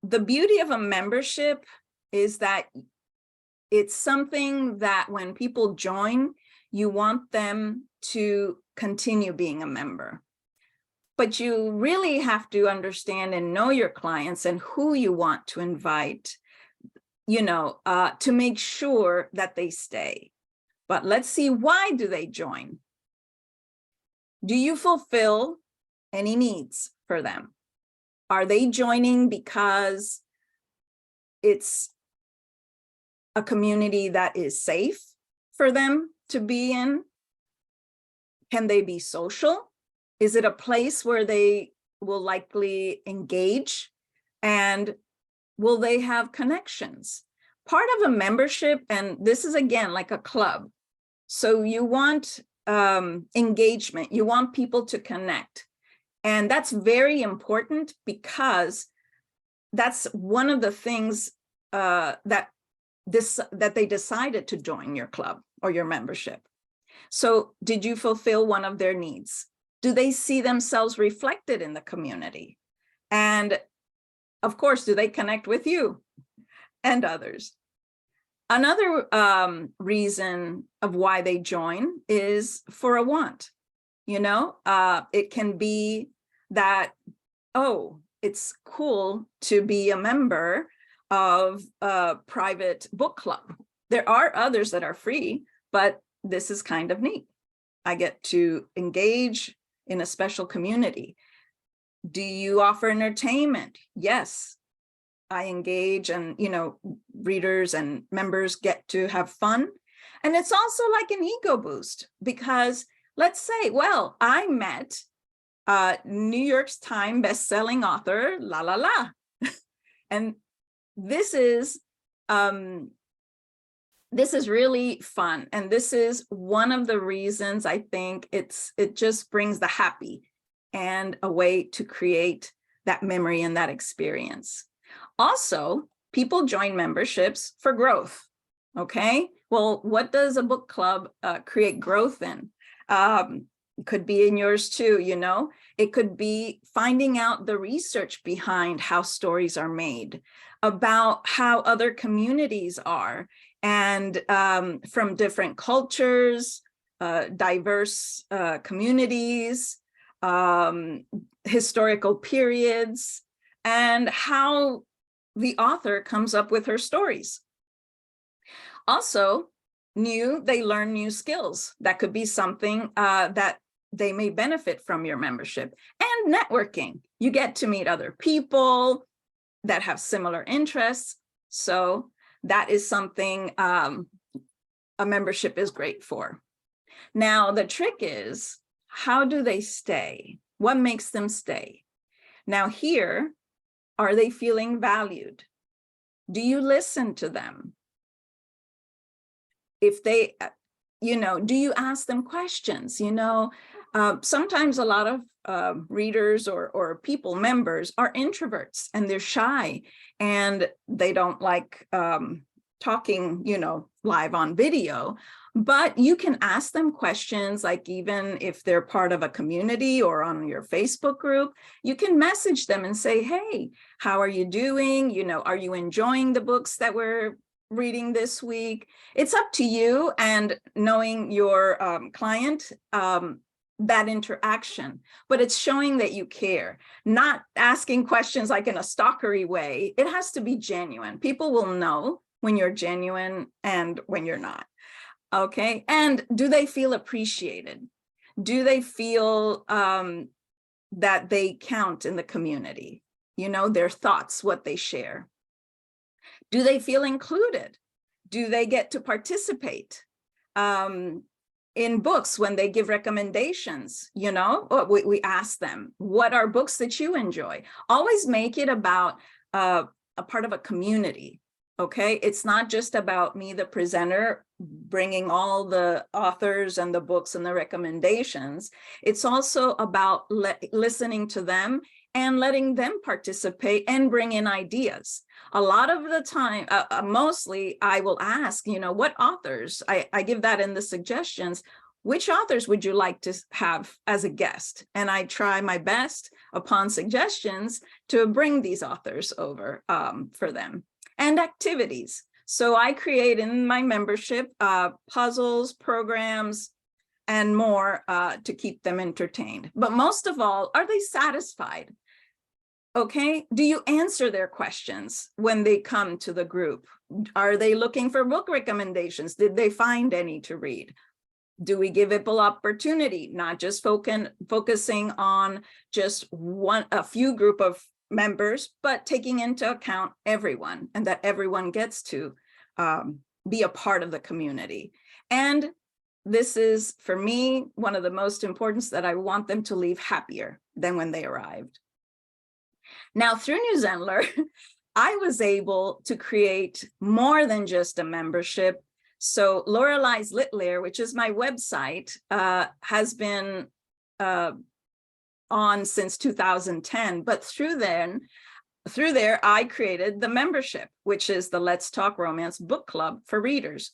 the beauty of a membership is that it's something that when people join, you want them to continue being a member. But you really have to understand and know your clients and who you want to invite, to make sure that they stay. But let's see, why do they join? Do you fulfill any needs for them? Are they joining because it's a community that is safe for them to be in? Can they be social? Is it a place where they will likely engage? And will they have connections? Part of a membership, and this is again like a club, so you want engagement, you want people to connect. And that's very important because that's one of the things that they decided to join your club or your membership. So did you fulfill one of their needs? Do they see themselves reflected in the community? And of course, do they connect with you and others? Another reason of why they join is for a want. It can be that, oh, it's cool to be a member of a private book club. There are others that are free, but this is kind of neat. I get to engage in a special community. Do you offer entertainment? Yes. I engage, and, you know, readers and members get to have fun. And it's also like an ego boost, because let's say, well, I met New York Times best-selling author, la la la. And this is really fun. And this is one of the reasons I think it just brings the happy and a way to create that memory and that experience. Also, people join memberships for growth. Okay, well, what does a book club create growth in? It could be in yours too, you know. It could be finding out the research behind how stories are made, about how other communities are, and from different cultures, diverse communities, historical periods, and how the author comes up with her stories. Also, they learn new skills. That could be something that they may benefit from your membership. And networking. You get to meet other people that have similar interests. So that is something a membership is great for. Now, the trick is, how do they stay? What makes them stay? Now here, are they feeling valued? Do you listen to them? If they, you know, do you ask them questions? You know, sometimes a lot of readers or people, members, are introverts and they're shy and they don't like talking, you know, live on video. But you can ask them questions, like even if they're part of a community or on your Facebook group, you can message them and say, hey, how are you doing? You know, are you enjoying the books that we're reading this week? It's up to you, and knowing your client, that interaction, but it's showing that you care, not asking questions like in a stalkery way. It has to be genuine. People will know when you're genuine and when you're not. Okay, and do they feel appreciated? Do they feel that they count in the community? You know, their thoughts, what they share. Do they feel included? Do they get to participate in books when they give recommendations? You know, we ask them, what are books that you enjoy? Always make it about a part of a community. Okay, it's not just about me, the presenter, bringing all the authors and the books and the recommendations. It's also about listening to them and letting them participate and bring in ideas. A lot of the time, mostly I will ask, you know, what authors, I give that in the suggestions, which authors would you like to have as a guest? And I try my best upon suggestions to bring these authors over for them. And activities. So I create in my membership puzzles, programs, and more to keep them entertained. But most of all, are they satisfied? Okay, do you answer their questions when they come to the group? Are they looking for book recommendations? Did they find any to read? Do we give equal opportunity, not just focusing on just a few group of members, but taking into account everyone, and that everyone gets to be a part of the community. And this is, for me, one of the most important, that I want them to leave happier than when they arrived. Now, through New Zenler, I was able to create more than just a membership. So Lorelei's Lit Lair, which is my website, has been on since 2010, but through there, I created the membership, which is the Let's Talk Romance Book Club for readers.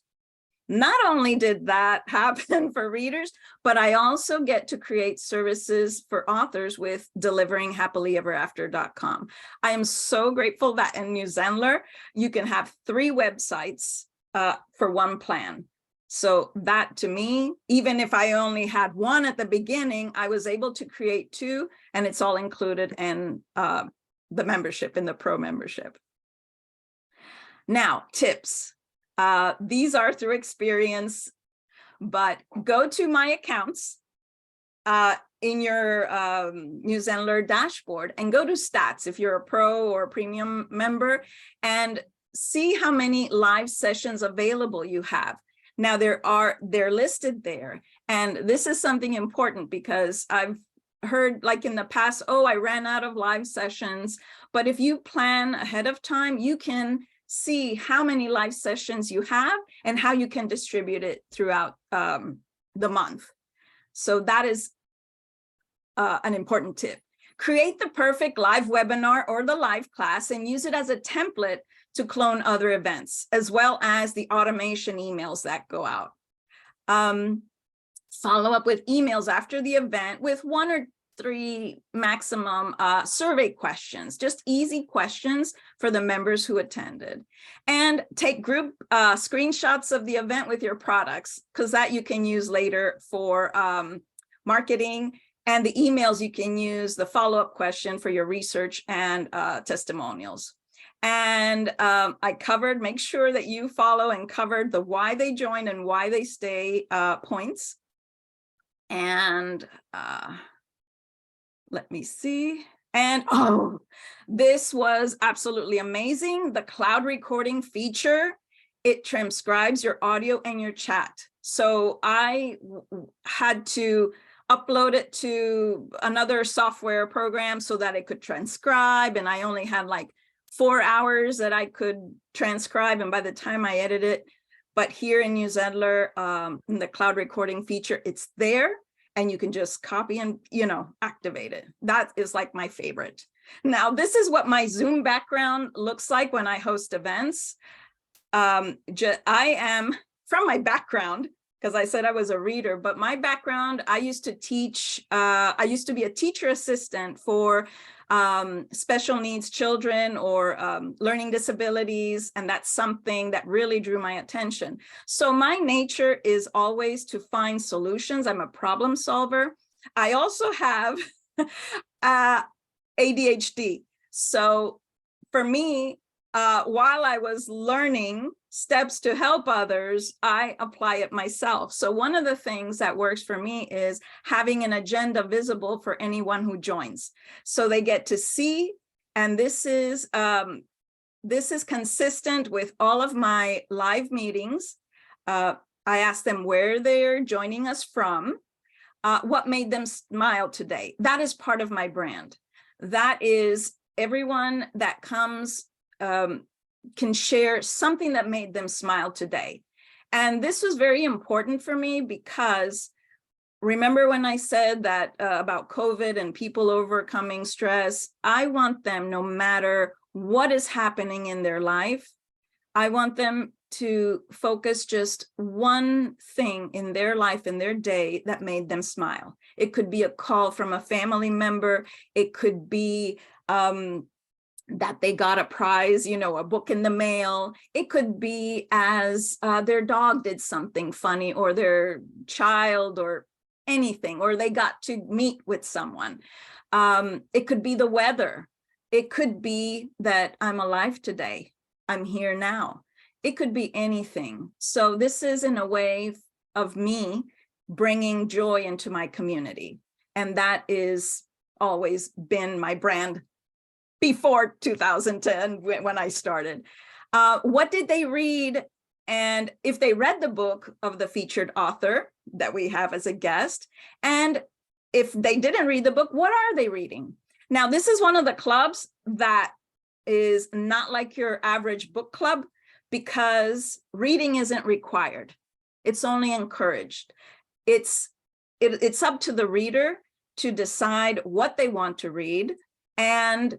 Not only did that happen for readers, but I also get to create services for authors with deliveringhappilyeverafter.com. I am so grateful that in New Zenler, you can have 3 websites for one plan. So that, to me, even if I only had 1 at the beginning, I was able to create 2, and it's all included in the membership, in the pro membership. Now, tips. These are through experience, but go to my accounts in your New Zenler dashboard and go to stats if you're a pro or a premium member and see how many live sessions available you have. Now they're listed there. And this is something important because I've heard like in the past, oh, I ran out of live sessions. But if you plan ahead of time, you can see how many live sessions you have and how you can distribute it throughout the month. So that is an important tip. Create the perfect live webinar or the live class and use it as a template to clone other events, as well as the automation emails that go out. Follow up with emails after the event with 1 or 3 maximum survey questions, just easy questions for the members who attended. And take group screenshots of the event with your products, because that you can use later for marketing. And the emails you can use the follow-up question for your research and testimonials. And I covered, make sure that you follow and covered the why they join and why they stay points. And let me see. And oh, this was absolutely amazing. The cloud recording feature, it transcribes your audio and your chat. So I had to upload it to another software program so that it could transcribe. And I only had like 4 hours that I could transcribe. And by the time I edit it, but here in New Zenler, in the cloud recording feature, it's there and you can just copy and, activate it. That is like my favorite. Now, this is what my Zoom background looks like when I host events. I am, from my background, because I said I was a reader, but my background, I used to teach, I used to be a teacher assistant for special needs children or learning disabilities, and that's something that really drew my attention. So my nature is always to find solutions. I'm a problem solver. I also have ADHD. So for me, while I was learning steps to help others, I apply it myself. So one of the things that works for me is having an agenda visible for anyone who joins. So they get to see, and this is consistent with all of my live meetings. I ask them where they're joining us from, what made them smile today. That is part of my brand. That is everyone that comes can share something that made them smile today. And this was very important for me because remember when I said that about COVID and people overcoming stress, I want them, no matter what is happening in their life, I want them to focus just one thing in their life, in their day that made them smile. It could be a call from a family member. It could be that they got a prize, a book in the mail. It could be as their dog did something funny, or their child, or anything, or they got to meet with someone. It could be the weather. It could be that I'm alive today. I'm here now. It could be anything. So this is in a way of me bringing joy into my community. And that is always been my brand before 2010 when I started. What did they read? And if they read the book of the featured author that we have as a guest, and if they didn't read the book, what are they reading? Now, this is one of the clubs that is not like your average book club because reading isn't required. It's only encouraged. It's up to the reader to decide what they want to read, and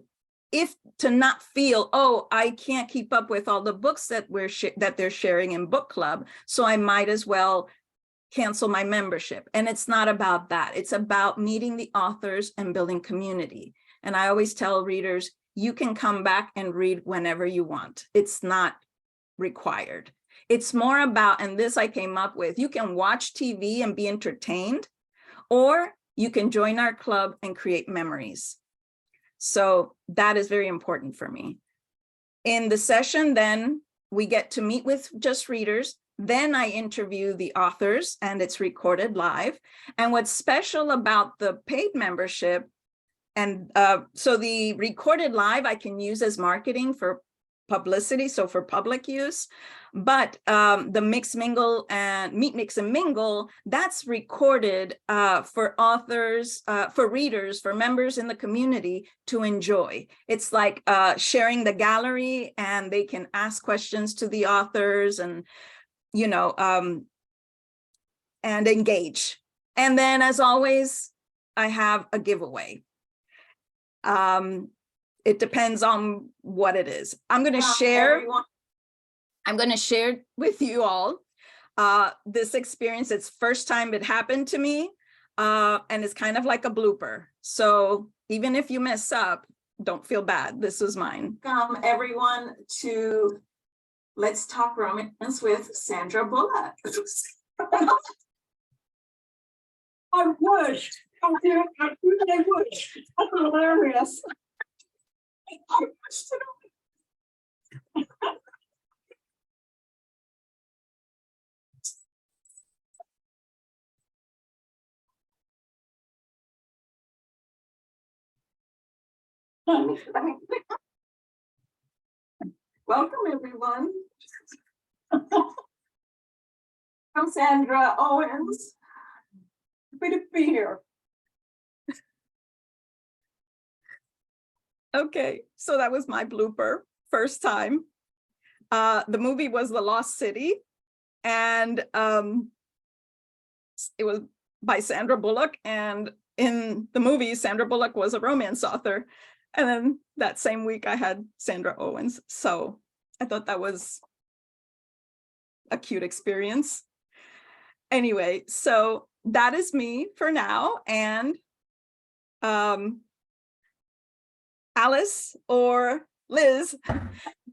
if to not feel, oh, I can't keep up with all the books that they're sharing in book club, so I might as well cancel my membership. And it's not about that. It's about meeting the authors and building community. And I always tell readers, you can come back and read whenever you want. It's not required. It's more about, and this I came up with, you can watch TV and be entertained, or you can join our club and create memories. So that is very important for me. In the session, then we get to meet with just readers. Then I interview the authors and it's recorded live. And what's special about the paid membership, and so the recorded live I can use as marketing for publicity, so for public use, but the mix, mingle, and meet, mix, and mingle, that's recorded for authors, for readers, for members in the community to enjoy. It's like sharing the gallery, and they can ask questions to the authors and, you know, and engage. And then, as always, I have a giveaway. It depends on what it is. I'm going to share. I'm going to share with you all this experience. It's first time it happened to me, and it's kind of like a blooper. So even if you mess up, don't feel bad. This was mine. Welcome everyone to Let's Talk Romance with Sandra Bullock. I would. I really would. That's hilarious. Welcome, everyone. I'm Sandra Owens. Happy to be here. Okay, so that was my blooper, first time. The movie was The Lost City, and it was by Sandra Bullock, and in the movie, Sandra Bullock was a romance author. And then that same week I had Sandra Owens. So I thought that was a cute experience. Anyway, so that is me for now. And Alice or Liz, do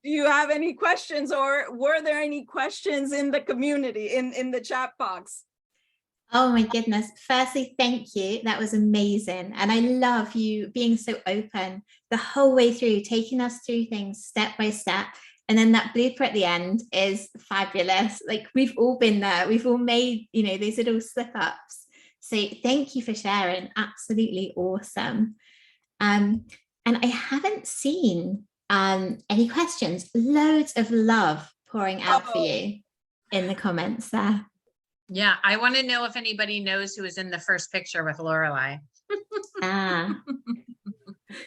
you have any questions, or were there any questions in the community, in the chat box? Oh my goodness. Firstly, thank you. That was amazing. And I love you being so open the whole way through, taking us through things step by step. And then that blooper at the end is fabulous. Like, we've all been there. We've all made, you know, those little slip ups. So thank you for sharing. Absolutely awesome. And I haven't seen any questions. Loads of love pouring out for you in the comments there. Yeah, I want to know if anybody knows who was in the first picture with Lorelai.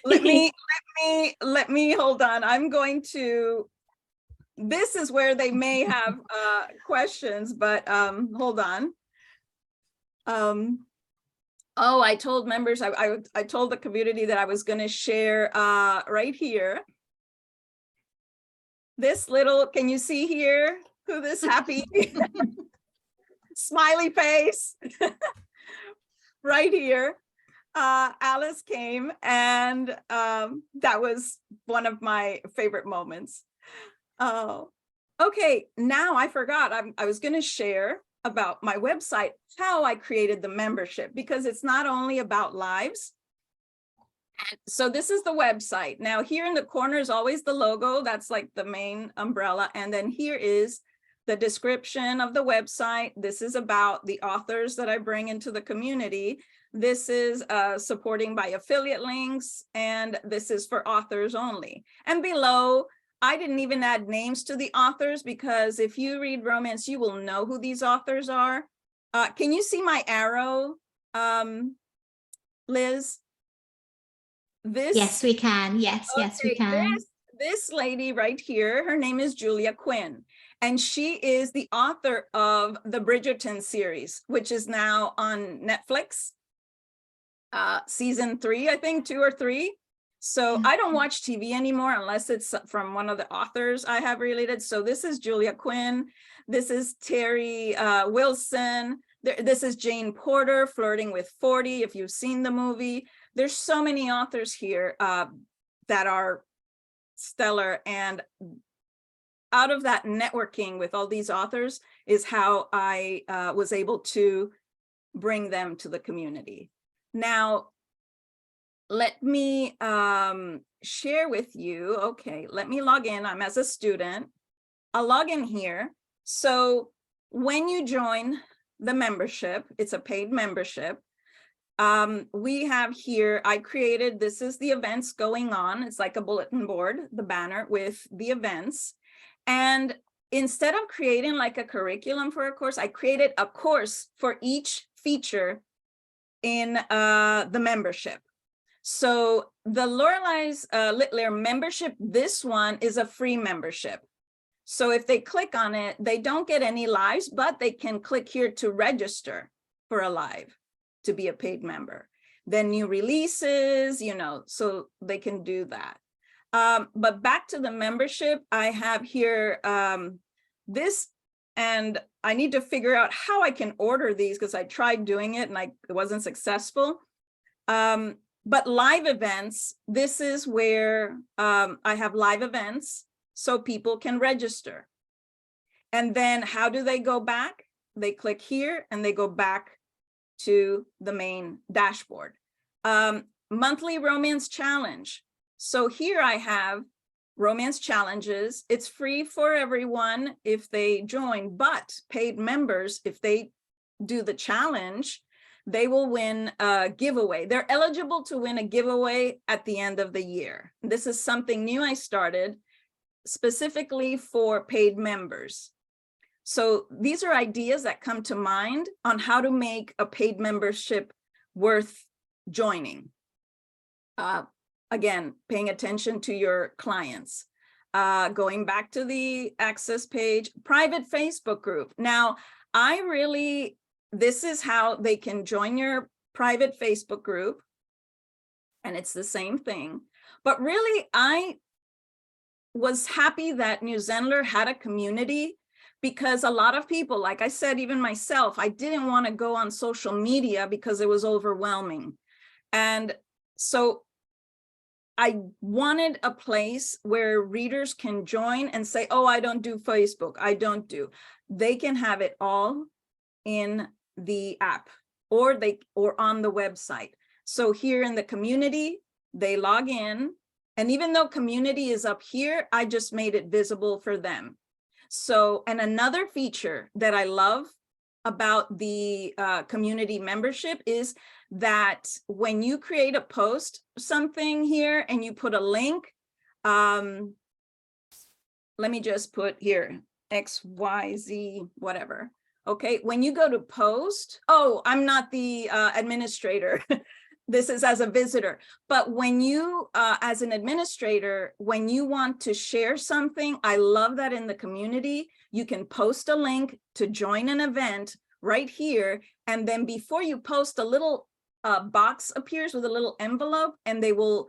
Let me hold on. I'm going to, this is where they may have questions, but hold on. Oh, I told members, I told the community that I was going to share right here. This little, can you see here who this happy smiley face right here? Alice came, and that was one of my favorite moments. Oh, okay. Now I forgot. I was going to share about my website, how I created the membership, because it's not only about lives. So this is the website. Now here in the corner is always the logo. That's like the main umbrella. And then here is the description of the website. This is about the authors that I bring into the community. This is supporting by affiliate links, and this is for authors only. And below, I didn't even add names to the authors, because if you read romance, you will know who these authors are. Can you see my arrow, Liz? This, yes, we can. Yes, okay, yes, we can. This lady right here, her name is Julia Quinn, and she is the author of the Bridgerton series, which is now on Netflix. Season 3, I think, 2 or 3. So I don't watch TV anymore unless it's from one of the authors I have related. So this is Julia Quinn. This is Terry Wilson. This is Jane Porter, Flirting with 40, if you've seen the movie. There's so many authors here that are stellar. And out of that networking with all these authors is how I was able to bring them to the community. Now, let me share with you. Okay, let me log in. I'm as a student. I'll log in here. So when you join the membership, it's a paid membership. We have here, I created, this is the events going on. It's like a bulletin board, the banner with the events. And instead of creating like a curriculum for a course, I created a course for each feature in the membership. So the Lorelai's Lit membership, this one is a free membership. So if they click on it, they don't get any lives, but they can click here to register for a live to be a paid member. Then new releases, you know, so they can do that. But back to the membership, I have here this, and I need to figure out how I can order these because I tried doing it and it wasn't successful. But live events, this is where I have live events so people can register. And then how do they go back? They click here and they go back to the main dashboard. Monthly romance challenge. So here I have romance challenges. It's free for everyone if they join, but paid members, if they do the challenge, they will win a giveaway. They're eligible to win a giveaway at the end of the year. This is something new I started specifically for paid members. So these are ideas that come to mind on how to make a paid membership worth joining. Again, paying attention to your clients. Going back to the access page, private Facebook group. Now, this is how they can join your private Facebook group. And it's the same thing. But really, I was happy that New Zenler had a community, because a lot of people, like I said, even myself, I didn't want to go on social media because it was overwhelming. And so I wanted a place where readers can join and say, oh, I don't do Facebook, I don't do. They can have it all in the app or on the website. So here in the community, they log in. And even though community is up here, I just made it visible for them. So, and another feature that I love about the community membership is that when you create a post, something here, and you put a link, let me just put here, XYZ, whatever. Okay, when you go to post, oh, I'm not the administrator. This is as a visitor. But when you, as an administrator, when you want to share something, I love that in the community, you can post a link to join an event right here. And then before you post, a little box appears with a little envelope, and they will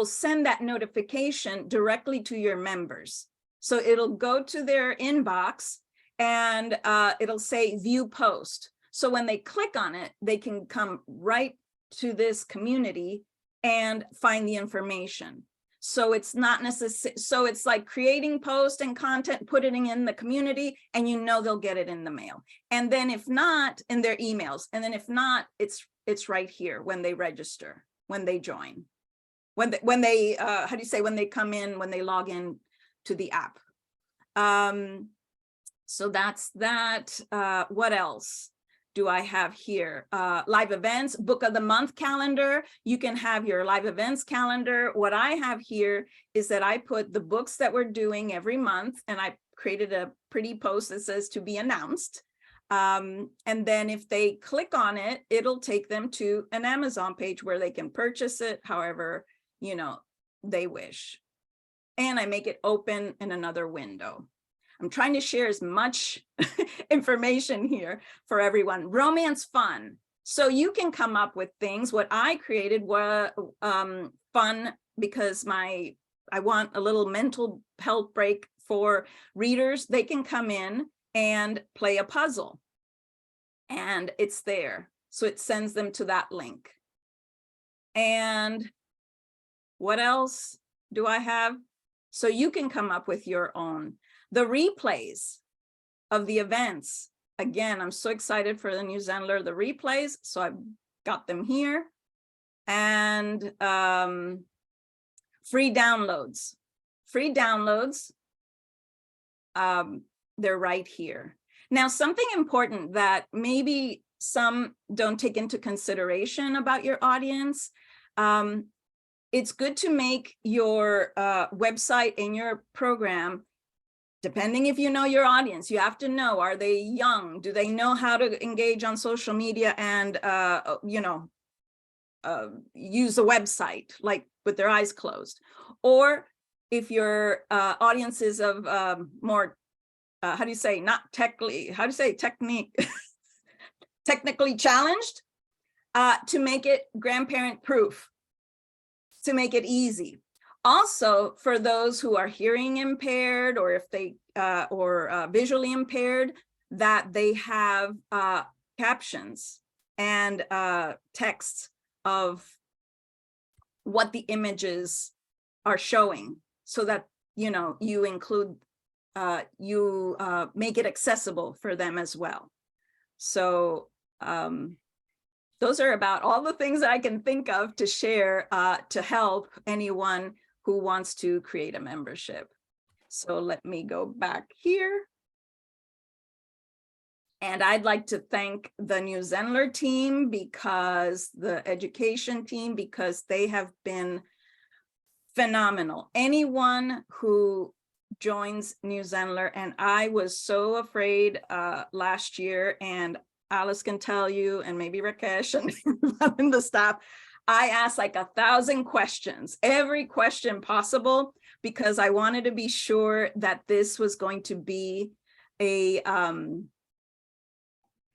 send that notification directly to your members. So it'll go to their inbox and it'll say view post. So when they click on it, they can come right to this community and find the information. So it's not necessary. So it's like creating post and content, putting it in the community, and you know they'll get it in the mail. And then if not, in their emails. And then if not, it's right here when they register, when they join, when they how do you say, when they come in, when they log in to the app. So that's that. What else do I have here? Live events, book of the month calendar. You can have your live events calendar. What I have here is that I put the books that we're doing every month, and I created a pretty post that says to be announced. And then if they click on it, it'll take them to an Amazon page where they can purchase it however, you know, they wish. And I make it open in another window. I'm trying to share as much information here for everyone. Romance fun. So you can come up with things. What I created was fun because I want a little mental health break for readers. They can come in and play a puzzle, and it's there. So it sends them to that link. And what else do I have? So you can come up with your own. The replays of the events. Again, I'm so excited for the New Zenler, the replays. So I've got them here. And free downloads. Free downloads, they're right here. Now, something important that maybe some don't take into consideration about your audience, it's good to make your website in your program, depending if you know your audience, you have to know, are they young? Do they know how to engage on social media and, use a website like with their eyes closed? Or if your audience is of more, how do you say, not technically, how do you say technically challenged, to make it grandparent proof, to make it easy. Also, for those who are hearing impaired, or if they visually impaired, that they have captions and texts of what the images are showing, so that you include, make it accessible for them as well. So those are about all the things that I can think of to share to help anyone who wants to create a membership. So let me go back here. And I'd like to thank the new Zenler team, because the education team, because they have been phenomenal. Anyone who joins New Zenler, and I was so afraid last year, and Alice can tell you, and maybe Rakesh and the staff, I asked like 1,000 questions, every question possible, because I wanted to be sure that this was going to be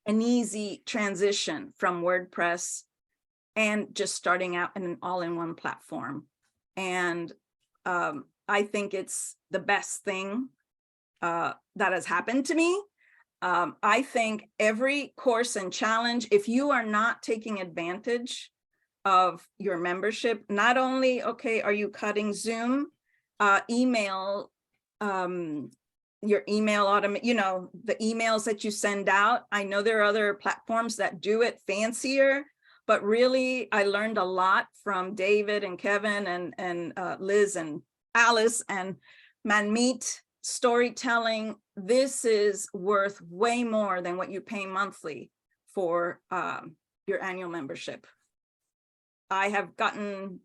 an easy transition from WordPress and just starting out in an all-in-one platform. And I think it's the best thing that has happened to me. I think every course and challenge, if you are not taking advantage of your membership, not only, okay, are you cutting Zoom, email, your email the emails that you send out. I know there are other platforms that do it fancier, but really I learned a lot from David and Kevin and Liz and Alice and Manmeet. Storytelling, this is worth way more than what you pay monthly for your annual membership. I have gotten,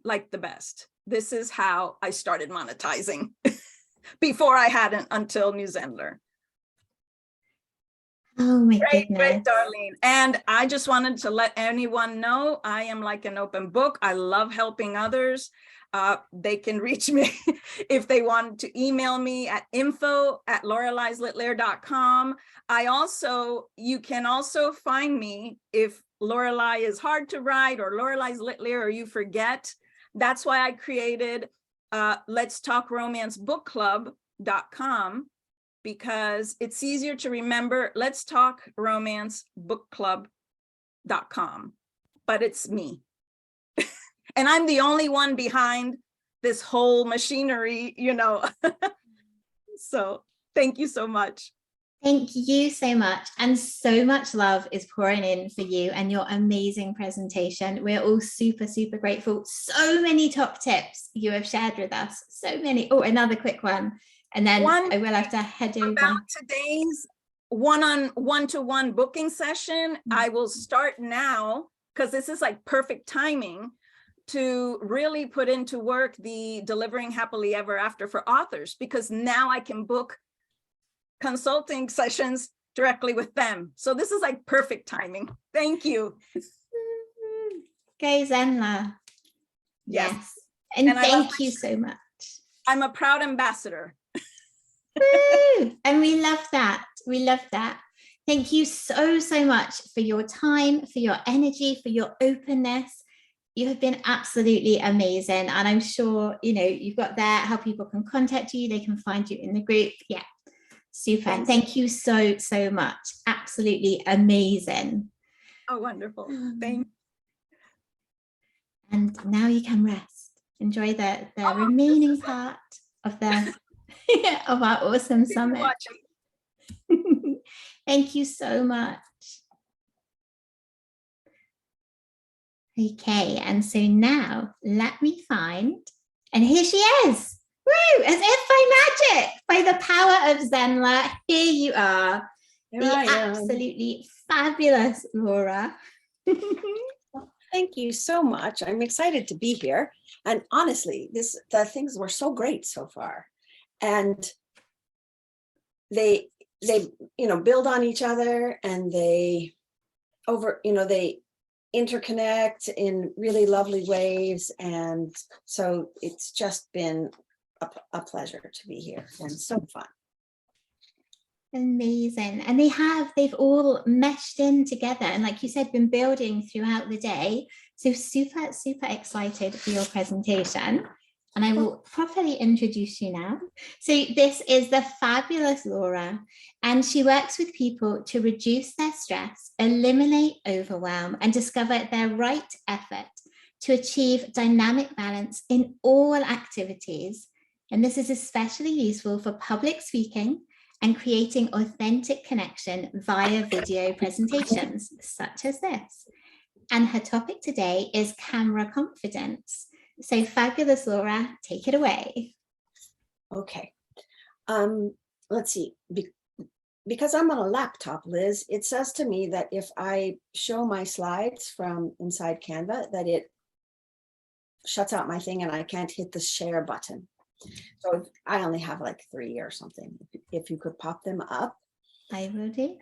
like the best. This is how I started monetizing before I hadn't, until New Zenler. Oh my Great, goodness. Darlene. And I just wanted to let anyone know I am like an open book. I love helping others. They can reach me if they want to email me at info@lorelaislitlair.com. You can also find me if Lorelai is hard to write, or Lorelai's Litlair, or you forget. That's why I created Let's Talk Romance Book Club.com, because it's easier to remember. Let's Talk Romance Book Club.com, but it's me. And I'm the only one behind this whole machinery, So thank you so much. Thank you so much. And so much love is pouring in for you and your amazing presentation. We're all super, super grateful. So many top tips you have shared with us. So many. Oh, another quick one. And then I will have to head over. About today's one-to-one booking session, I will start now, because this is like perfect timing to really put into work the Delivering Happily Ever After for authors, because now I can book consulting sessions directly with them. So this is like perfect timing. Thank you. Go Zenler. Yes. And thank you so much. I'm a proud ambassador. Woo! And we love that. We love that. Thank you so, so much for your time, for your energy, for your openness. You have been absolutely amazing. And I'm sure, you've got there how people can contact you. They can find you in the group. Yeah. Super. Thank you so, so much. Absolutely amazing. Oh, wonderful. Thank you. And now you can rest. Enjoy the remaining part of the of our awesome summit. Thank you so much. Okay, and so now let me find, and here she is. Woo! As if by magic, by the power of Zenler, here you are. Here The I am. absolutely fabulous Laura. Thank you so much. I'm excited to be here. And honestly, the things were so great so far. And they build on each other, and they interconnect in really lovely ways. And so it's just been a pleasure to be here and so fun. Amazing. And they've all meshed in together, and like you said, been building throughout the day. So super, super excited for your presentation. And I will properly introduce you now. So this is the fabulous Laura, and she works with people to reduce their stress, eliminate overwhelm, and discover their right effort to achieve dynamic balance in all activities. And this is especially useful for public speaking and creating authentic connection via video presentations, such as this. And her topic today is camera confidence. So fabulous, Laura, take it away. Okay. Let's see. Because I'm on a laptop, Liz, it says to me that if I show my slides from inside Canva, that it shuts out my thing and I can't hit the share button. So I only have like 3 or something. If you could pop them up. I will do.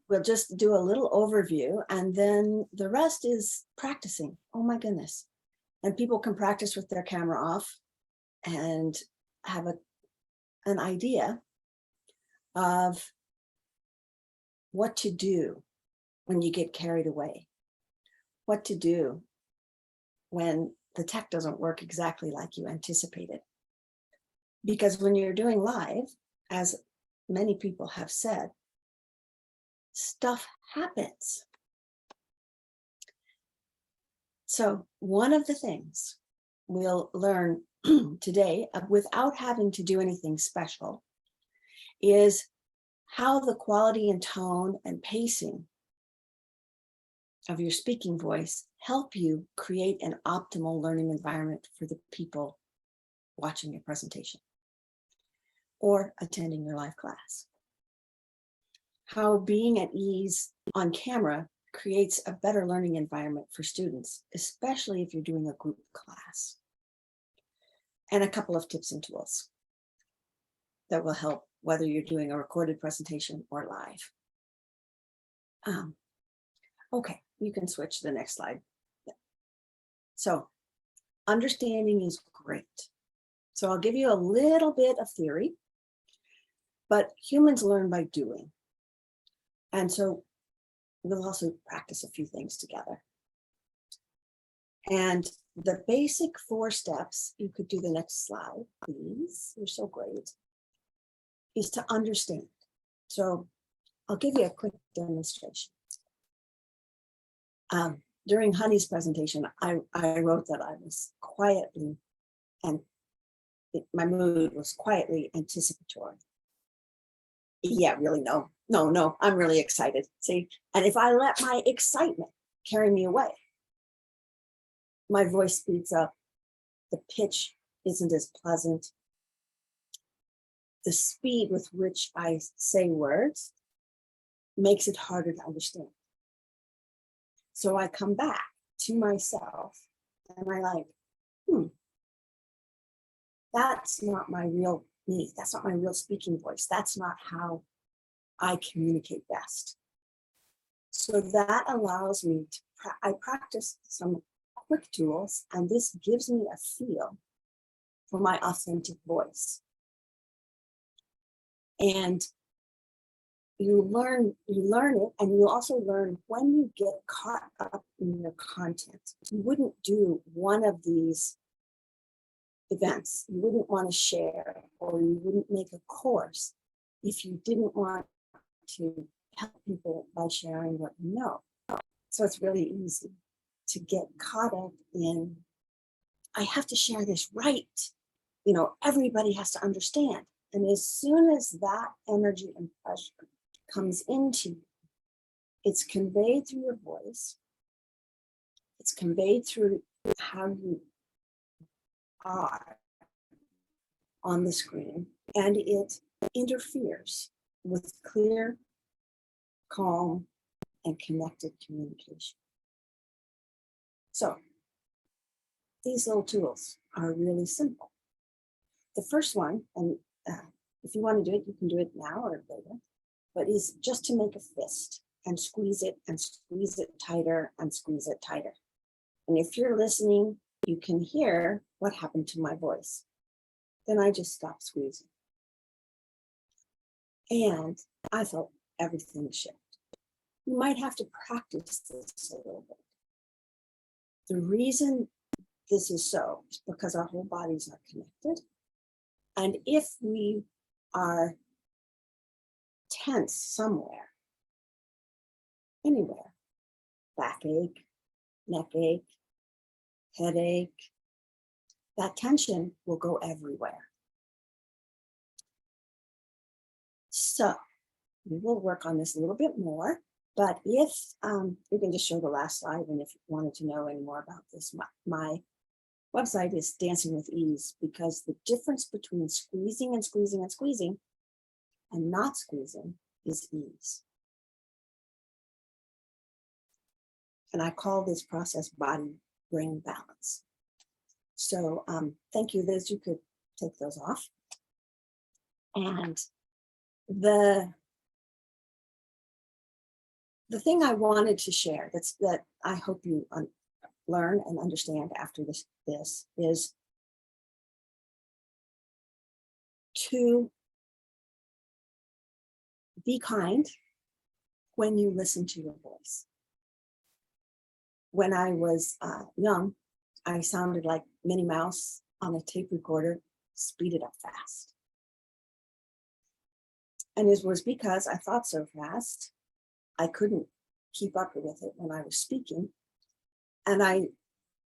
We'll just do a little overview, and then the rest is practicing. Oh my goodness. And people can practice with their camera off and have an idea of what to do when you get carried away, what to do when the tech doesn't work exactly like you anticipated. Because when you're doing live, as many people have said, stuff happens. So one of the things we'll learn today, without having to do anything special, is how the quality and tone and pacing of your speaking voice help you create an optimal learning environment for the people watching your presentation or attending your live class. How being at ease on camera creates a better learning environment for students, especially if you're doing a group class. And a couple of tips and tools that will help whether you're doing a recorded presentation or live. Okay, you can switch to the next slide. So understanding is great. So I'll give you a little bit of theory, but humans learn by doing. And so we'll also practice a few things together. And the basic 4 steps, you could do the next slide, please. You're so great. Is to understand. So I'll give you a quick demonstration. During Honey's presentation, I wrote that I was quietly, and my mood was quietly anticipatory. Yeah, really, no, I'm really excited. See, and if I let my excitement carry me away, my voice speeds up, the pitch isn't as pleasant, the speed with which I say words makes it harder to understand. So I come back to myself and I like, that's not my real me. That's not my real speaking voice. That's not how I communicate best. So that allows me to, I practice some quick tools, and this gives me a feel for my authentic voice. And you learn it, and you also learn when you get caught up in your content. You wouldn't do one of these events. You wouldn't want to share, or you wouldn't make a course if you didn't want to help people by sharing what you know. So it's really easy to get caught up in, I have to share this right. You know, everybody has to understand. And as soon as that energy and pressure comes into you, it's conveyed through your voice. It's conveyed through how you are on the screen, and it interferes with clear, calm, and connected communication. So these little tools are really simple. The first one, and if you want to do it, you can do it now or later, but is just to make a fist and squeeze it tighter and squeeze it tighter. And if you're listening, you can hear what happened to my voice. Then I just stopped squeezing. And I felt everything shift. You might have to practice this a little bit. The reason this is so is because our whole bodies are connected. And if we are tense somewhere, anywhere, backache, neck ache, headache, that tension will go everywhere. So we will work on this a little bit more, but if you can just show the last slide, and if you wanted to know any more about this, my website is Dancing with Ease, because the difference between squeezing and squeezing and squeezing and not squeezing is ease. And I call this process body-brain balance. So thank you, Liz, you could take those off. And the thing I wanted to share that I hope you learn and understand after this is to be kind when you listen to your voice. When I was young, I sounded like Minnie Mouse on a tape recorder, speeded up fast. And it was because I thought so fast, I couldn't keep up with it when I was speaking. And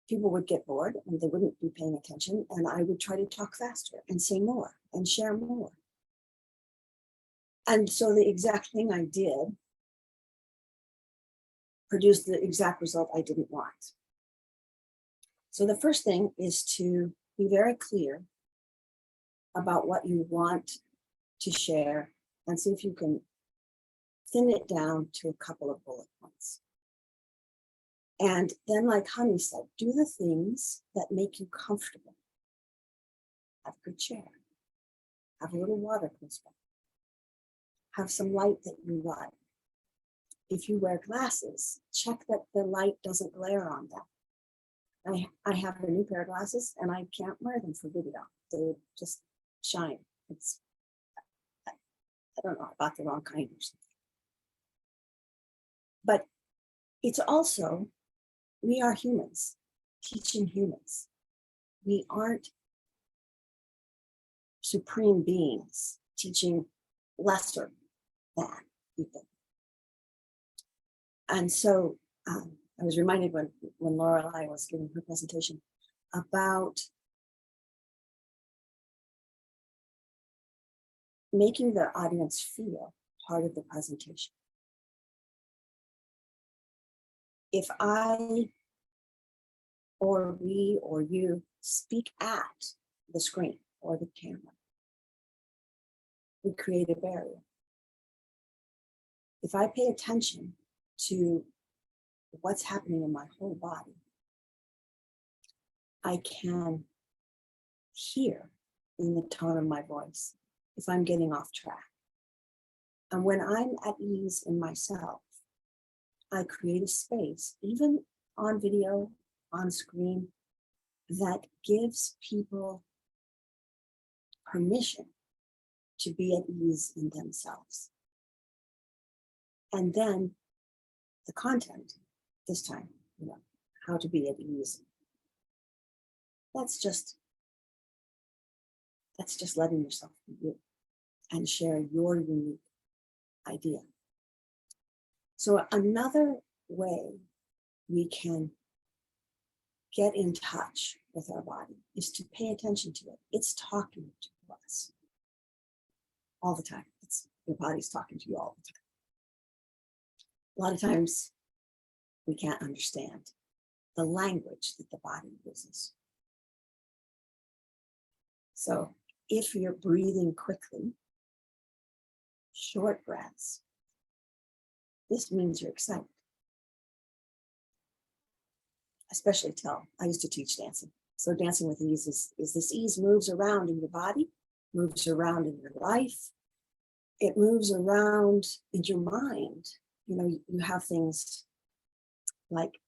people would get bored and they wouldn't be paying attention. And I would try to talk faster and say more and share more. And so the exact thing I did produced the exact result I didn't want. So the first thing is to be very clear about what you want to share and see if you can thin it down to a couple of bullet points. And then, like Honey said, do the things that make you comfortable. Have a good chair. Have a little water close by. Have some light that you like. If you wear glasses, check that the light doesn't glare on them. I have a new pair of glasses and I can't wear them for video. They just shine. I don't know, I bought the wrong kind or something. But it's also, we are humans, teaching humans. We aren't supreme beings teaching lesser than people. And so I was reminded when Lorelei was giving her presentation about making the audience feel part of the presentation. If I or we or you speak at the screen or the camera, we create a barrier. If I pay attention to what's happening in my whole body, I can hear in the tone of my voice if I'm getting off track. And when I'm at ease in myself, I create a space, even on video, on screen, that gives people permission to be at ease in themselves. And then the content, this time, how to be at ease. That's just letting yourself be you and share your unique idea. So another way we can get in touch with our body is to pay attention to it. It's talking to us all the time. Your body's talking to you all the time. A lot of times we can't understand the language that the body uses. So if you're breathing quickly, short breaths, this means you're excited. Especially I used to teach dancing. So dancing with ease is this ease moves around in your body, moves around in your life. It moves around in your mind. You know, you have things like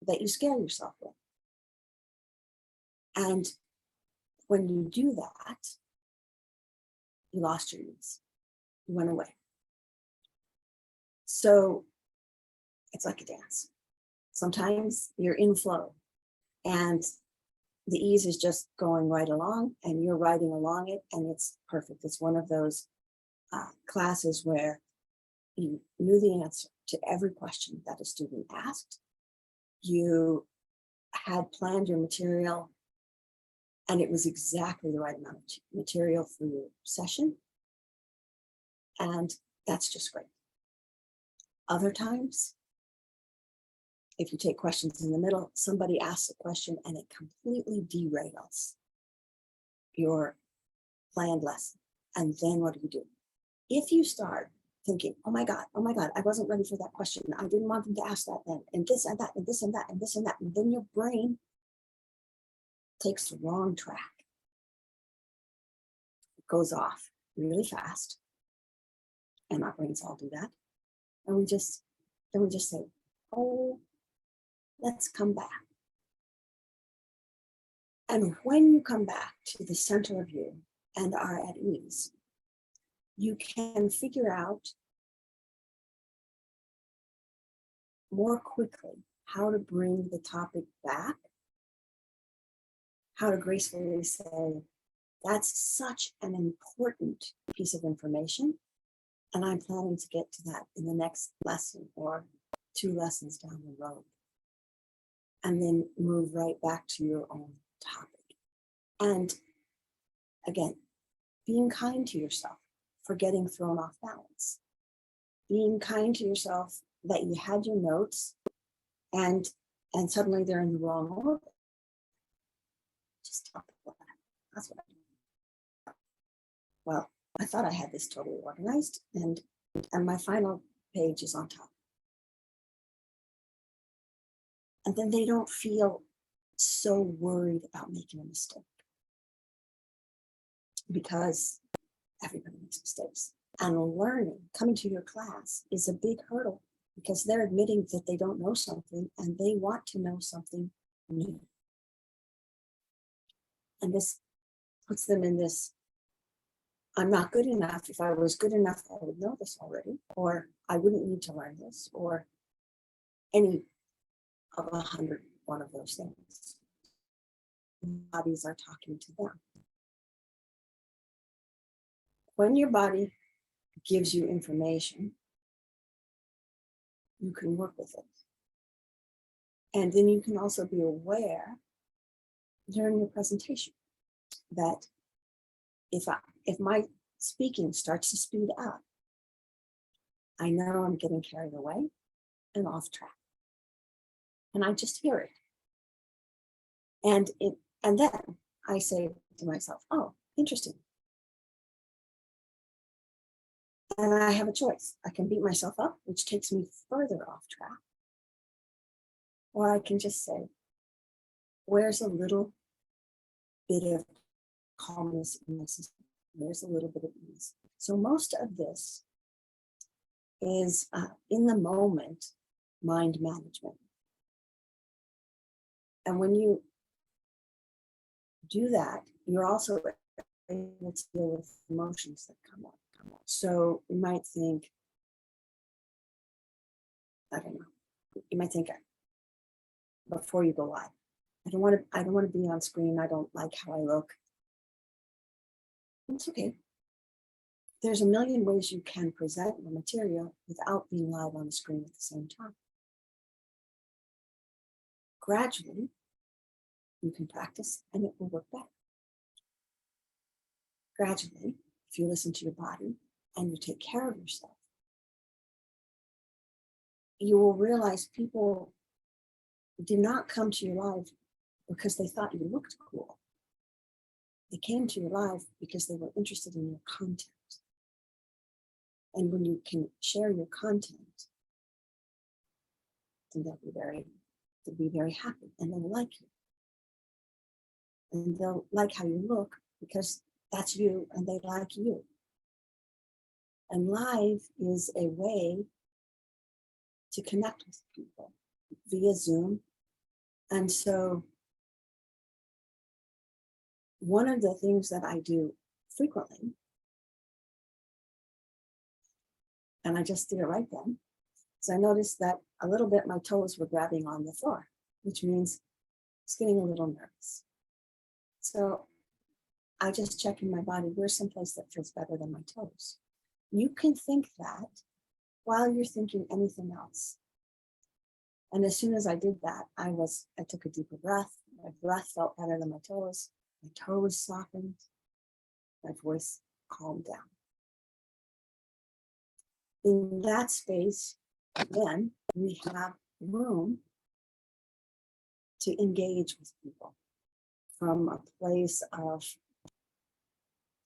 that you scare yourself with. And when you do that, you lost your ease. You went away. So it's like a dance. Sometimes you're in flow and the ease is just going right along and you're riding along it and it's perfect. It's one of those classes where you knew the answer to every question that a student asked. You had planned your material and it was exactly the right amount of material for your session. And that's just great. Other times, if you take questions in the middle, somebody asks a question and it completely derails your planned lesson. And then what do you do? If you start thinking, oh my God, I wasn't ready for that question. I didn't want them to ask that then, and this and that, and this and that, and this and that. And then your brain takes the wrong track. It goes off really fast. And our brains all do that. And we just say, oh, let's come back. And when you come back to the center of you and are at ease, you can figure out more quickly how to bring the topic back, how to gracefully say, that's such an important piece of information, and I'm planning to get to that in the next lesson or 2 lessons down the road. And then move right back to your own topic. And again, being kind to yourself for getting thrown off balance. Being kind to yourself that you had your notes and suddenly they're in the wrong order. Just tell people that. That's what I do. Well, I thought I had this totally organized and my final page is on top. And then they don't feel so worried about making a mistake because everybody makes mistakes. And learning, coming to your class is a big hurdle because they're admitting that they don't know something and they want to know something new. And this puts them in this, I'm not good enough. If I was good enough, I would know this already, or I wouldn't need to learn this, or any of 101 of those things. Bodies are talking to them. When your body gives you information, you can work with it. And then you can also be aware during your presentation that if my speaking starts to speed up, I know I'm getting carried away and off track. And I just hear it. And then I say to myself, oh, interesting. And I have a choice. I can beat myself up, which takes me further off track. Or I can just say, where's a little bit of calmness in my system? Where's a little bit of ease? So most of this is in the moment mind management. And when you do that, you're also able to deal with emotions that come up. So you might think, I don't know, you might think before you go live, I don't want to be on screen. I don't like how I look. It's okay. There's a million ways you can present your material without being live on the screen at the same time. Gradually, you can practice and it will work better. Gradually, if you listen to your body and you take care of yourself, you will realize people did not come to your live because they thought you looked cool. They came to your live because they were interested in your content. And when you can share your content, then they'll be very happy and they'll like you. And they'll like how you look because that's you and they like you. And live is a way to connect with people via Zoom. And so one of the things that I do frequently, and I just did it right then, is I noticed that a little bit my toes were grabbing on the floor, which means it's getting a little nervous. So I just check in my body, where's someplace that feels better than my toes? You can think that while you're thinking anything else. And as soon as I did that, I took a deeper breath. My breath felt better than my toes softened, my voice calmed down. In that space, again, we have room to engage with people from a place of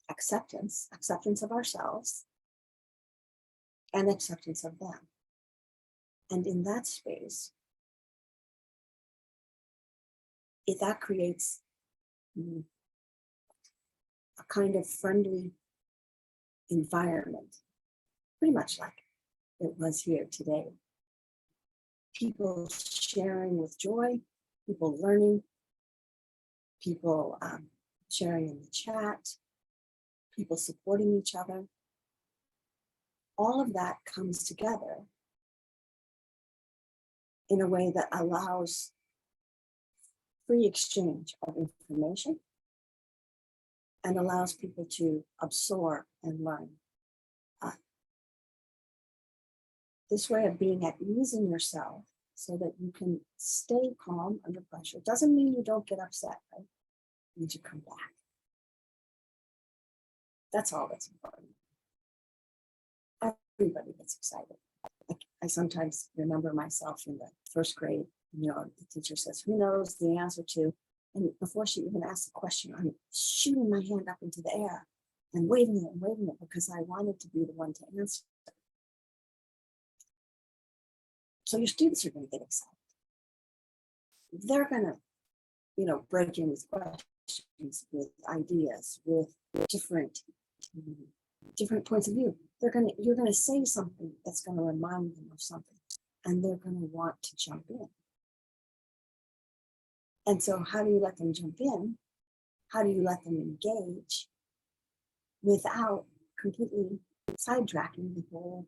acceptance of ourselves and acceptance of them. And in that space, that creates a kind of friendly environment, pretty much like it was here today. People sharing with joy, people learning, people sharing in the chat, people supporting each other. All of that comes together in a way that allows free exchange of information and allows people to absorb and learn. This way of being at ease in yourself so that you can stay calm under pressure. Doesn't mean you don't get upset, right? It means you come back. That's all that's important. Everybody gets excited. I sometimes remember myself in the first grade, the teacher says, who knows the answer to? And before she even asks the question, I'm shooting my hand up into the air and waving it because I wanted to be the one to answer. So your students are going to get excited. They're going to, break in with questions, with ideas, with different points of view. You're going to say something that's going to remind them of something, and they're going to want to jump in. And so how do you let them jump in? How do you let them engage without completely sidetracking the whole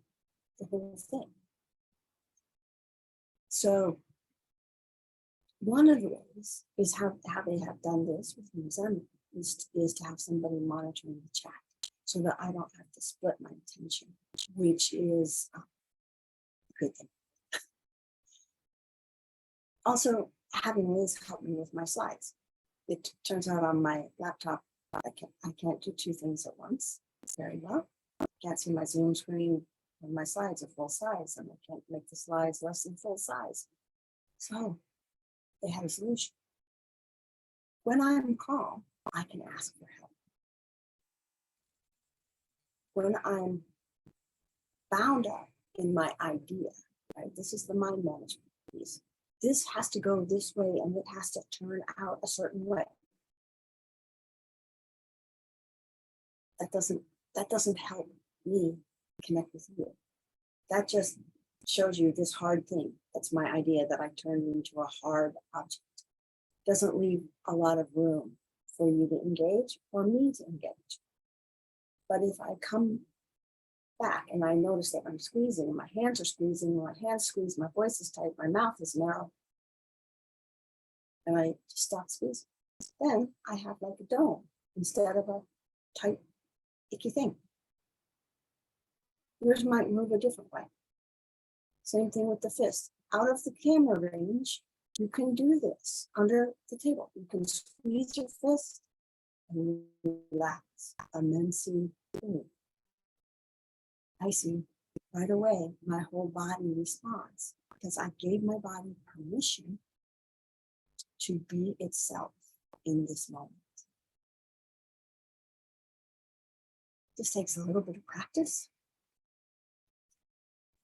thing? So one of the ways is how they have done this with Zenler is to have somebody monitoring the chat so that I don't have to split my attention, which is a good thing. Also, having Liz help me with my slides. It turns out on my laptop, I can't do two things at once very well. I can't see my Zoom screen and my slides are full size, and I can't make the slides less than full size. So they had a solution. When I'm calm, I can ask for help. When I'm bound up in my idea, right? This is the mind management piece. This has to go this way and it has to turn out a certain way. That doesn't help me connect with you. That just shows you this hard thing. That's my idea that I turned into a hard object. Doesn't leave a lot of room for you to engage or me to engage. But if I come back and I notice that I'm squeezing, and my hands are squeezing, and my hands squeeze, my voice is tight, my mouth is narrow, and I just stop squeezing, then I have like a dome instead of a tight, icky thing. Yours might move a different way. Same thing with the fist. Out of the camera range, you can do this under the table. You can squeeze your fist and relax, and then see. I see right away my whole body responds because I gave my body permission to be itself in this moment. This takes a little bit of practice.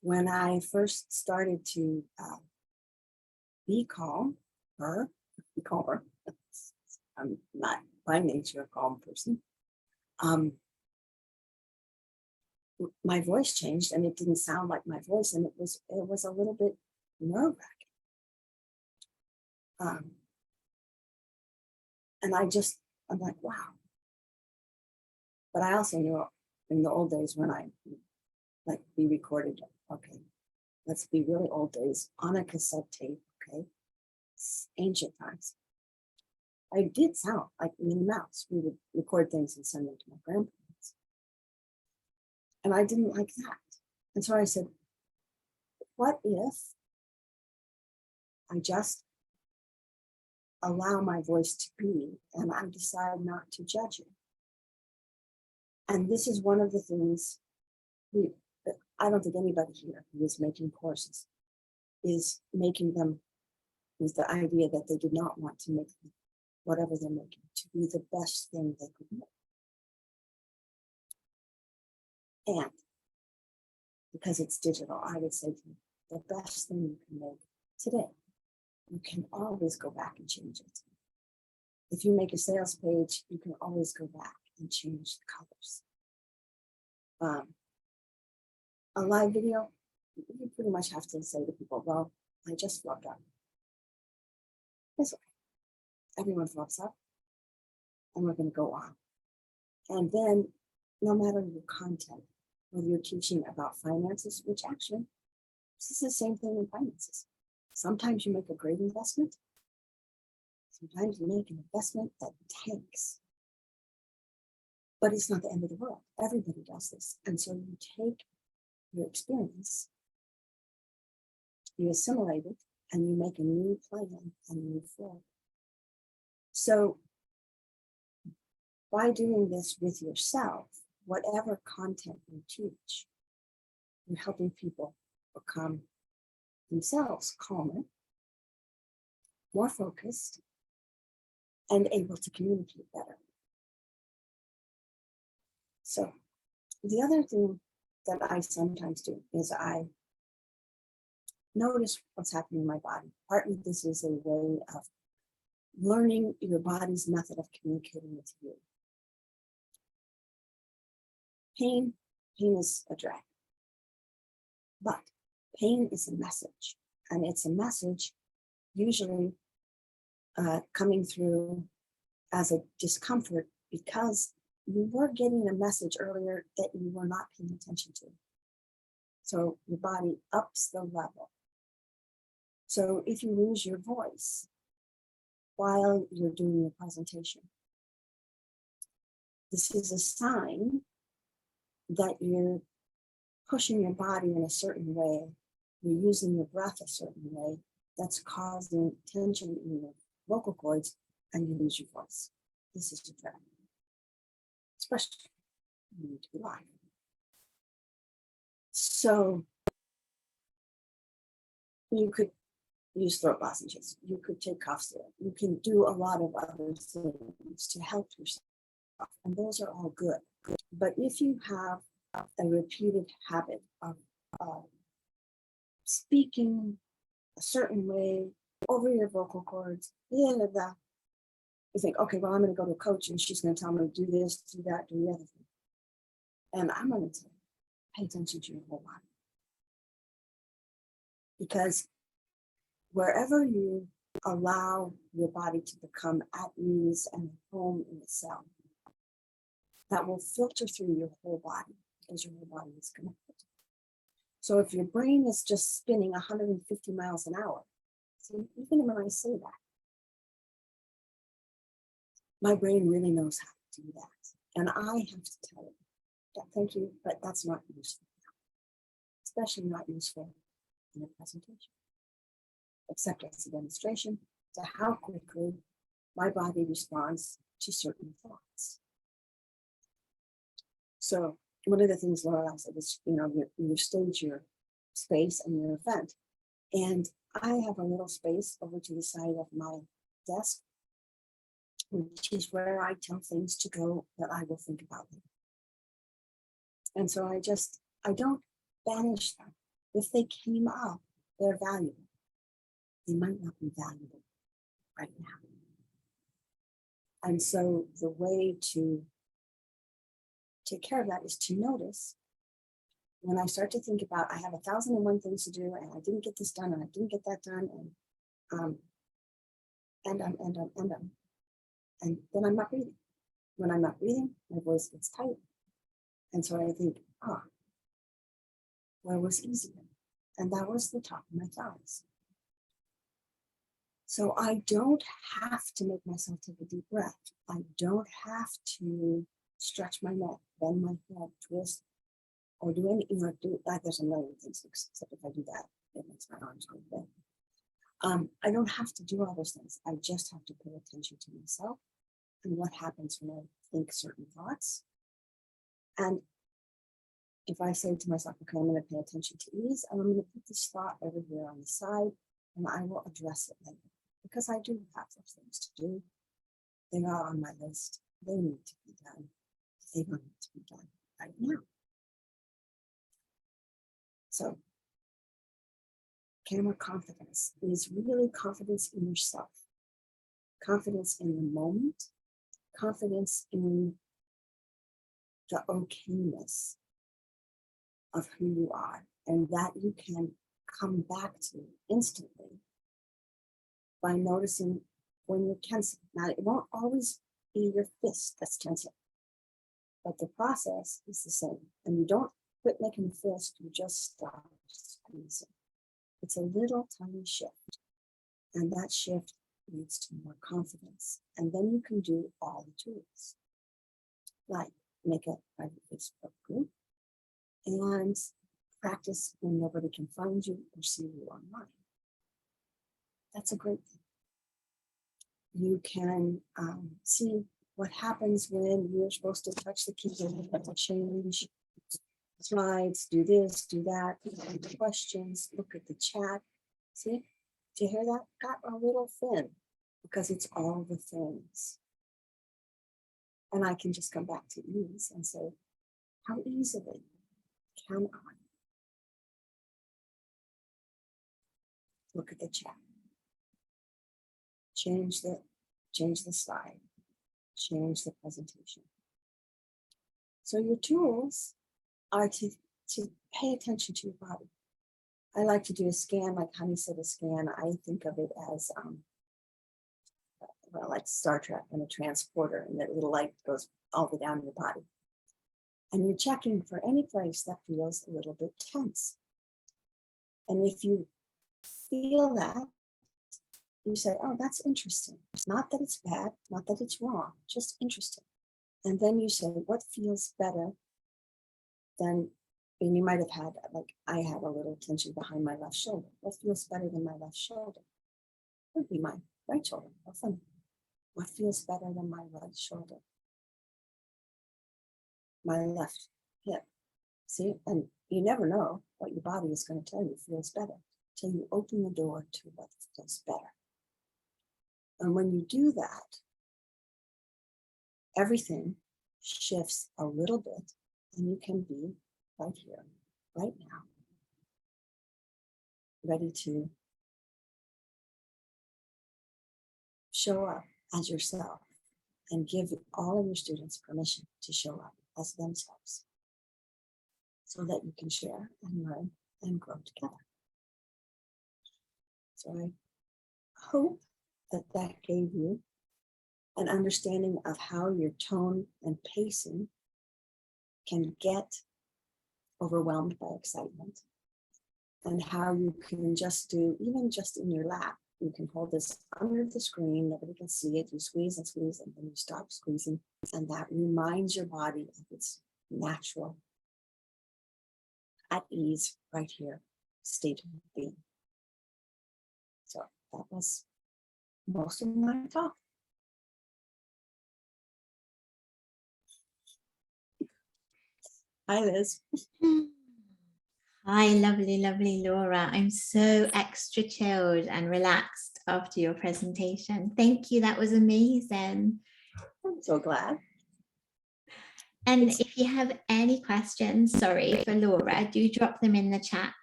When I first started to be calm, I'm not by nature a calm person. My voice changed, and it didn't sound like my voice, and it was a little bit nerve-wracking. And I'm like, wow. But I also knew in the old days when I like be recorded, okay, let's be really old days on a cassette tape, okay, it's ancient times. I did sound like Minnie Mouse. We would record things and send them to my grandparents. And I didn't like that. And so I said, what if I just allow my voice to be and I decide not to judge it? And this is one of the things I don't think anybody here who is making courses is making them with the idea that they did not want to make whatever they're making to be the best thing they could make. And because it's digital, I would say to you, the best thing you can make today, you can always go back and change it. If you make a sales page, you can always go back and change the colors. A live video, you pretty much have to say to people, well, I just flubbed up. It's okay. Everyone flubs up, and we're going to go on. And then, no matter your content, whether you're teaching about finances, which actually, this is the same thing in finances. Sometimes you make a great investment. Sometimes you make an investment that tanks. But it's not the end of the world. Everybody does this. And so you take your experience, you assimilate it, and you make a new plan and move forward. So by doing this with yourself, whatever content you teach, you're helping people become themselves calmer, more focused, and able to communicate better. So the other thing that I sometimes do is I notice what's happening in my body. Partly this is a way of learning your body's method of communicating with you. Pain is a drag, but pain is a message, and it's a message usually coming through as a discomfort because you were getting a message earlier that you were not paying attention to. So your body ups the level. So if you lose your voice while you're doing your presentation, this is a sign that you're pushing your body in a certain way, you're using your breath a certain way, that's causing tension in your vocal cords, and you lose your voice. This is a trap. Especially you need to be live. So you could use throat lozenges, you could take cough syrup, you can do a lot of other things to help yourself, and those are all good. But if you have a repeated habit of speaking a certain way over your vocal cords, you think, okay, well, I'm going to go to a coach and she's going to tell me to do this, do that, do the other thing. And I'm going to pay attention to your whole body. Because wherever you allow your body to become at ease and home in itself, that will filter through your whole body because your whole body is connected. So if your brain is just spinning 150 miles an hour, so even when I say that, my brain really knows how to do that. And I have to tell it, yeah, thank you, but that's not useful, especially not useful in a presentation, except as a demonstration to how quickly my body responds to certain thoughts. So one of the things Laura said is, you stage your space and your event. And I have a little space over to the side of my desk, which is where I tell things to go that I will think about later. And so I don't banish them. If they came up, they're valuable. They might not be valuable right now. And so the way to take care of that is to notice when I start to think about, I have 1,001 things to do, and I didn't get this done, and I didn't get that done, and then I'm not breathing. When I'm not breathing, my voice gets tight. And so I think, where was easier? And that was the top of my thighs. So I don't have to make myself take a deep breath. I don't have to stretch my neck, bend my head, twist, or do any, do that. There's a million things, except if I do that, it makes my arms go big. I don't have to do all those things. I just have to pay attention to myself and what happens when I think certain thoughts. And if I say to myself, okay, I'm going to pay attention to ease, and I'm going to put this thought over here on the side, and I will address it later, because I do have those things to do. They are on my list. They need to be done. They don't need to be done right now. So, camera confidence is really confidence in yourself, confidence in the moment, confidence in the okayness of who you are, and that you can come back to instantly by noticing when you're tensing. Now, it won't always be your fist that's tensing, but the process is the same. And you don't quit making a fist, you just stop squeezing. It's a little tiny shift, and that shift leads to more confidence. And then you can do all the tools, like make a private Facebook group and practice when nobody can find you or see you online. That's a great thing. You can see what happens when you're supposed to touch the keyboard, change slides, do this, do that, questions, look at the chat. See, do you hear that? Got a little thin because it's all the things. And I can just come back to ease and say, how easily can I look at the chat? Change the slide, change the presentation. So your tools are to pay attention to your body. I like to do a scan, like Honey said, a scan. I think of it as, like Star Trek and a transporter, and that little light goes all the way down your body. And you're checking for any place that feels a little bit tense. And if you feel that, you say, oh, that's interesting. Not that it's bad, not that it's wrong, just interesting. And then you say, what feels better than, and you might have had, like I had a little tension behind my left shoulder. What feels better than my left shoulder? Would be my right shoulder. Often, what feels better than my right shoulder? My left hip. See, and you never know what your body is going to tell you feels better until you open the door to what feels better. And when you do that, everything shifts a little bit, and you can be right here, right now, ready to show up as yourself and give all of your students permission to show up as themselves so that you can share and learn and grow together. So I hope that gave you an understanding of how your tone and pacing can get overwhelmed by excitement, and how you can just do, even just in your lap, you can hold this under the screen, nobody can see it, you squeeze and squeeze, and then you stop squeezing, and that reminds your body of its natural, at ease, right here, state of being. So that was most of my talk. Hi, Liz. Hi, lovely, lovely Laura. I'm so extra chilled and relaxed after your presentation. Thank you. That was amazing. I'm so glad. And It's- if you have any questions, sorry, for Laura, do drop them in the chat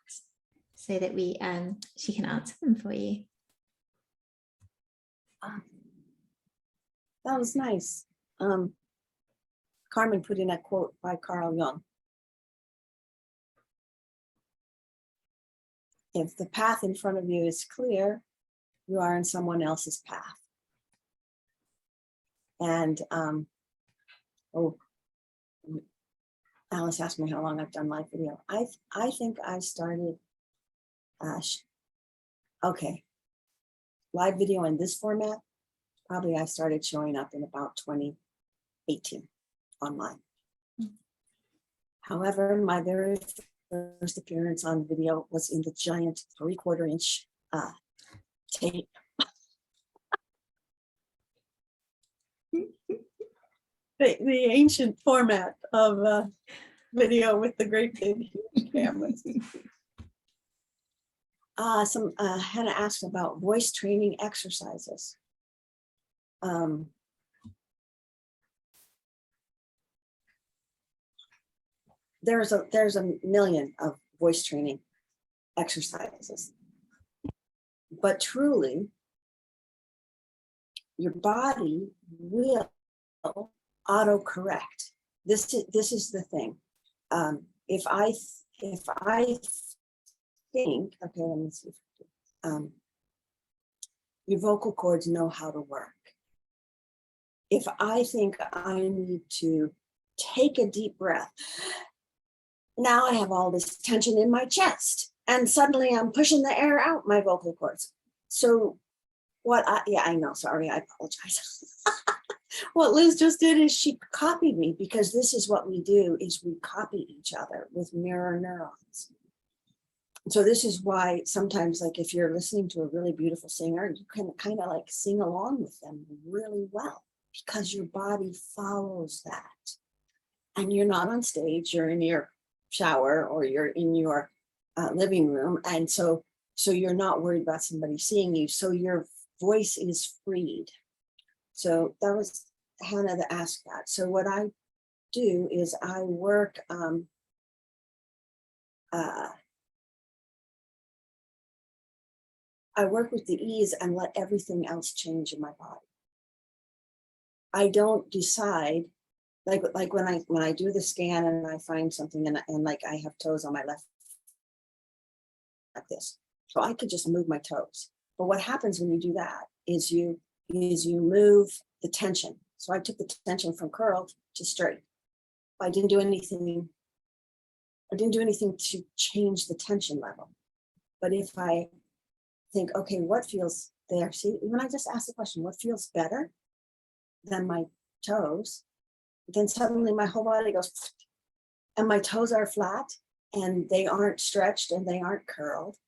so that she can answer them for you. That was nice. Carmen put in a quote by Carl Jung. If the path in front of you is clear, you are in someone else's path. And Alice asked me how long I've done live video. I think I started, live video in this format. Probably I started showing up in about 2018 online. However, my very first appearance on video was in the giant 3/4 inch tape. The ancient format of video with the great big huge cameras. Hannah asked about voice training exercises. There's a million of voice training exercises, but truly, your body will autocorrect. This is the thing. If I think, okay, let me see. Your vocal cords know how to work. If I think I need to take a deep breath, now I have all this tension in my chest, and suddenly I'm pushing the air out my vocal cords. So I know, sorry, I apologize. What Liz just did is she copied me, because this is what we do, is we copy each other with mirror neurons. So this is why sometimes, like if you're listening to a really beautiful singer, you can kind of like sing along with them really well, because your body follows that. And you're not on stage, you're in your shower or you're in your living room. And so you're not worried about somebody seeing you. So your voice is freed. So that was Hannah that asked that. So what I do is I work with the ease and let everything else change in my body. I don't decide, like when I do the scan and I find something and like I have toes on my left like this, so I could just move my toes. But what happens when you do that is you move the tension. So I took the tension from curled to straight. I didn't do anything to change the tension level. But if I think, okay, what feels there? See, when I just ask the question, what feels better than my toes? Then suddenly my whole body goes, and my toes are flat and they aren't stretched and they aren't curled.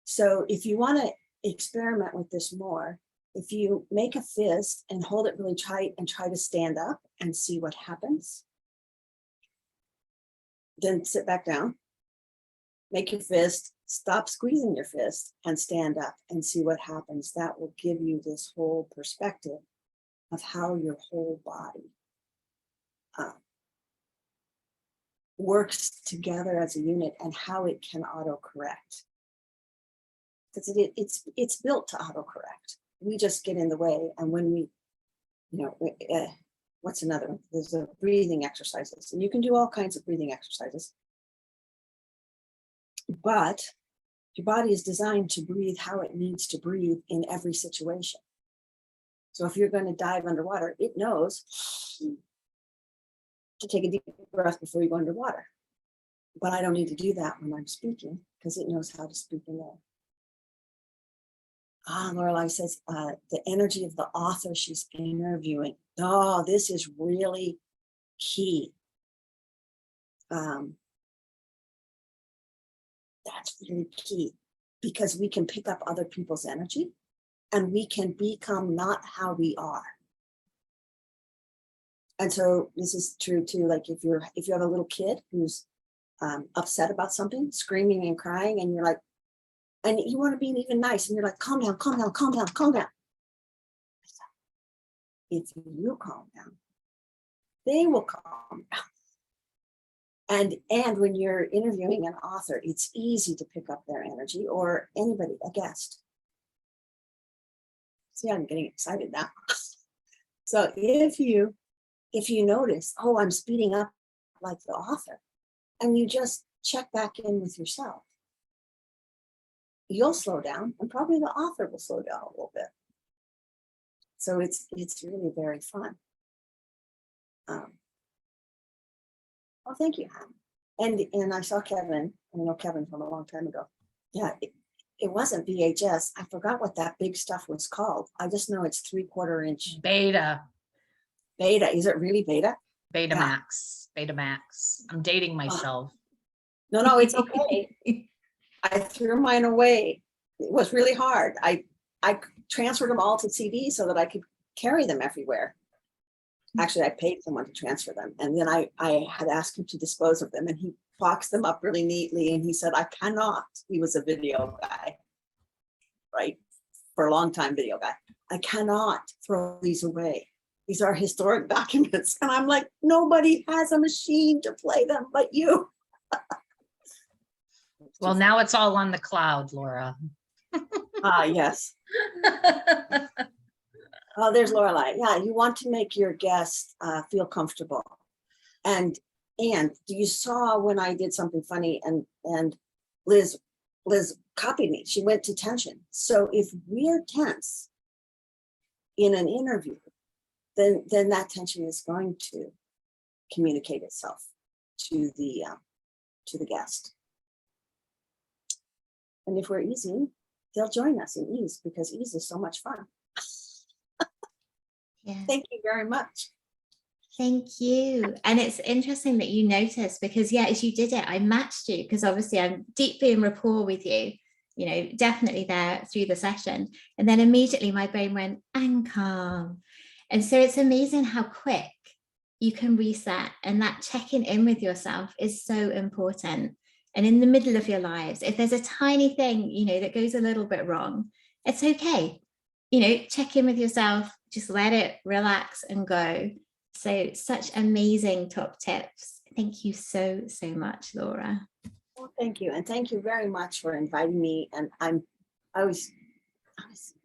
So if you want to experiment with this more, if you make a fist and hold it really tight and try to stand up and see what happens, then sit back down, make your fist, stop squeezing your fist and stand up and see what happens. That will give you this whole perspective of how your whole body works together as a unit and how it can autocorrect. Because it's built to autocorrect. We just get in the way, and when we, what's another one? There's a breathing exercises, and you can do all kinds of breathing exercises. But your body is designed to breathe how it needs to breathe in every situation. So if you're going to dive underwater, it knows to take a deep breath before you go underwater. But I don't need to do that when I'm speaking, because it knows how to speak in there. Lorelei says, the energy of the author she's interviewing. Oh, this is really key. That's really key, because we can pick up other people's energy and we can become not how we are. And so this is true too. Like if you have a little kid who's upset about something, screaming and crying, and you're like, and you want to be even nice, and you're like, calm down, calm down, calm down, calm down. If you calm down, they will calm down. And when you're interviewing an author, it's easy to pick up their energy, or anybody, a guest. See, I'm getting excited now. So if you notice, oh, I'm speeding up like the author, and you just check back in with yourself, you'll slow down, and probably the author will slow down a little bit. So it's really very fun. Well, thank you, Hannah. And I saw Kevin. I know Kevin from a long time ago. Yeah, it wasn't VHS. I forgot what that big stuff was called. I just know it's 3/4 inch. Beta. Beta. Is it really beta? Betamax. Betamax. I'm dating myself. No, it's okay. I threw mine away. It was really hard. I transferred them all to CD so that I could carry them everywhere. Actually, I paid someone to transfer them. And then I had asked him to dispose of them, and he boxed them up really neatly. And he said, I cannot. He was a video guy, right? For a long time video guy. I cannot throw these away. These are historic documents. And I'm like, nobody has a machine to play them but you. Well, now it's all on the cloud, Laura. Ah, yes. Oh, there's Lorelei. Yeah, you want to make your guests feel comfortable. And you saw when I did something funny and Liz copied me. She went to tension. So if we're tense in an interview, then that tension is going to communicate itself to the guest. And if we're easy, they'll join us in ease, because ease is so much fun. Yeah. Thank you very much. Thank you. And it's interesting that you noticed, because yeah, as you did it, I matched you, because obviously I'm deeply in rapport with you, you know, definitely there through the session. And then immediately my brain went, and calm. And so it's amazing how quick you can reset, and that checking in with yourself is so important. And in the middle of your lives, if there's a tiny thing, you know, that goes a little bit wrong, it's okay. You know, check in with yourself, just let it relax and go. So such amazing top tips. Thank you so much, Laura. Well, thank you. And thank you very much for inviting me. And I was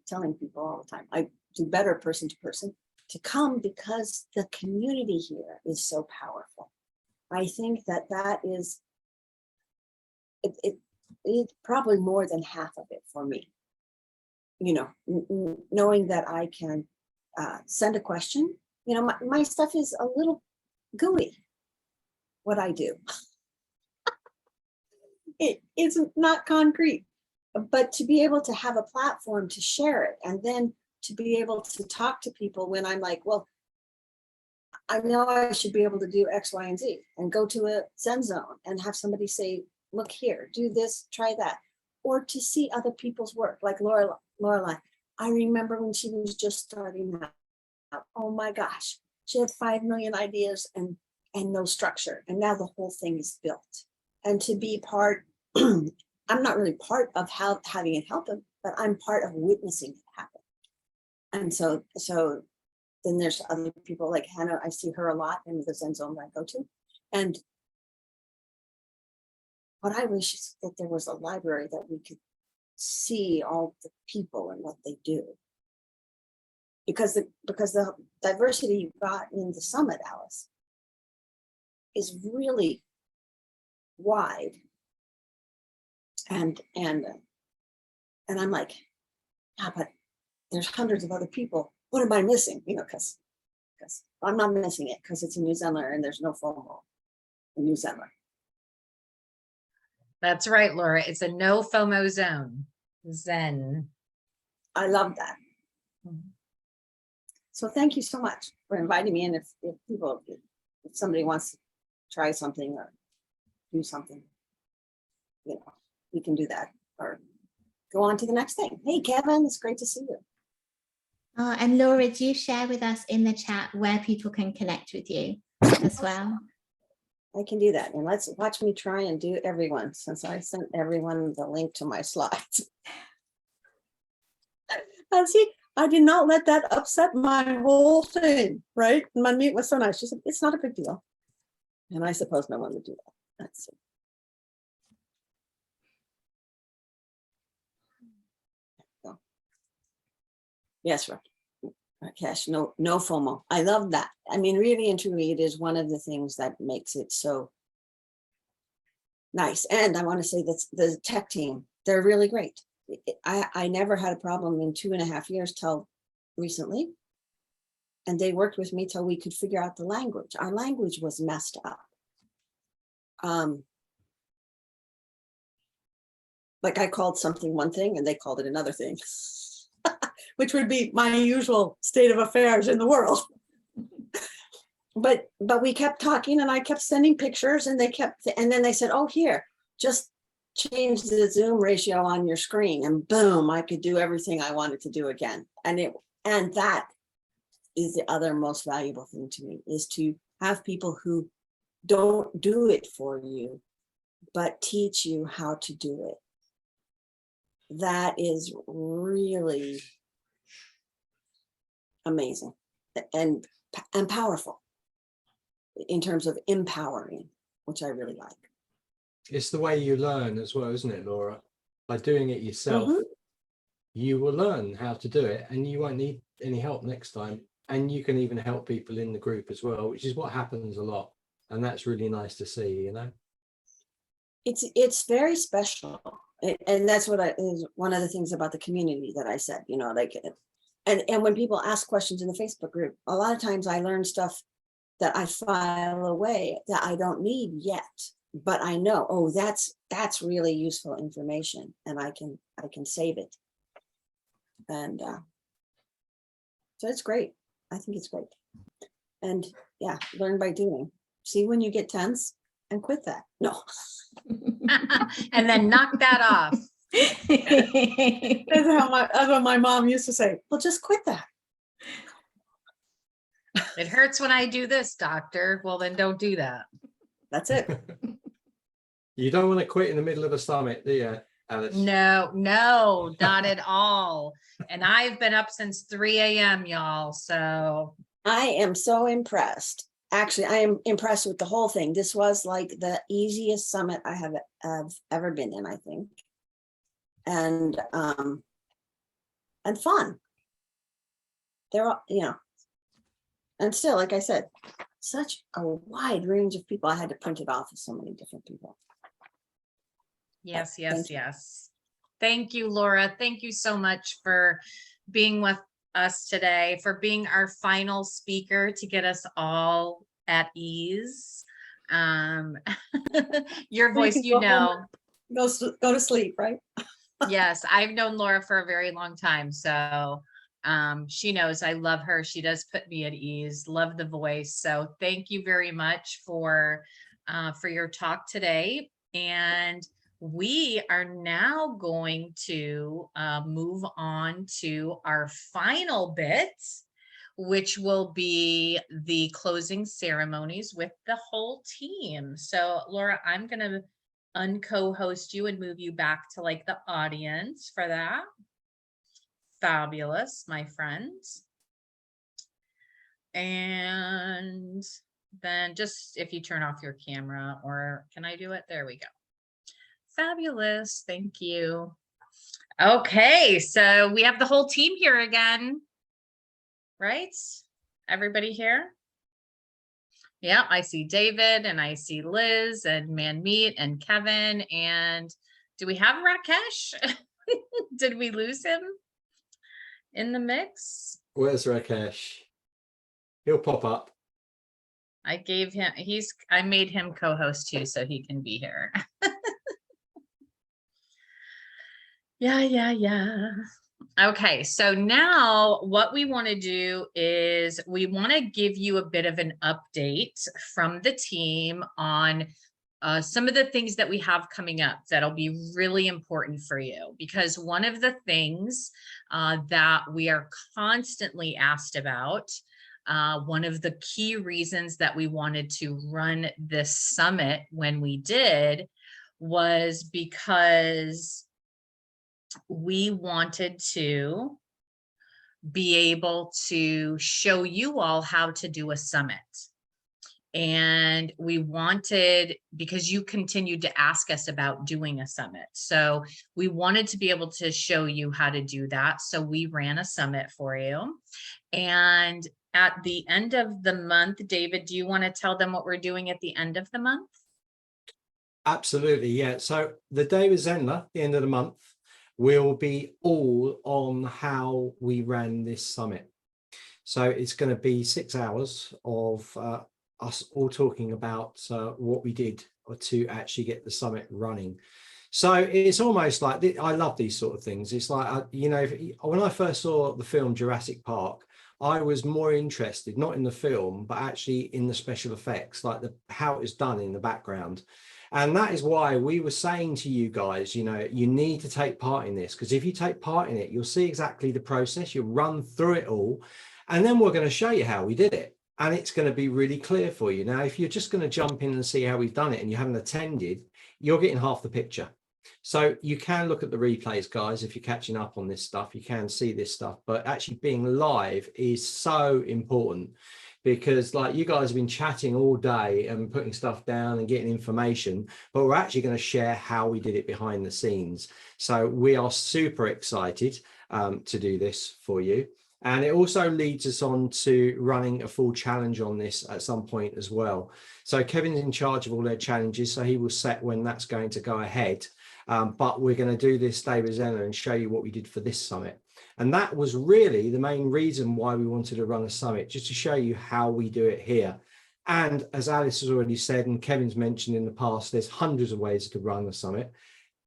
telling people all the time, I do better person to person to come, because the community here is so powerful. I think that is, it's probably more than half of it for me. You know, knowing that I can send a question. You know, my stuff is a little gooey, what I do. It's not concrete, but to be able to have a platform to share it, and then to be able to talk to people when I'm like, well, I know I should be able to do X, Y, and Z, and go to a Zen zone and have somebody say, look here, do this, try that. Or to see other people's work, like Lorelei. I remember when she was just starting out. Oh my gosh, she had 5 million ideas and no structure. And now the whole thing is built. And to be part, I'm not really part of having it happen, but I'm part of witnessing it happen. And so then there's other people like Hannah. I see her a lot in the Zen zone that I go to. And what I wish is that there was a library that we could see all the people and what they do. Because the diversity you got in the summit, Alice, is really wide. And I'm like, yeah, but there's hundreds of other people. What am I missing? You know, because I'm not missing it, because it's a new Zenler and there's no FOMO in new Zenler. That's right, Laura. It's a no FOMO zone. Zen. I love that. So thank you so much for inviting me. And if somebody wants to try something or do something, you know, we can do that, or go on to the next thing. Hey, Kevin, it's great to see you. Oh, and Laura, do you share with us in the chat where people can connect with you as well? I can do that. And let's watch me try and do everyone, since I sent everyone the link to my slides. See, I did not let that upset my whole thing, right? And my meet was so nice. She said, it's not a big deal. And I suppose no one would do that. That's it. So, yes, Rakesh, no FOMO. I love that. I mean, really and truly, it is one of the things that makes it so nice. And I want to say that the tech team, they're really great. I never had a problem in 2.5 years till recently. And they worked with me till we could figure out the language. Our language was messed up. Like I called something one thing and they called it another thing, which would be my usual state of affairs in the world. But we kept talking and I kept sending pictures and and then they said, oh, here, just change the zoom ratio on your screen, and boom, I could do everything I wanted to do again. And that is the other most valuable thing to me, is to have people who don't do it for you, but teach you how to do it. That is really amazing and powerful in terms of empowering, which I really like. It's the way you learn as well, isn't it, Laura? By doing it yourself, you will learn how to do it and you won't need any help next time. And you can even help people in the group as well, which is what happens a lot. And that's really nice to see, you know? It's very special. And that's what is one of the things about the community that I said, you know, like, and when people ask questions in the Facebook group, a lot of times I learn stuff that I file away that I don't need yet, but I know, oh, that's really useful information, and I can save it. And so it's great. I think it's great. And yeah, learn by doing. See when you get tense and quit that. No. And then knock that off. That's what my mom used to say. Well, just quit that. It hurts when I do this, doctor. Well, then don't do that. That's it. You don't want to quit in the middle of a summit, do you, Alice? No, not at all. And I've been up since 3 a.m., y'all. So I am so impressed. Actually, I am impressed with the whole thing. This was like the easiest summit I have ever been in, I think. And fun. They're all, you know, and still, like I said, such a wide range of people. I had to print it off of so many different people. Yes. Thank you, Laura. Thank you so much for being with us today, for being our final speaker to get us all at ease. Your voice, you know. Go to sleep, right? Yes, I've known Laura for a very long time. So she knows I love her. She does put me at ease. Love the voice. So thank you very much for your talk today. And we are now going to move on to our final bit, which will be the closing ceremonies with the whole team. So Laura, I'm going to unco-host you and move you back to like the audience for that. Fabulous, my friends. And then just if you turn off your camera, or can I do it? There we go. Fabulous. Thank you. Okay, so we have the whole team here again, right? Everybody here? Yeah, I see David and I see Liz and Manmeet and Kevin. And do we have Rakesh? Did we lose him in the mix? Where's Rakesh? He'll pop up. I made him co-host too, so he can be here. Yeah. Okay, so now what we want to do is we want to give you a bit of an update from the team on some of the things that we have coming up that'll be really important for you, because one of the things that we are constantly asked about, one of the key reasons that we wanted to run this summit when we did was because we wanted to be able to show you all how to do a summit. And we wanted, because you continued to ask us about doing a summit, so we wanted to be able to show you how to do that. So we ran a summit for you. And at the end of the month, David, do you want to tell them what we're doing at the end of the month? Absolutely, yeah. So the day with Zenler, the end of the month, will be all on how we ran this summit. So it's going to be 6 hours of us all talking about what we did to actually get the summit running. So it's almost like, I love these sort of things. It's like, you know, when I first saw the film Jurassic Park, I was more interested, not in the film, but actually in the special effects, like how it was done in the background. And that is why we were saying to you guys, you know, you need to take part in this, because if you take part in it, you'll see exactly the process, you'll run through it all, and then we're going to show you how we did it. And it's going to be really clear for you. Now, if you're just going to jump in and see how we've done it and you haven't attended, you're getting half the picture. So you can look at the replays, guys. If you're catching up on this stuff, you can see this stuff, but actually being live is so important, because like you guys have been chatting all day and putting stuff down and getting information, but we're actually going to share how we did it behind the scenes. So we are super excited to do this for you. And it also leads us on to running a full challenge on this at some point as well. So Kevin's in charge of all their challenges, so he will set when that's going to go ahead. But we're going to do this day with Zenler and show you what we did for this summit. And that was really the main reason why we wanted to run a summit, just to show you how we do it here. And as Alice has already said, and Kevin's mentioned in the past, there's hundreds of ways to run a summit.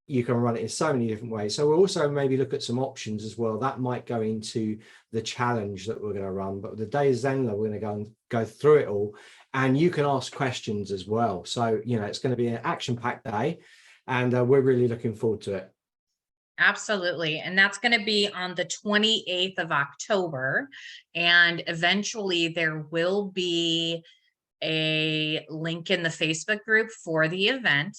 You can run it in so many different ways. So we'll also maybe look at some options as well. That might go into the challenge that we're going to run. But the day Zenler, we're going to go through it all. And you can ask questions as well. So, you know, it's going to be an action-packed day. And we're really looking forward to it. Absolutely. And that's going to be on the 28th of October. And eventually there will be a link in the Facebook group for the event.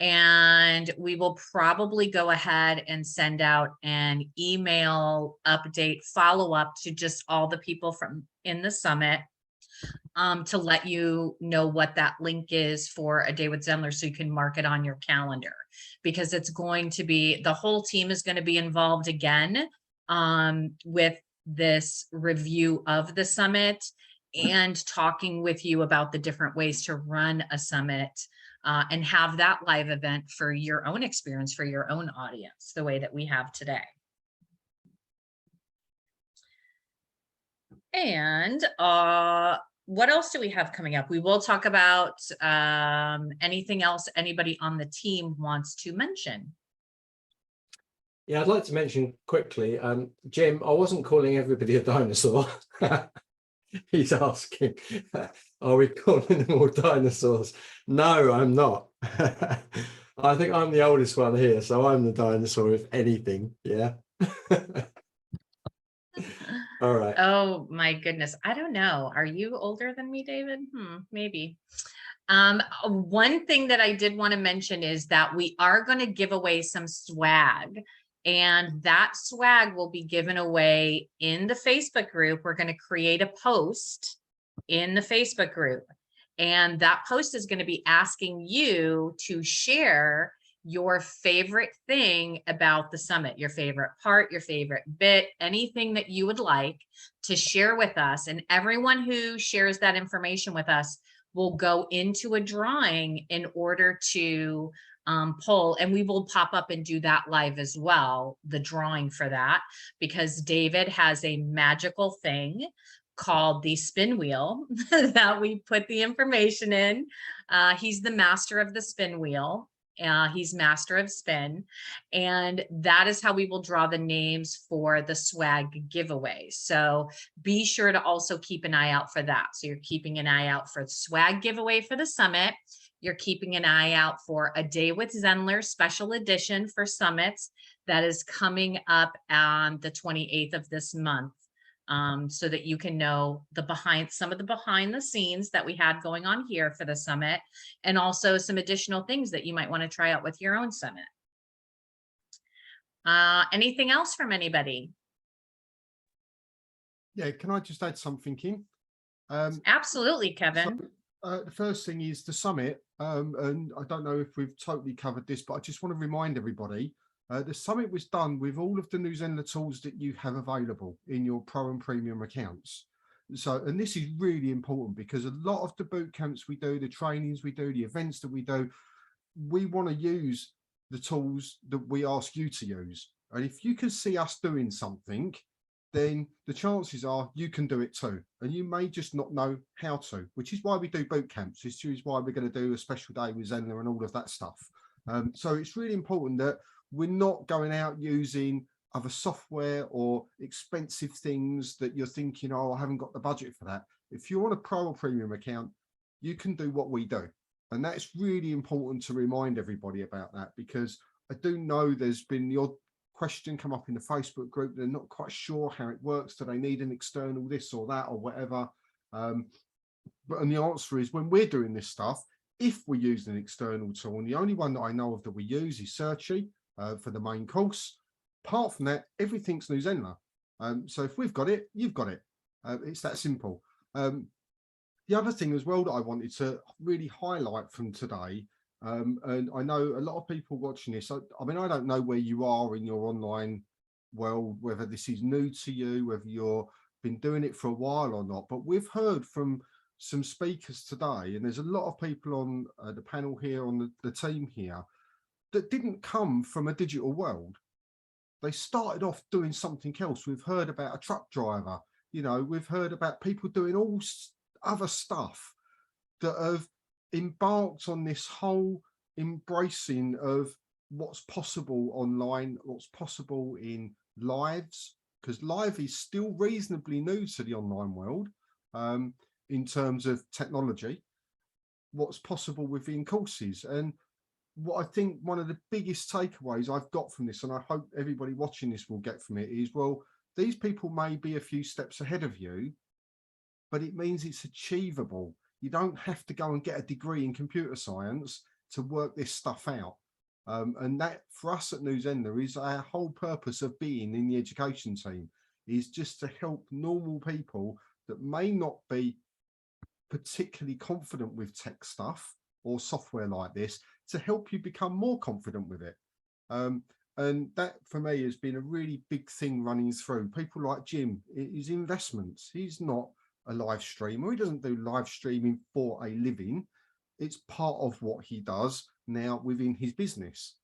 And we will probably go ahead and send out an email update follow-up to just all the people from in the summit to let you know what that link is for a day with Zenler, so you can mark it on your calendar, because it's going to be, the whole team is going to be involved again with this review of the summit and talking with you about the different ways to run a summit and have that live event for your own experience, for your own audience, the way that we have today. And what else do we have coming up? We will talk about anything else anybody on the team wants to mention. Yeah, I'd like to mention quickly, Jim, I wasn't calling everybody a dinosaur. He's asking, are we calling them all dinosaurs? No, I'm not. I think I'm the oldest one here, so I'm the dinosaur, if anything. Yeah. All right. Oh my goodness. I don't know. Are you older than me, David? Maybe. One thing that I did want to mention is that we are going to give away some swag, and that swag will be given away in the Facebook group. We're going to create a post in the Facebook group, and that post is going to be asking you to share your favorite thing about the summit, your favorite part, your favorite bit, anything that you would like to share with us. And everyone who shares that information with us will go into a drawing in order to poll, and we will pop up and do that live as well, the drawing for that, because David has a magical thing called the spin wheel that we put the information in. He's the master of the spin wheel. He's master of spin, and that is how we will draw the names for the swag giveaway. So be sure to also keep an eye out for that. So you're keeping an eye out for the swag giveaway for the summit. You're keeping an eye out for a day with Zenler special edition for summits that is coming up on the 28th of this month. So that you can know some of the behind the scenes that we had going on here for the summit, and also some additional things that you might want to try out with your own summit. Anything else from anybody? Yeah, can I just add something in? Absolutely, Kevin. The first thing is the summit, and I don't know if we've totally covered this, but I just want to remind everybody, the summit was done with all of the new Zenler tools that you have available in your Pro and Premium accounts. So, and this is really important because a lot of the boot camps we do, the trainings we do, the events that we do, we want to use the tools that we ask you to use. And if you can see us doing something, then the chances are you can do it too. And you may just not know how to, which is why we do boot camps. This is why we're going to do a special day with Zenler and all of that stuff. So it's really important that we're not going out using other software or expensive things that you're thinking, oh, I haven't got the budget for that. If you're on a Pro or Premium account, you can do what we do. And that's really important to remind everybody about that, because I do know there's been the odd question come up in the Facebook group. They're not quite sure how it works. Do they need an external this or that or whatever? And the answer is, when we're doing this stuff, if we use an external tool, and the only one that I know of that we use is Searchy for the main course. Apart from that, everything's new Zenler. So if we've got it, you've got it. It's that simple. The other thing as well that I wanted to really highlight from today, and I know a lot of people watching this, I mean, I don't know where you are in your online world, whether this is new to you, whether you've been doing it for a while or not, but we've heard from some speakers today, and there's a lot of people on the panel here, on the team here, that didn't come from a digital world. They started off doing something else. We've heard about a truck driver, you know, we've heard about people doing all other stuff that have embarked on this whole embracing of what's possible online, what's possible in lives, because live is still reasonably new to the online world in terms of technology, what's possible within courses. And what I think one of the biggest takeaways I've got from this, and I hope everybody watching this will get from it, is, well, these people may be a few steps ahead of you, but it means it's achievable. You don't have to go and get a degree in computer science to work this stuff out. And that, for us at New Zenler, is our whole purpose of being in the education team, is just to help normal people that may not be particularly confident with tech stuff or software like this, to help you become more confident with it. And that for me has been a really big thing running through. People like Jim, his investments, he's not a live streamer. He doesn't do live streaming for a living. It's part of what he does now within his business.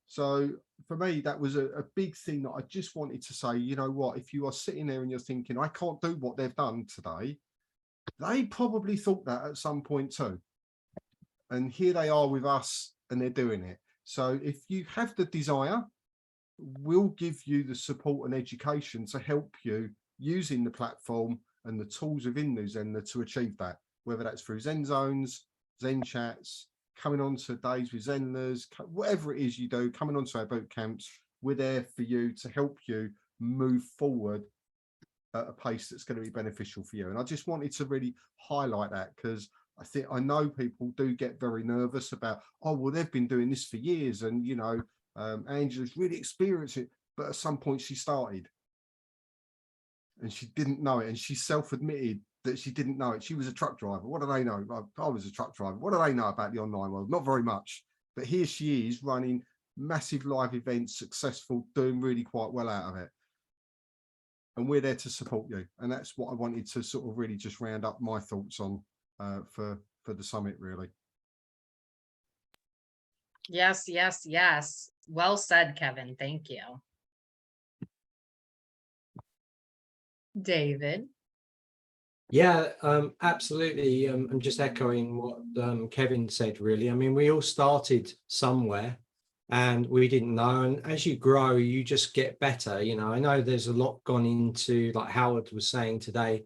So for me, that was a big thing that I just wanted to say, you know what, if you are sitting there and you're thinking, I can't do what they've done today, they probably thought that at some point too. And here they are with us and they're doing it. So if you have the desire, we'll give you the support and education to help you using the platform and the tools within New Zenler to achieve that, whether that's through Zen Zones, Zen Chats, coming on to days with Zenlers, whatever it is you do, coming on to our boot camps, we're there for you to help you move forward at a pace that's going to be beneficial for you. And I just wanted to really highlight that, because I know people do get very nervous about, oh, well, they've been doing this for years, and, you know, Angela's really experienced it, but at some point she started and she didn't know it, and she self-admitted that she didn't know it. She was a truck driver. What do they know? I was a truck driver. What do they know about the online world? Not very much. But here she is running massive live events, successful, doing really quite well out of it. And we're there to support you. And that's what I wanted to sort of really just round up my thoughts on for the summit, really. Yes, yes, yes. Well said, Kevin. Thank you. David. Yeah, absolutely. I'm just echoing what Kevin said, really. I mean, we all started somewhere and we didn't know. And as you grow, you just get better. You know, I know there's a lot gone into, like Howard was saying today,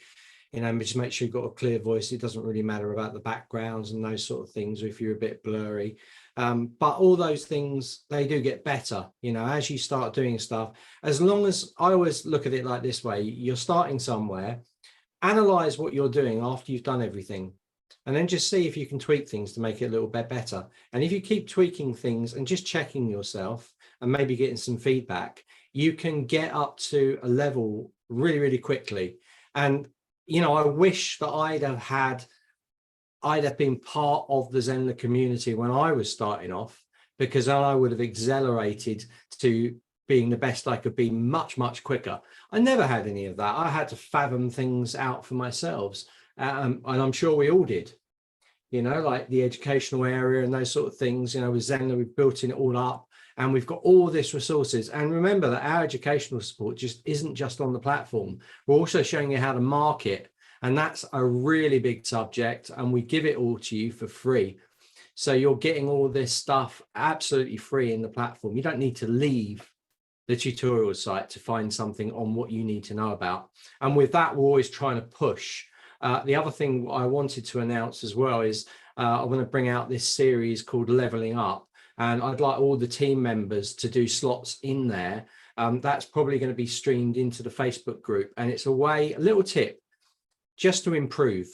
you know, just make sure you've got a clear voice. It doesn't really matter about the backgrounds and those sort of things, or if you're a bit blurry. But all those things, they do get better, you know, as you start doing stuff. As long as, I always look at it like this way, you're starting somewhere, analyze what you're doing after you've done everything, and then just see if you can tweak things to make it a little bit better. And if you keep tweaking things and just checking yourself and maybe getting some feedback, you can get up to a level really, really quickly. And, you know, I wish that I'd have been part of the Zenler community when I was starting off, because then I would have accelerated to being the best I could be much, much quicker. I never had any of that. I had to fathom things out for myself. And I'm sure we all did, you know, like the educational area and those sort of things. You know, with Zenler, we've built it all up and we've got all this resources. And remember that our educational support just isn't just on the platform. We're also showing you how to market. And that's a really big subject. And we give it all to you for free. So you're getting all this stuff absolutely free in the platform. You don't need to leave the tutorial site to find something on what you need to know about. And with that, we're always trying to push. The other thing I wanted to announce as well is I want to bring out this series called Leveling Up. And I'd like all the team members to do slots in there. That's probably going to be streamed into the Facebook group. And it's a little tip just to improve.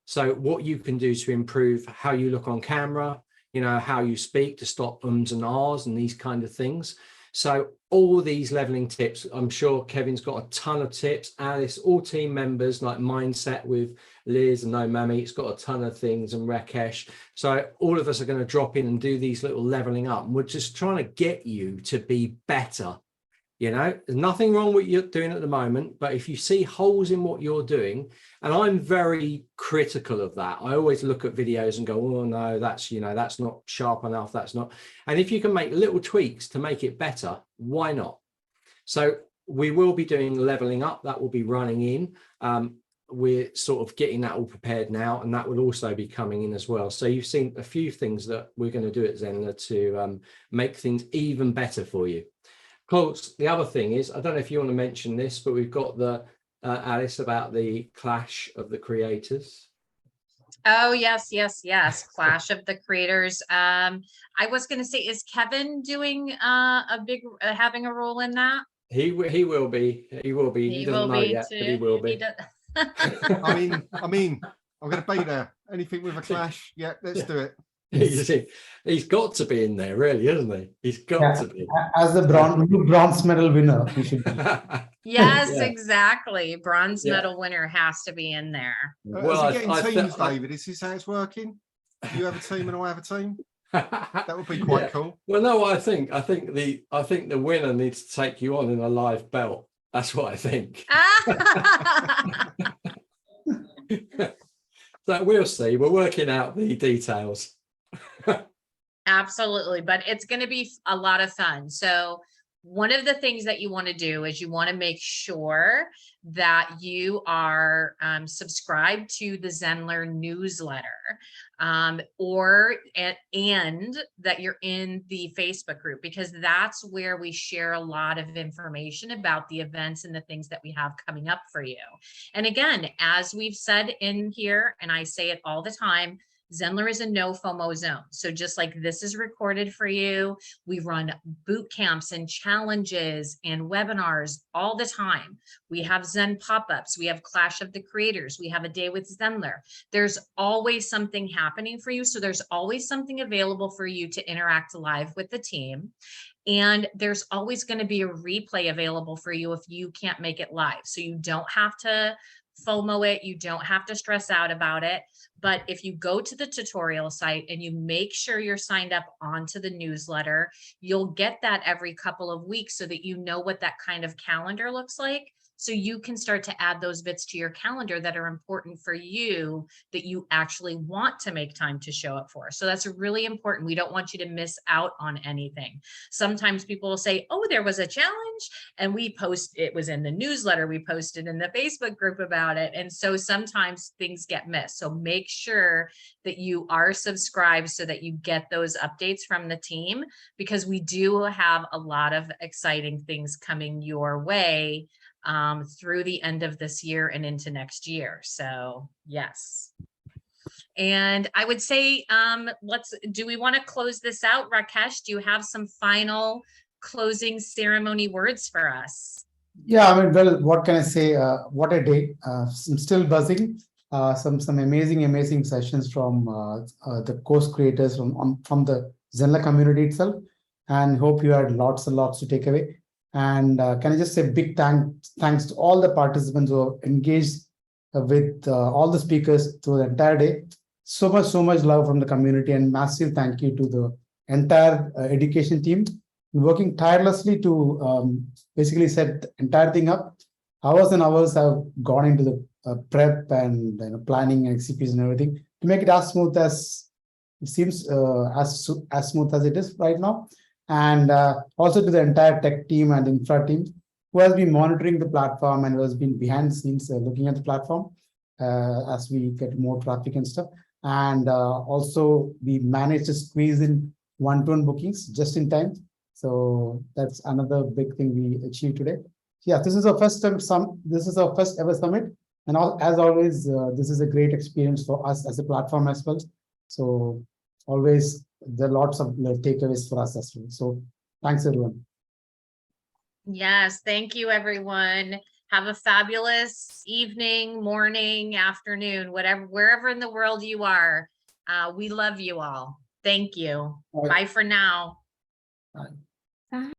So what you can do to improve how you look on camera, you know, how you speak, to stop ums and ahs and these kind of things. So all these leveling tips, I'm sure Kevin's got a ton of tips. Alice, all team members, like Mindset with Liz and No Mammy, it's got a ton of things, and Rakesh. So all of us are going to drop in and do these little leveling up. And we're just trying to get you to be better. You know, there's nothing wrong with what you're doing at the moment, but if you see holes in what you're doing, and I'm very critical of that, I always look at videos and go, oh no, that's, you know, that's not sharp enough, that's not. And if you can make little tweaks to make it better, why not? So we will be doing leveling up, that will be running in. We're sort of getting that all prepared now, and that will also be coming in as well. So you've seen a few things that we're going to do at Zenler to make things even better for you. Of course, the other thing is, I don't know if you want to mention this, but we've got the Alice, about the Clash of the Creators. Oh, yes, yes, yes. Clash of the Creators. I was going to say, is Kevin doing having a role in that? He will be. He will be. He doesn't know yet, but he will be. I mean, I'm going to be there. Anything with a clash, yeah, let's do it. He's got to be in there, really, isn't he? He's got to be. As the bronze medal winner, he should be. Yes, Yeah. Exactly. Bronze medal winner has to be in there. Well, getting teams, David, is this how it's working? You have a team and I have a team? That would be quite cool. Well, no, I think the winner needs to take you on in a live belt. That's what I think. So we'll see. We're working out the details. Absolutely. But it's going to be a lot of fun. So one of the things that you want to do is you want to make sure that you are subscribed to the Zenler newsletter, and that you're in the Facebook group, because that's where we share a lot of information about the events and the things that we have coming up for you. And again, as we've said in here, and I say it all the time, Zenler is a no FOMO zone. So just like this is recorded for you, we run boot camps and challenges and webinars all the time. We have Zen pop-ups, we have Clash of the Creators, we have a day with Zenler. There's always something happening for you. So there's always something available for you to interact live with the team. And there's always going to be a replay available for you if you can't make it live. So you don't have to FOMO it, you don't have to stress out about it. But if you go to the tutorial site and you make sure you're signed up onto the newsletter, you'll get that every couple of weeks so that you know what that kind of calendar looks like. So you can start to add those bits to your calendar that are important for you, that you actually want to make time to show up for. So that's really important. We don't want you to miss out on anything. Sometimes people will say, oh, there was a challenge and it was in the newsletter, we posted in the Facebook group about it. And so sometimes things get missed. So make sure that you are subscribed so that you get those updates from the team, because we do have a lot of exciting things coming your way through the end of this year and into next year. So yes. And I would say, do we want to close this out? Rakesh, do you have some final closing ceremony words for us? Yeah, I mean, well, what can I say? What a day. I'm still buzzing. Some amazing sessions from the course creators from the Zenler community itself, and hope you had lots and lots to take away. And can I just say big thanks to all the participants who have engaged with all the speakers through the entire day. So much love from the community, and massive thank you to the entire education team working tirelessly to basically set the entire thing up. Hours and hours have gone into the prep and planning and execution and everything to make it as smooth as it seems, as smooth as it is right now. And also to the entire tech team and infra team who has been monitoring the platform and who has been behind the scenes looking at the platform as we get more traffic and stuff. And also we managed to squeeze in one-to-one bookings just in time. So that's another big thing we achieved today. Yeah, this is our first time. This is our first ever summit, and as always, this is a great experience for us as a platform as well. So always there are lots of takeaways for us as well. So thanks everyone. Yes, thank you, everyone. Have a fabulous evening, morning, afternoon, whatever, wherever in the world you are. We love you all. Thank you. All right. Bye for now. Bye.